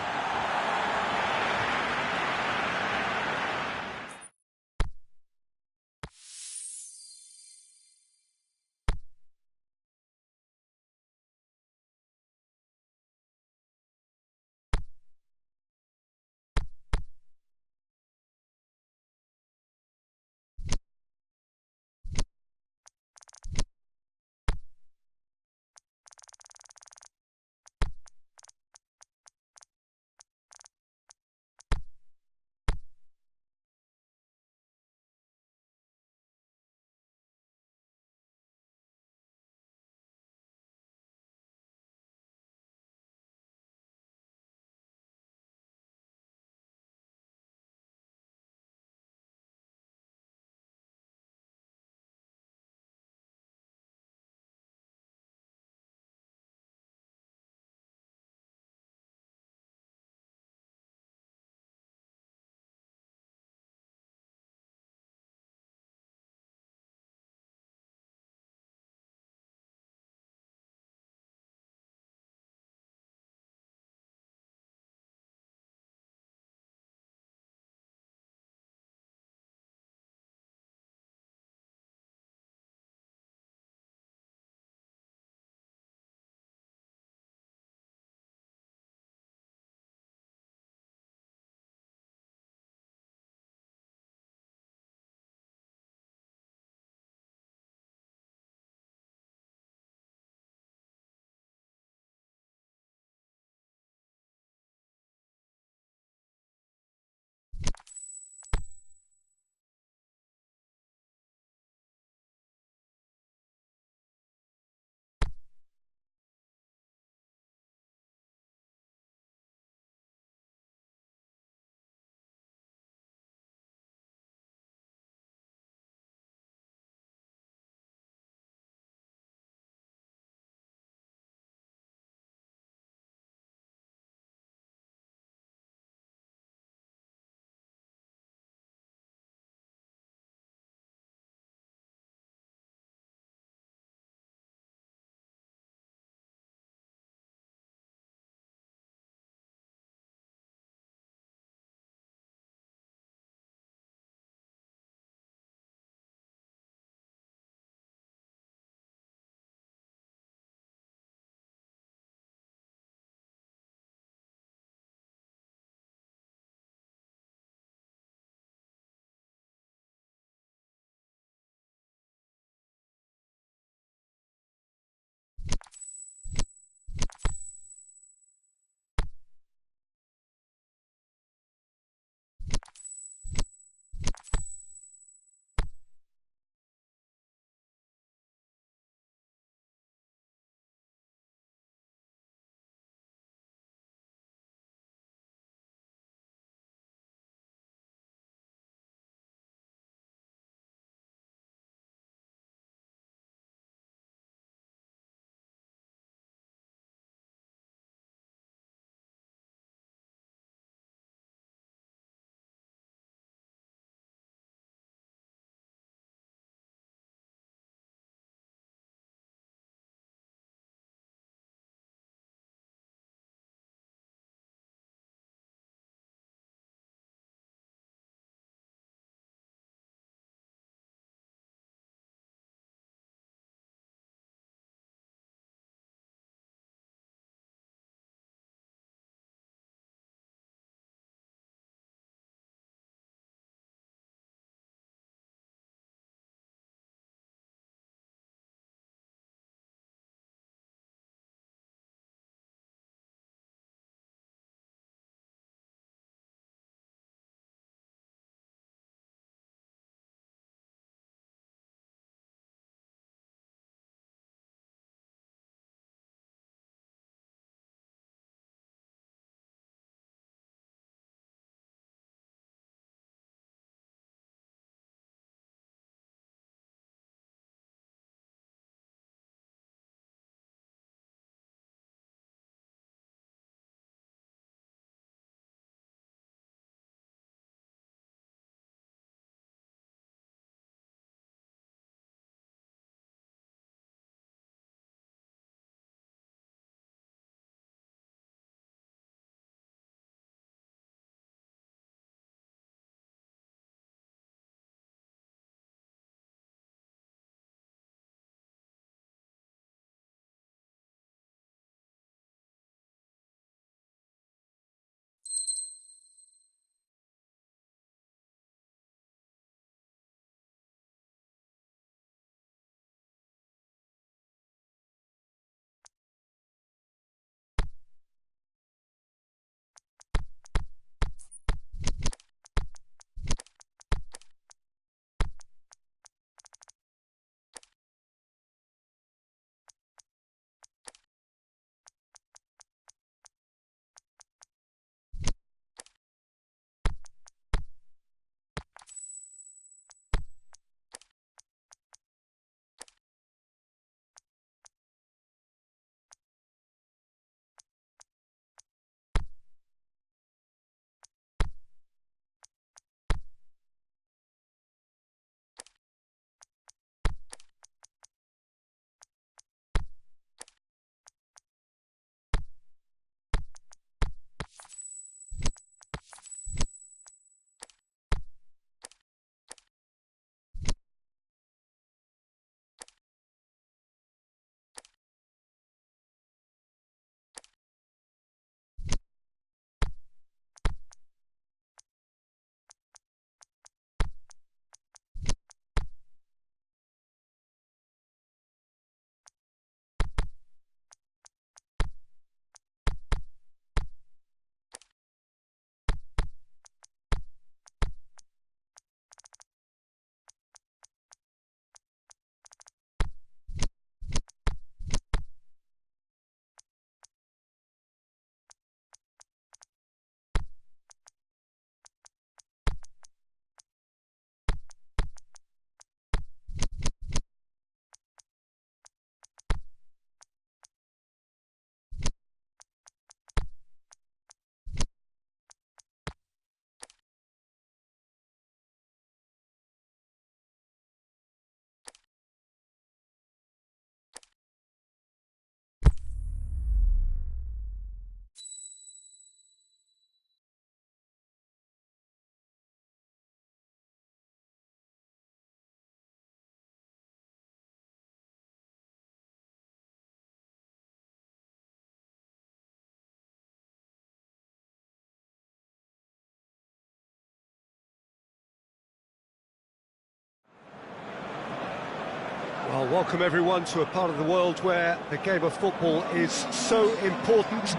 Welcome everyone to a part of the world where the game of football is so important.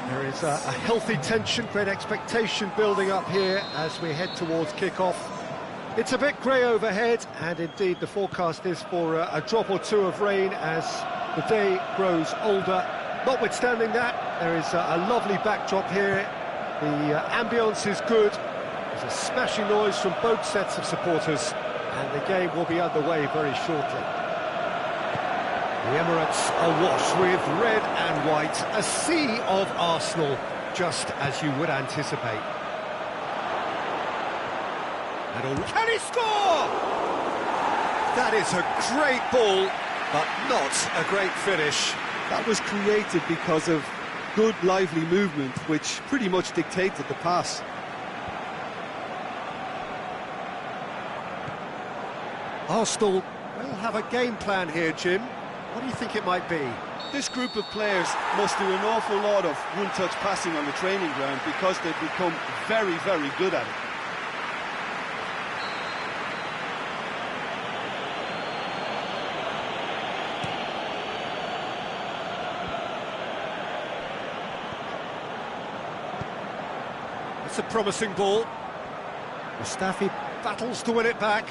There is a healthy tension, great expectation building up here as we head towards kick-off. It's a bit grey overhead, and indeed the forecast is for a drop or two of rain as the day grows older. Notwithstanding that, there is a lovely backdrop here. The ambience is good. There's a smashing noise from both sets of supporters, and the game will be underway very shortly. The Emirates awash with red and white, a sea of Arsenal, just as you would anticipate. Can he score? That is a great ball, but not a great finish. That was created because of good, lively movement, which pretty much dictated the pass. Arsenal will have a game plan here, Jim. What do you think it might be? This group of players must do an awful lot of one-touch passing on the training ground because they've become very, very good at it. It's a promising ball. Mustafi battles to win it back.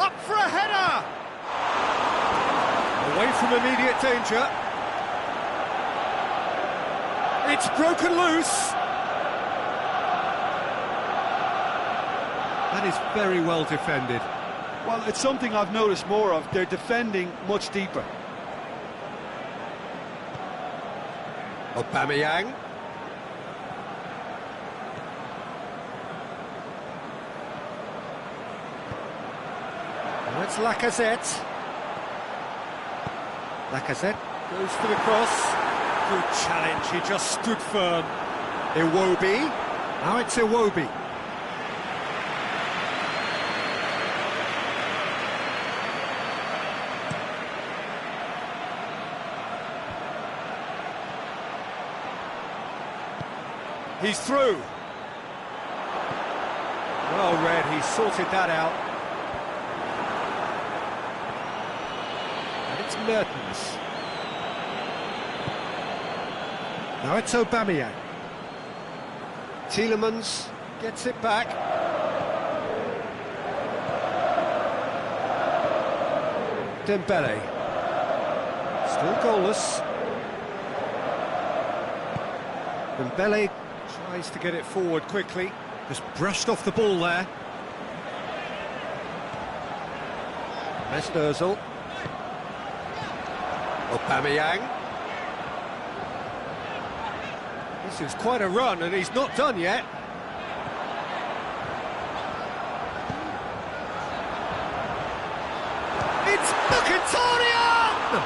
Up for a header! Away from immediate danger. It's broken loose. That is very well defended. Well, it's something I've noticed more of. They're defending much deeper. Aubameyang. Now it's Lacazette. Lacazette goes for the cross. Good challenge, he just stood firm. Iwobi. Now it's Iwobi. He's through. Well read, he sorted that out. And it's Mertens. Now it's Aubameyang. Tielemans gets it back. Dembele. Still goalless. Dembele tries to get it forward quickly. Just brushed off the ball there. Mesut Ozil. Aubameyang. This is quite a run, and he's not done yet. It's Mkhitaryan!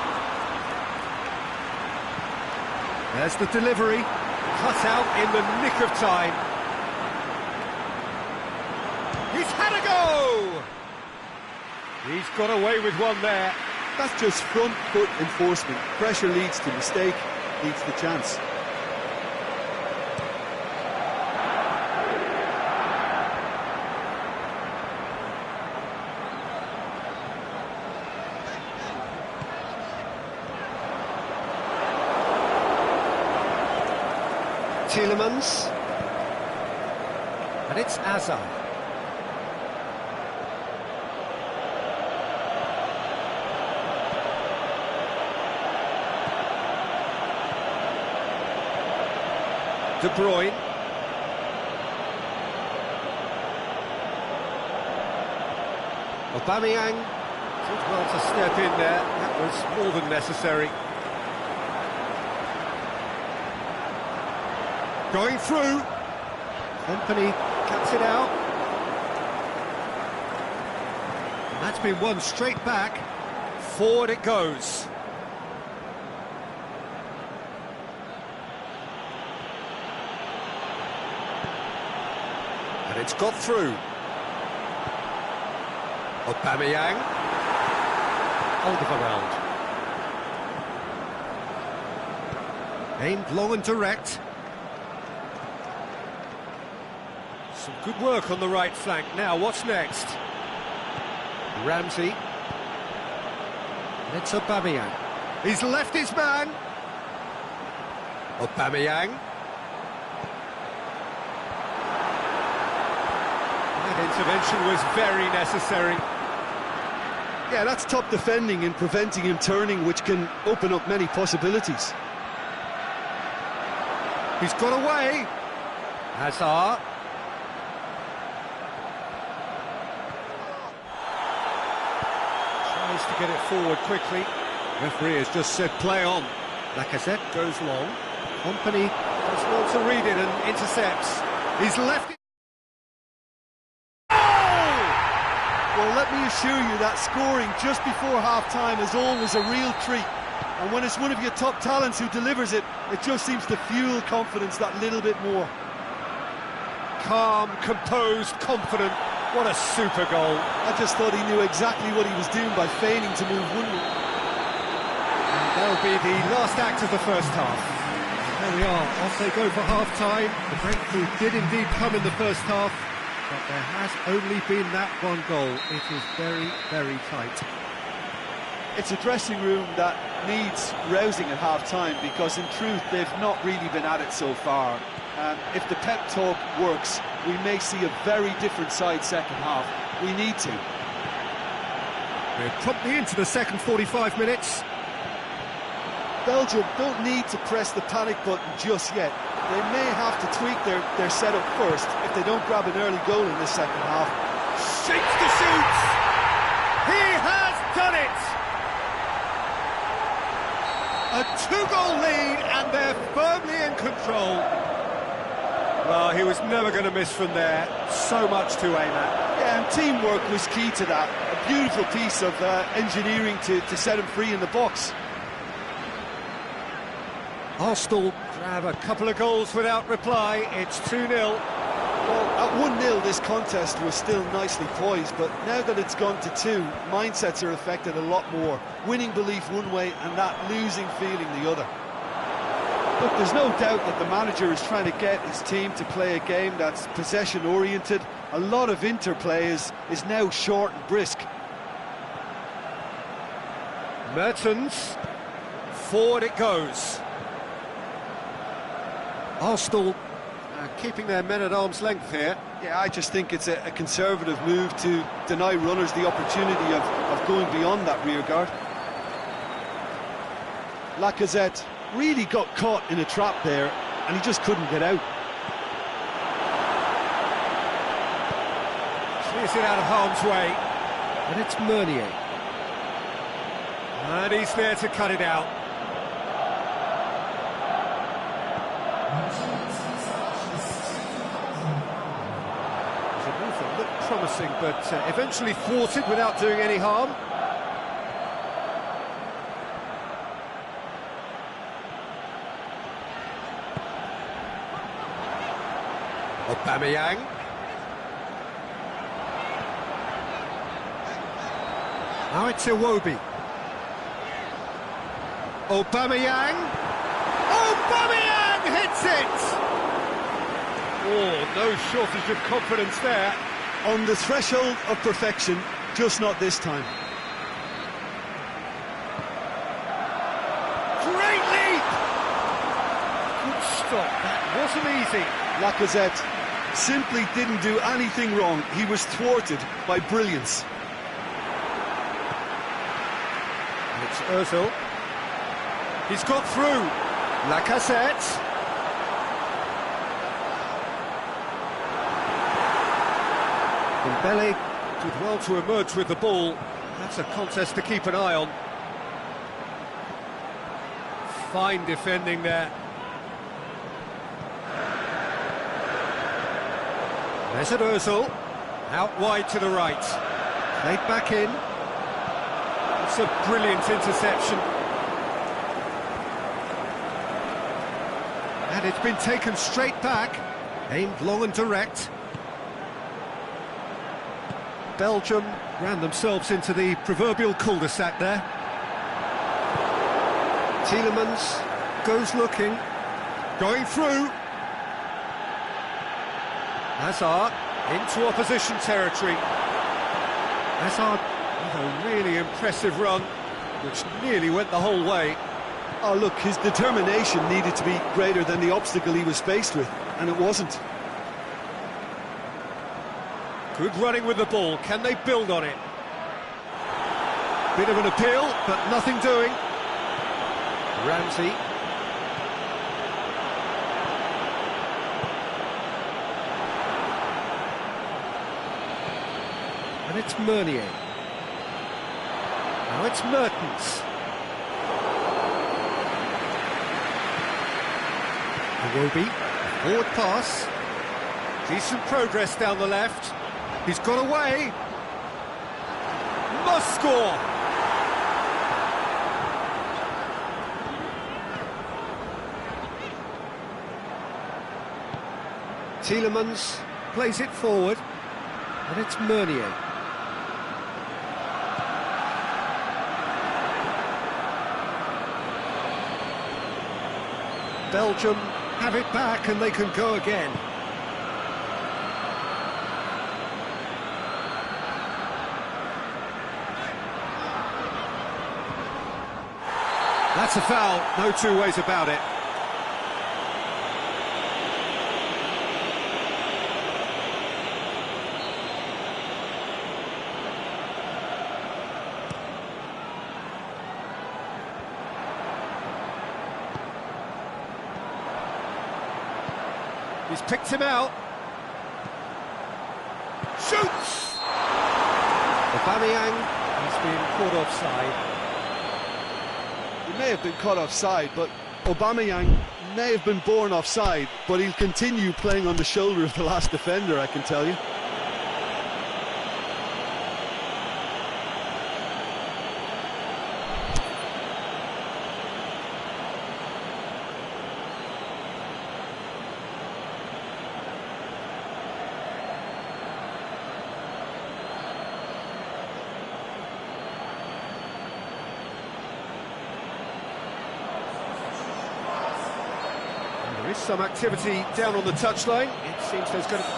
There's the delivery, cut out in the nick of time. He's had a go! He's got away with one there. That's just front foot enforcement. Pressure leads to mistake, leads to chance. Tielemans. And it's Azar. De Bruyne. Aubameyang did well to step in there. That was more than necessary. Going through. Company cuts it out. And that's been won straight back. Forward it goes. And it's got through. Aubameyang. Alderweireld. Aimed long and direct. Some good work on the right flank. Now, what's next? Ramsey. And it's Aubameyang. He's left his man. Aubameyang. That intervention was very necessary. Yeah, that's top defending and preventing him turning, which can open up many possibilities. He's got away. Hazard. Tries to get it forward quickly. Referee has just said play on. Lacazette goes long. Company does well to read it and intercepts. He's left it. Well, let me assure you that scoring just before half-time is always a real treat. And when it's one of your top talents who delivers it, it just seems to fuel confidence that little bit more. Calm, composed, confident. What a super goal. I just thought he knew exactly what he was doing by feigning to move one way. And that'll be the last act of the first half. There we are, off they go for half-time. The breakthrough did indeed come in the first half, but there has only been that one goal. It is very, very tight. It's a dressing room that needs rousing at half-time, because in truth they've not really been at it so far. If the pep talk works, we may see a very different side second half. We need to. We're promptly into the second 45 minutes. Belgium don't need to press the panic button just yet. They may have to tweak their setup first if they don't grab an early goal in this second half. Shapes to shoot! He has done it! A two-goal lead, and they're firmly in control. Well, he was never going to miss from there. So much to aim at. Yeah, and teamwork was key to that. A beautiful piece of engineering to set him free in the box. Arsenal grab a couple of goals without reply. It's 2-0. Well, at 1-0 this contest was still nicely poised, but now that it's gone to 2, mindsets are affected a lot more. Winning belief one way and that losing feeling the other. Look, there's no doubt that the manager is trying to get his team to play a game that's possession-oriented. A lot of interplay is now short and brisk. Mertens. Forward it goes. Arsenal keeping their men at arm's length here. Yeah, I just think it's a conservative move to deny runners the opportunity of going beyond that rear guard. Lacazette really got caught in a trap there, and he just couldn't get out. Clears it out of harm's way. And it's Meunier. And he's there to cut it out. The move that looked promising, but eventually thwarted without doing any harm. Aubameyang. Now it's Iwobi. Aubameyang. Aubameyang hits it! Oh, no shortage of confidence there. On the threshold of perfection, just not this time. Great leap! Good stop, that wasn't easy. Lacazette simply didn't do anything wrong. He was thwarted by brilliance. It's Ozil. He's got through. Lacazette. Dembele did well to emerge with the ball. That's a contest to keep an eye on. Fine defending there. Mesut Ozil, out wide to the right. Played back in. It's a brilliant interception. And it's been taken straight back. Aimed long and direct. Belgium ran themselves into the proverbial cul-de-sac there. Tielemans goes looking. Going through. Hazard into opposition territory. Hazard with a really impressive run, which nearly went the whole way. Oh, look, his determination needed to be greater than the obstacle he was faced with, and it wasn't. Good running with the ball. Can they build on it? Bit of an appeal, but nothing doing. Ramsey. And it's Meunier. Now it's Mertens. Iwobi, forward pass. Decent progress down the left. He's got away. Must score. Tielemans plays it forward. And it's Meunier. Belgium have it back and they can go again. That's a foul, no two ways about it. He's picked him out. Shoots! Aubameyang has been caught offside. He may have been caught offside, but Aubameyang may have been born offside, but he'll continue playing on the shoulder of the last defender, I can tell you. There is some activity down on the touchline. It seems there's going to...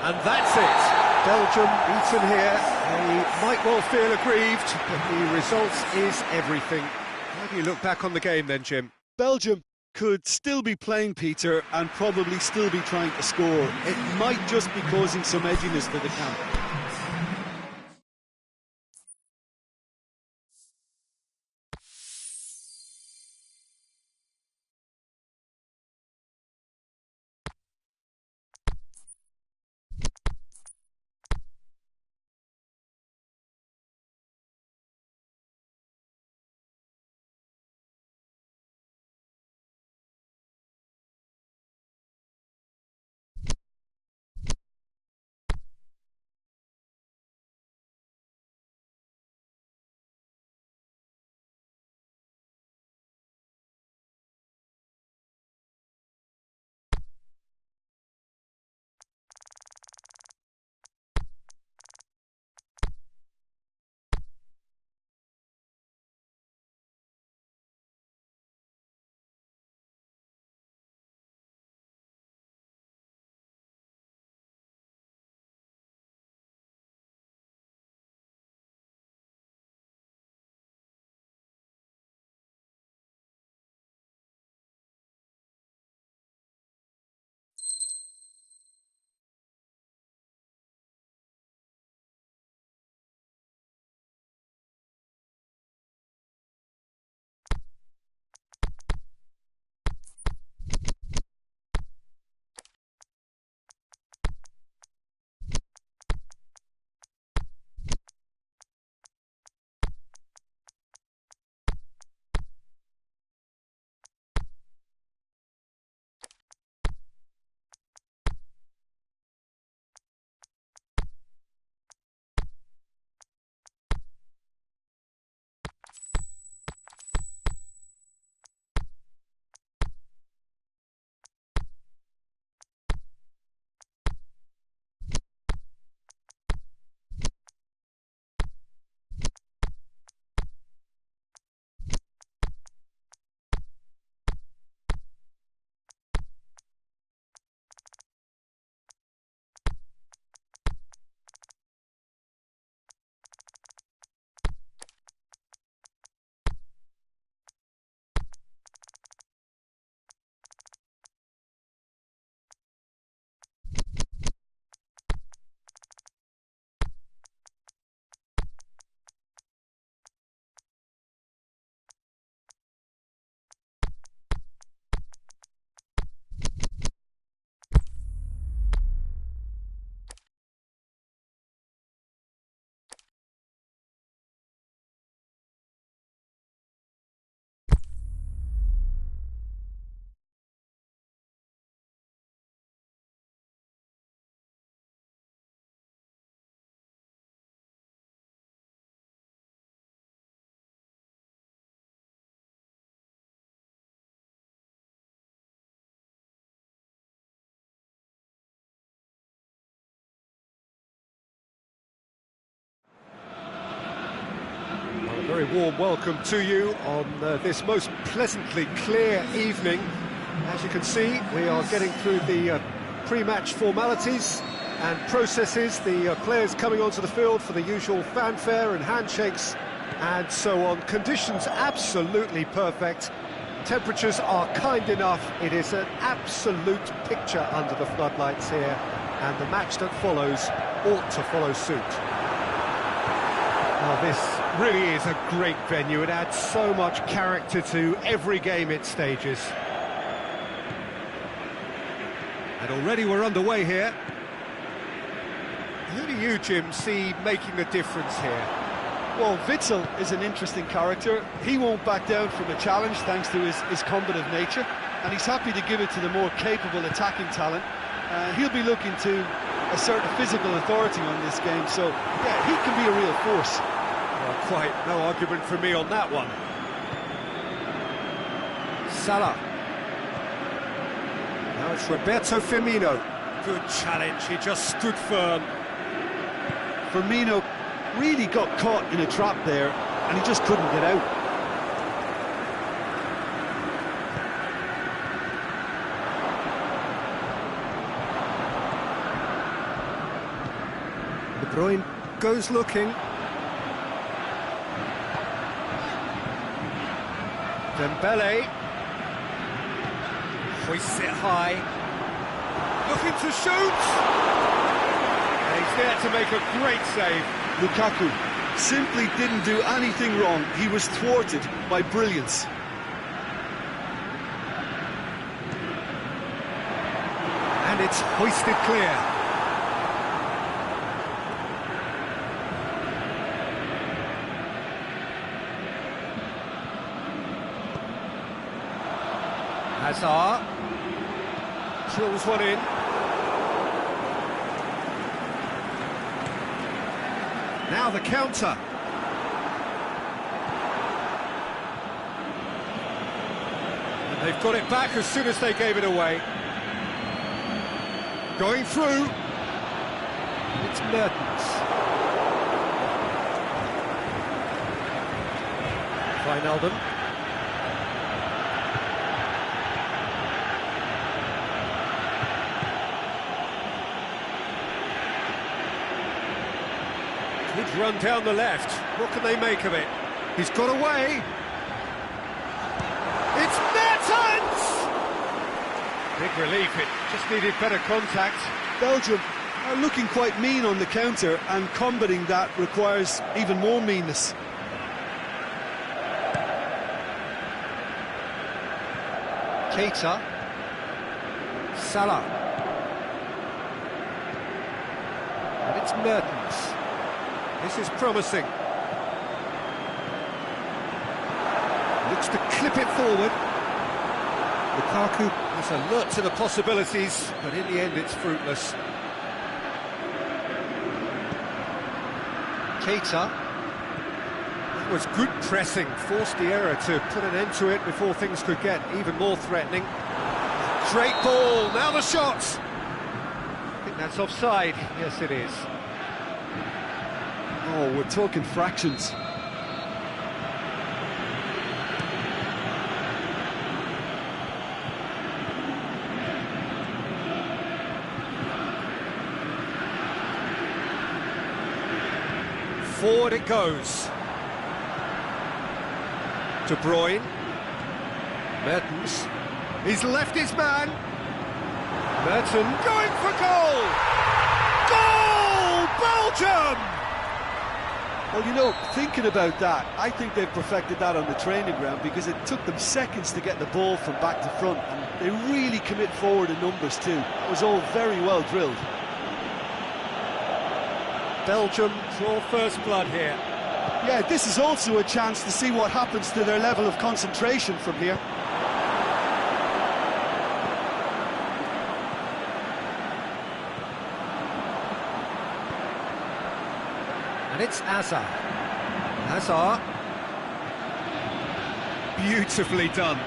And that's it. Belgium beaten here. They might well feel aggrieved, but the results is everything. How do you look back on the game then, Jim? Belgium could still be playing, Peter, and probably still be trying to score. It might just be causing some edginess to the camp. Very warm welcome to you on this most pleasantly clear evening. As you can see, we are getting through the pre-match formalities and processes, the players coming onto the field for the usual fanfare and handshakes and so on. Conditions absolutely perfect. Temperatures are kind enough. It is an absolute picture under the floodlights here, and the match that follows ought to follow suit. Oh, this really is a great venue. It adds so much character to every game it stages. And already we're underway here. Who do you, Jim, see making the difference here? Well, Witsel is an interesting character. He won't back down from a challenge thanks to his combative nature, and he's happy to give it to the more capable attacking talent. He'll be looking to assert a physical authority on this game, so yeah, he can be a real force. Well, quite no argument for me on that one. Salah. Now it's Roberto Firmino. Good challenge, he just stood firm. Firmino really got caught in a trap there, and he just couldn't get out. De Bruyne goes looking. Dembele hoists it high, looking to shoot, and he's there to make a great save. Lukaku simply didn't do anything wrong. He was thwarted by brilliance. And it's hoisted clear. Hazard drills one in. Now the counter. And they've got it back as soon as they gave it away. Going through. It's Mertens. Wijnaldum. Good run down the left. What can they make of it? He's got away. It's Mertens! Big relief, it just needed better contact. Belgium are looking quite mean on the counter, and combating that requires even more meanness. Keita. Salah. And it's Mertens. This is promising. Looks to clip it forward. Lukaku is alert to the possibilities, but in the end it's fruitless. Keita. That was good pressing, forced the error to put an end to it before things could get even more threatening. Great ball, now the shot! I think that's offside. Yes, it is. Oh, we're talking fractions. Forward it goes. De Bruyne. Mertens. He's left his man. Mertens going for goal! Goal! Belgium! Well, you know, thinking about that, I think they've perfected that on the training ground, because it took them seconds to get the ball from back to front, and they really commit forward in numbers too. It was all very well drilled. Belgium draw first blood here. Yeah, this is also a chance to see what happens to their level of concentration from here. And it's Hazard. Hazard. Beautifully done.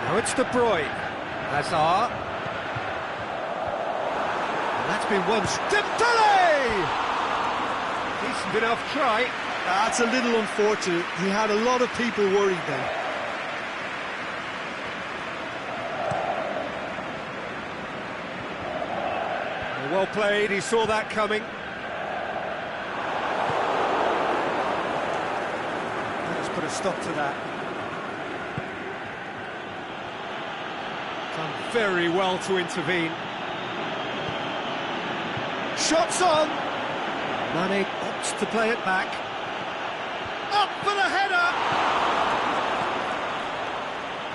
Now it's De Bruyne. Hazard. That's been one. Dembele! Decent enough try. That's a little unfortunate. He had a lot of people worried then. Well played, he saw that coming. Let's put a stop to that. Done very well to intervene. Shots on! Mane opts to play it back. Up for the header!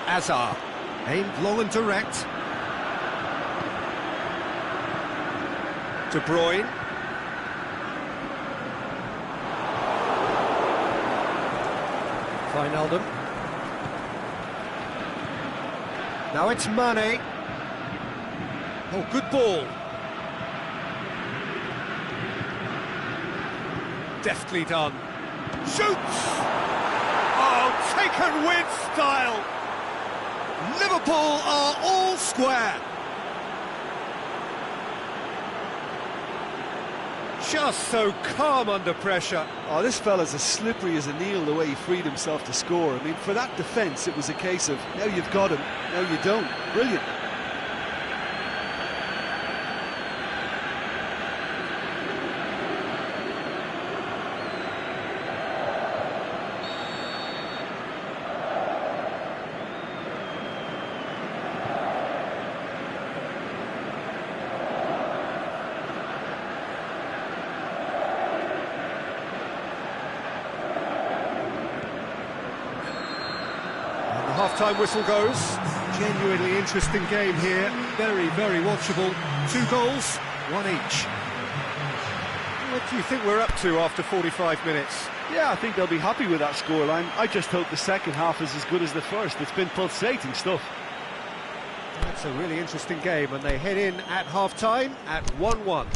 Hazard, aimed long and direct. De Bruyne. Wijnaldum. Now it's Mane. Oh, good ball. Deftly done. Shoots! Oh, taken with style! Liverpool are all square. Just so calm under pressure. Oh, this fella's as slippery as a Neil, the way he freed himself to score. I mean, for that defence, it was a case of, now you've got him, now you don't. Brilliant. Half-time whistle goes. Genuinely interesting game here. Very, very watchable. 2 goals, 1 each. What do you think we're up to after 45 minutes? Yeah, I think they'll be happy with that scoreline. I just hope the second half is as good as the first. It's been pulsating stuff. That's a really interesting game, and they head in at half-time at 1-1.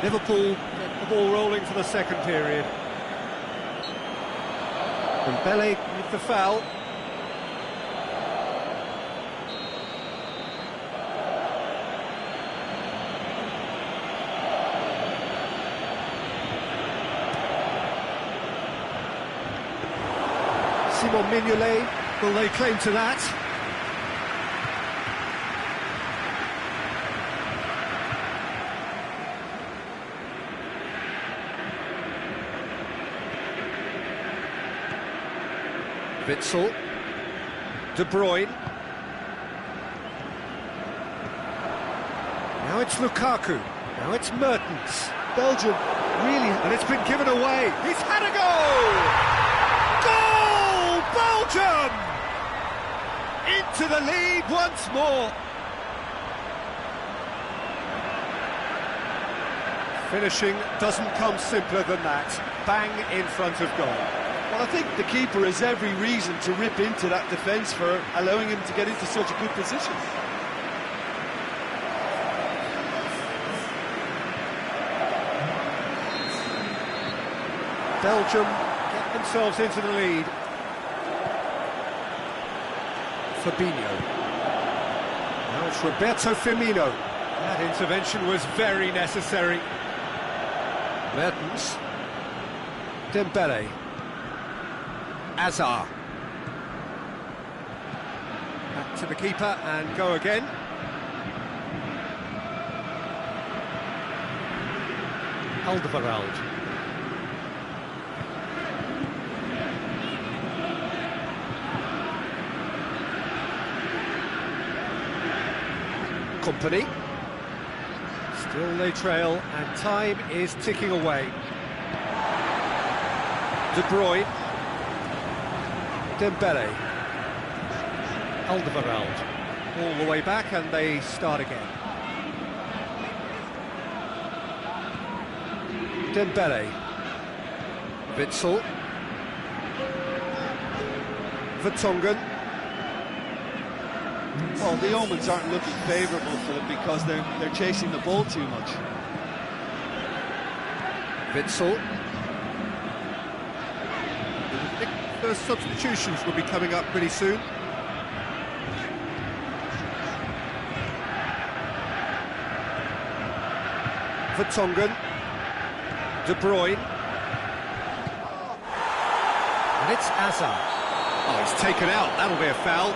Liverpool get the ball rolling for the second period. Dembele with the foul. Simon Mignolet, will they claim to that? Witsel, De Bruyne. Now it's Lukaku. Now it's Mertens. Belgium really... And it's been given away. He's had a goal! Goal! Belgium! Into the lead once more. Finishing doesn't come simpler than that. Bang in front of goal. Well, I think the keeper has every reason to rip into that defence for allowing him to get into such a good position. Belgium get themselves into the lead. Fabinho. Now it's Roberto Firmino. That intervention was very necessary. Mertens. Dembele. Hazard. Back to the keeper and go again. Alderweireld. Company. Still they trail and time is ticking away. De Bruyne. Dembele. Alderweireld. All the way back and they start again. Dembele. Witsel. Vertonghen. Well, the omens aren't looking favourable for them because they're chasing the ball too much. Witsel. First substitutions will be coming up pretty soon. Vertonghen. De Bruyne. And it's Hazard. Oh, he's taken out. That'll be a foul.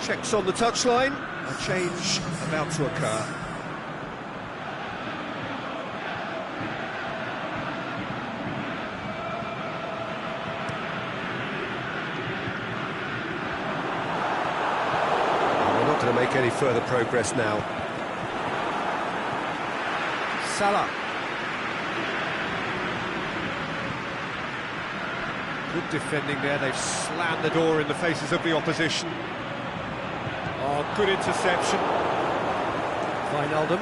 Checks on the touchline, a change about to occur. We're not going to make any further progress now. Salah. Good defending there, they've slammed the door in the faces of the opposition. Oh, good interception. Wijnaldum.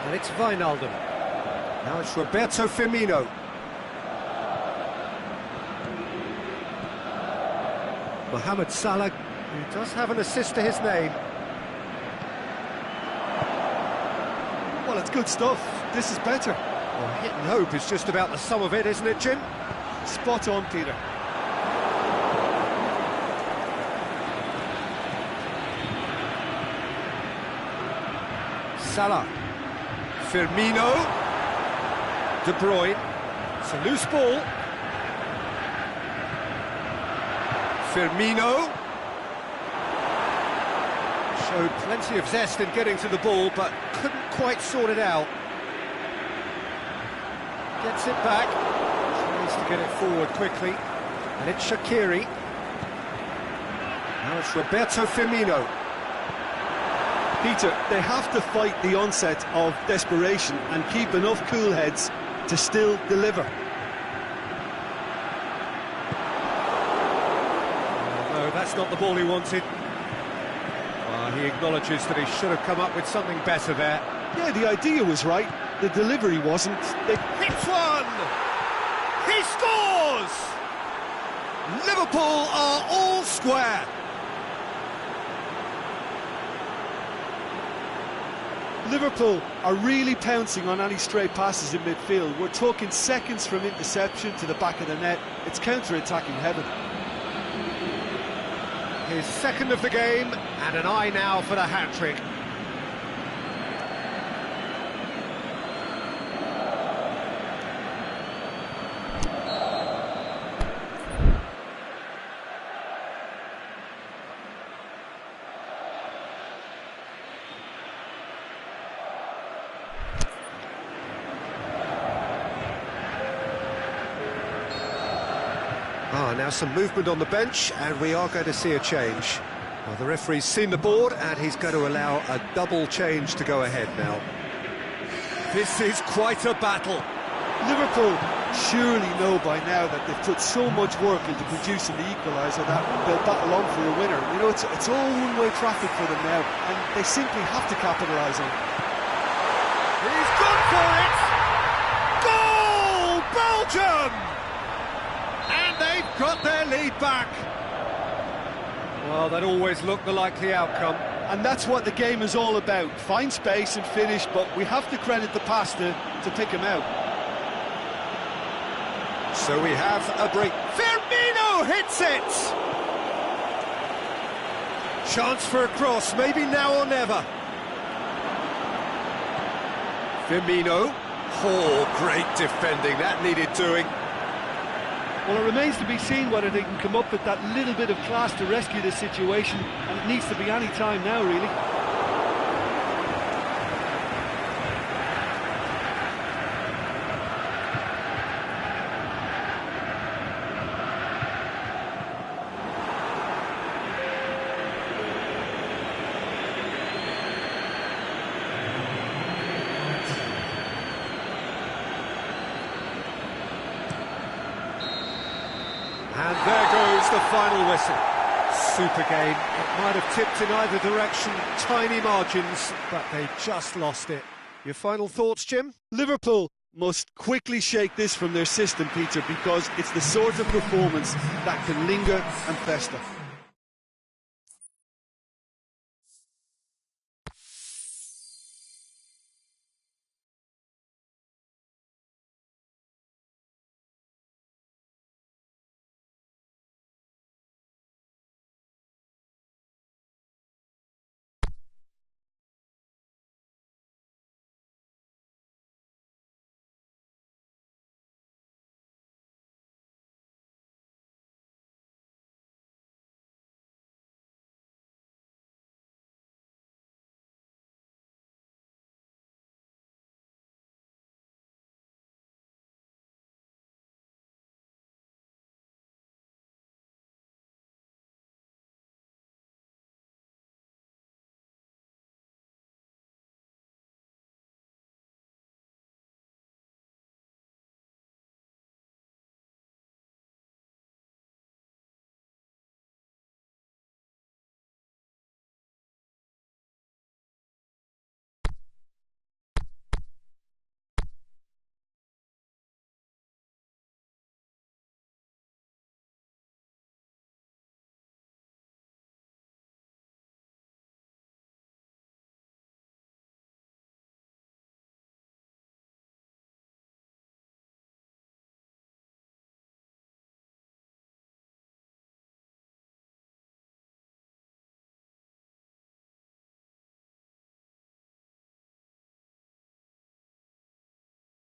And it's Wijnaldum. Now it's Roberto Firmino. Mohamed Salah, who does have an assist to his name. Well, it's good stuff. This is better. Well, hit and hope is just about the sum of it, isn't it, Jim? Spot on, Peter. Salah. Firmino. De Bruyne. It's a loose ball. Firmino. Showed plenty of zest in getting to the ball, but couldn't quite sort it out. Gets it back. Tries to get it forward quickly. And it's Shaqiri. Now it's Roberto Firmino. Peter, they have to fight the onset of desperation and keep enough cool heads to still deliver. No, that's not the ball he wanted. He acknowledges that he should have come up with something better there. Yeah, the idea was right, the delivery wasn't. They hits one! He scores! Liverpool are all square. Liverpool are really pouncing on any stray passes in midfield. We're talking seconds from interception to the back of the net. It's counter-attacking heaven. His second of the game, and an eye now for the hat-trick. Now some movement on the bench, and we are going to see a change. Well, the referee's seen the board, and he's going to allow a double change to go ahead now. This is quite a battle. Liverpool surely know by now that they've put so much work into producing the equaliser that they'll battle on for a winner. You know, it's all one-way traffic for them now, and they simply have to capitalise on it. He's gone for it! Goal! Belgium! And they've got their lead back. Well, that always looked the likely outcome. And that's what the game is all about. Find space and finish, but we have to credit the pass to pick him out. So we have a break. Firmino hits it! Chance for a cross, maybe now or never. Firmino. Oh, great defending, that needed doing. Well, it remains to be seen whether they can come up with that little bit of class to rescue this situation, and it needs to be any time now, really. And there goes the final whistle. Super game. It might have tipped in either direction, tiny margins, but they just lost it. Your final thoughts, Jim? Liverpool must quickly shake this from their system, Peter, because it's the sort of performance that can linger and fester.